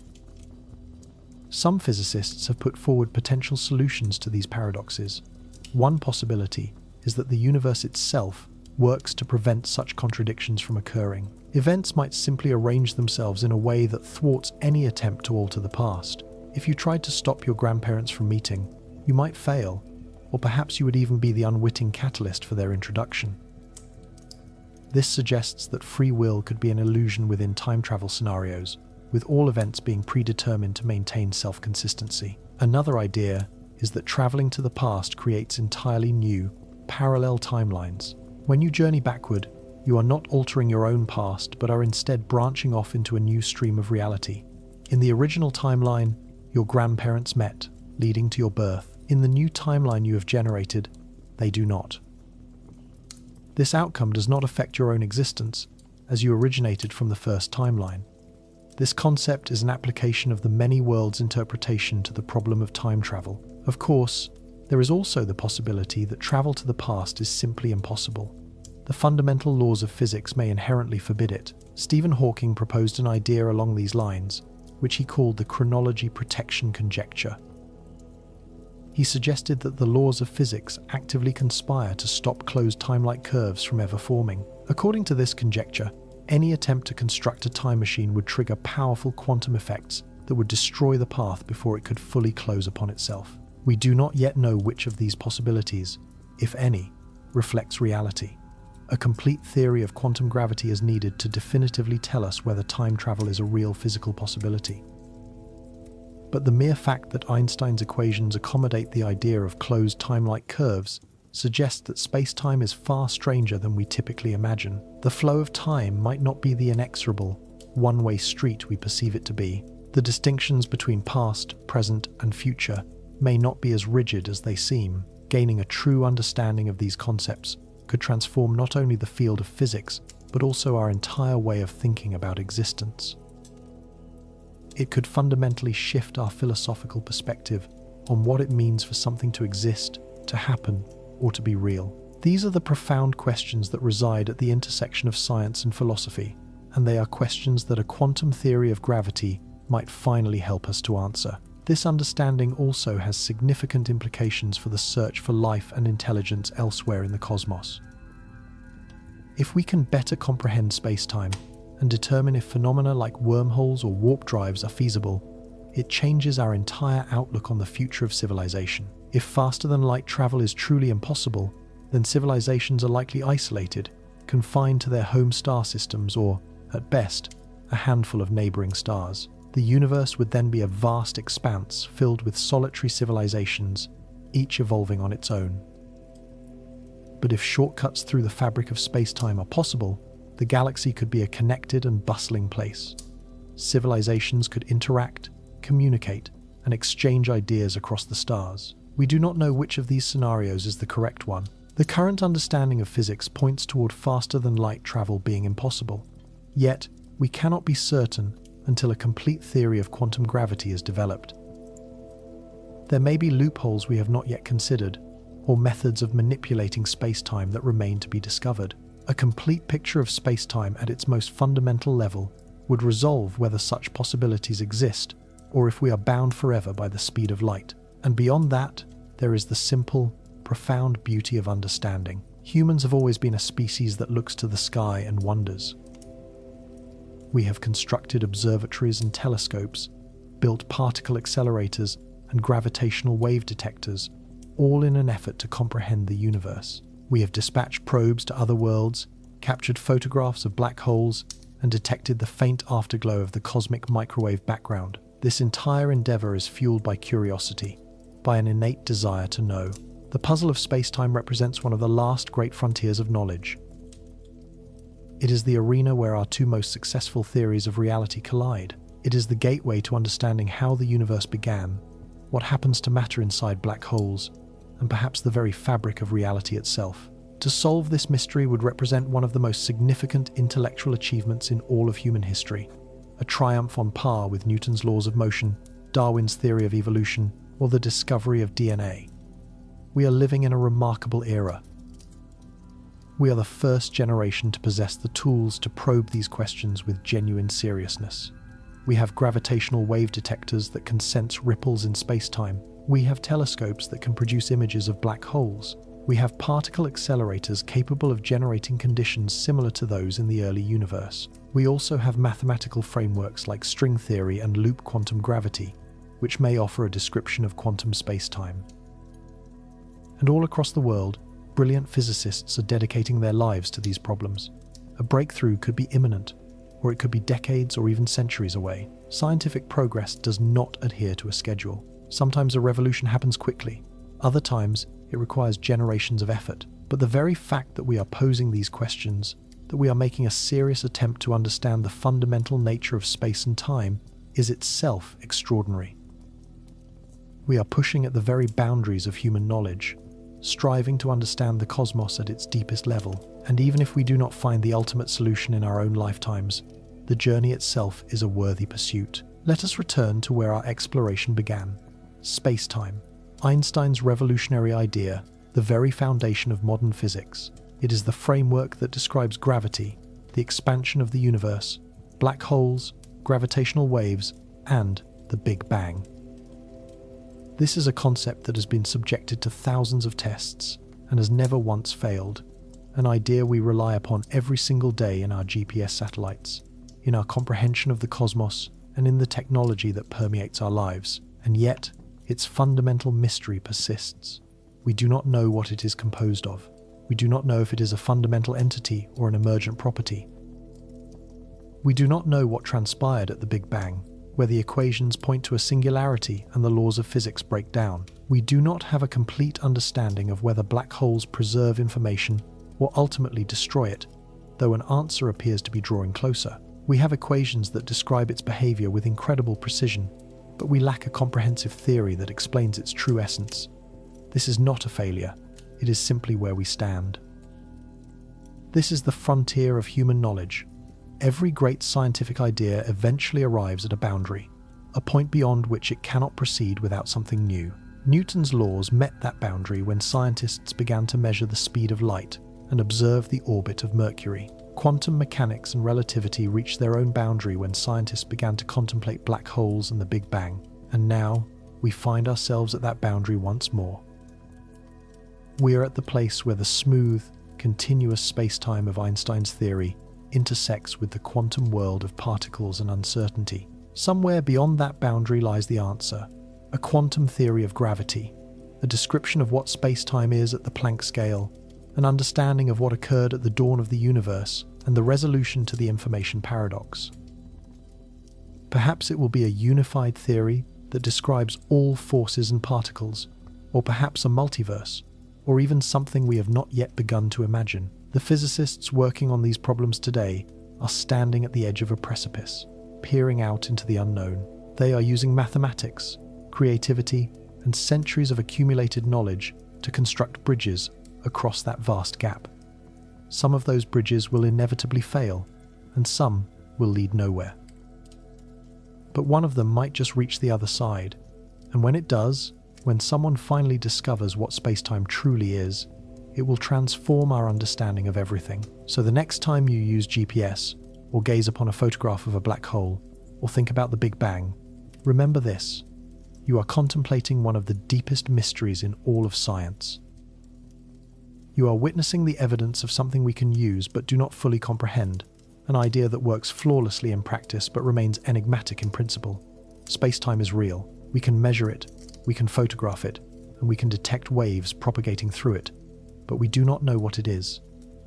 Some physicists have put forward potential solutions to these paradoxes. One possibility is that the universe itself works to prevent such contradictions from occurring. Events might simply arrange themselves in a way that thwarts any attempt to alter the past. If you tried to stop your grandparents from meeting, you might fail, or perhaps you would even be the unwitting catalyst for their introduction. This suggests that free will could be an illusion within time travel scenarios, with all events being predetermined to maintain self-consistency. Another idea is that traveling to the past creates entirely new, parallel timelines. When you journey backward, you are not altering your own past, but are instead branching off into a new stream of reality. In the original timeline, your grandparents met, leading to your birth. In the new timeline you have generated, they do not. This outcome does not affect your own existence, as you originated from the first timeline. This concept is an application of the many worlds interpretation to the problem of time travel. Of course, there is also the possibility that travel to the past is simply impossible. the fundamental laws of physics may inherently forbid it. Stephen Hawking proposed an idea along these lines, which he called the chronology protection conjecture. He suggested that the laws of physics actively conspire to stop closed time-like curves from ever forming. According to this conjecture, any attempt to construct a time machine would trigger powerful quantum effects that would destroy the path before it could fully close upon itself. We do not yet know which of these possibilities, if any, reflects reality. A complete theory of quantum gravity is needed to definitively tell us whether time travel is a real physical possibility. But the mere fact that Einstein's equations accommodate the idea of closed time-like curves suggests that space-time is far stranger than we typically imagine. The flow of time might not be the inexorable, one-way street we perceive it to be. The distinctions between past, present, and future may not be as rigid as they seem. Gaining a true understanding of these concepts could transform not only the field of physics, but also our entire way of thinking about existence. It could fundamentally shift our philosophical perspective on what it means for something to exist, to happen, or to be real. These are the profound questions that reside at the intersection of science and philosophy, and they are questions that a quantum theory of gravity might finally help us to answer. This understanding also has significant implications for the search for life and intelligence elsewhere in the cosmos. If we can better comprehend space-time and determine if phenomena like wormholes or warp drives are feasible, it changes our entire outlook on the future of civilization. If faster-than-light travel is truly impossible, then civilizations are likely isolated, confined to their home star systems or, at best, a handful of neighboring stars. The universe would then be a vast expanse filled with solitary civilizations, each evolving on its own. But if shortcuts through the fabric of space-time are possible, the galaxy could be a connected and bustling place. Civilizations could interact, communicate, and exchange ideas across the stars. We do not know which of these scenarios is the correct one. The current understanding of physics points toward faster-than-light travel being impossible. Yet, we cannot be certain until a complete theory of quantum gravity is developed. There may be loopholes we have not yet considered, or methods of manipulating space-time that remain to be discovered. A complete picture of space-time at its most fundamental level would resolve whether such possibilities exist, or if we are bound forever by the speed of light. And beyond that, there is the simple, profound beauty of understanding. Humans have always been a species that looks to the sky and wonders. We have constructed observatories and telescopes, built particle accelerators and gravitational wave detectors, all in an effort to comprehend the universe. We have dispatched probes to other worlds, captured photographs of black holes, and detected the faint afterglow of the cosmic microwave background. This entire endeavor is fueled by curiosity, by an innate desire to know. The puzzle of space-time represents one of the last great frontiers of knowledge. It is the arena where our two most successful theories of reality collide. It is the gateway to understanding how the universe began, what happens to matter inside black holes, and perhaps the very fabric of reality itself. To solve this mystery would represent one of the most significant intellectual achievements in all of human history, a triumph on par with Newton's laws of motion, Darwin's theory of evolution, or the discovery of DNA. We are living in a remarkable era. We are the first generation to possess the tools to probe these questions with genuine seriousness. We have gravitational wave detectors that can sense ripples in space-time. We have telescopes that can produce images of black holes. We have particle accelerators capable of generating conditions similar to those in the early universe. We also have mathematical frameworks like string theory and loop quantum gravity, which may offer a description of quantum space-time. And all across the world, brilliant physicists are dedicating their lives to these problems. A breakthrough could be imminent, or it could be decades or even centuries away. Scientific progress does not adhere to a schedule. Sometimes a revolution happens quickly. Other times, it requires generations of effort. But the very fact that we are posing these questions, that we are making a serious attempt to understand the fundamental nature of space and time, is itself extraordinary. We are pushing at the very boundaries of human knowledge, striving to understand the cosmos at its deepest level. And even if we do not find the ultimate solution in our own lifetimes, the journey itself is a worthy pursuit. Let us return to where our exploration began. Space-time, Einstein's revolutionary idea, the very foundation of modern physics. It is the framework that describes gravity, the expansion of the universe, black holes, gravitational waves, and the Big Bang. This is a concept that has been subjected to thousands of tests and has never once failed, an idea we rely upon every single day in our GPS satellites, in our comprehension of the cosmos, and in the technology that permeates our lives. And yet, its fundamental mystery persists. We do not know what it is composed of. We do not know if it is a fundamental entity or an emergent property. We do not know what transpired at the Big Bang, where the equations point to a singularity and the laws of physics break down. We do not have a complete understanding of whether black holes preserve information or ultimately destroy it, though an answer appears to be drawing closer. We have equations that describe its behavior with incredible precision, but we lack a comprehensive theory that explains its true essence. This is not a failure, it is simply where we stand. This is the frontier of human knowledge. Every great scientific idea eventually arrives at a boundary, a point beyond which it cannot proceed without something new. Newton's laws met that boundary when scientists began to measure the speed of light and observe the orbit of Mercury. Quantum mechanics and relativity reached their own boundary when scientists began to contemplate black holes and the Big Bang, and now we find ourselves at that boundary once more. We are at the place where the smooth, continuous space-time of Einstein's theory intersects with the quantum world of particles and uncertainty. Somewhere beyond that boundary lies the answer, a quantum theory of gravity, a description of what space-time is at the Planck scale, an understanding of what occurred at the dawn of the universe, and the resolution to the information paradox. Perhaps it will be a unified theory that describes all forces and particles, or perhaps a multiverse, or even something we have not yet begun to imagine. The physicists working on these problems today are standing at the edge of a precipice, peering out into the unknown. They are using mathematics, creativity, and centuries of accumulated knowledge to construct bridges across that vast gap. Some of those bridges will inevitably fail, and some will lead nowhere. But one of them might just reach the other side, and when it does, when someone finally discovers what space-time truly is, it will transform our understanding of everything. So the next time you use GPS, or gaze upon a photograph of a black hole, or think about the Big Bang, remember this: you are contemplating one of the deepest mysteries in all of science. You are witnessing the evidence of something we can use but do not fully comprehend, an idea that works flawlessly in practice but remains enigmatic in principle. Space-time is real. We can measure it, we can photograph it, and we can detect waves propagating through it, but we do not know what it is,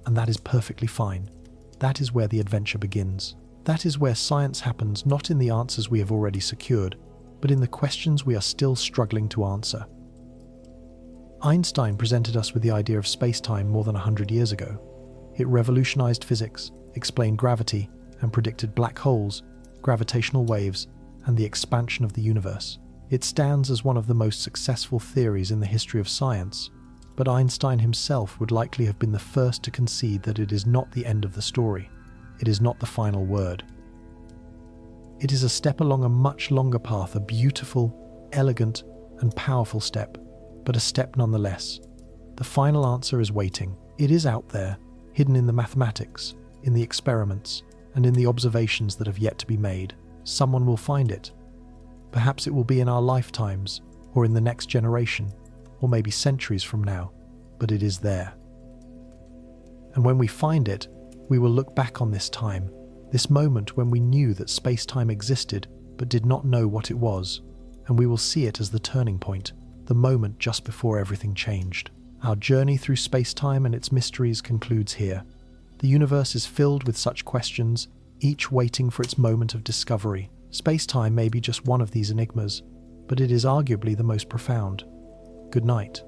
and that is perfectly fine. That is where the adventure begins. That is where science happens, not in the answers we have already secured, but in the questions we are still struggling to answer. Einstein presented us with the idea of space-time more than 100 years ago. It revolutionized physics, explained gravity, and predicted black holes, gravitational waves, and the expansion of the universe. It stands as one of the most successful theories in the history of science, but Einstein himself would likely have been the first to concede that it is not the end of the story. It is not the final word. It is a step along a much longer path, a beautiful, elegant, and powerful step, but a step nonetheless. The final answer is waiting. It is out there, hidden in the mathematics, in the experiments, and in the observations that have yet to be made. Someone will find it. Perhaps it will be in our lifetimes, or in the next generation, or maybe centuries from now, but it is there. And when we find it, we will look back on this time, this moment when we knew that space-time existed but did not know what it was, and we will see it as the turning point, the moment just before everything changed. Our journey through space-time and its mysteries concludes here. The universe is filled with such questions, each waiting for its moment of discovery. Space-time may be just one of these enigmas, but it is arguably the most profound. Good night.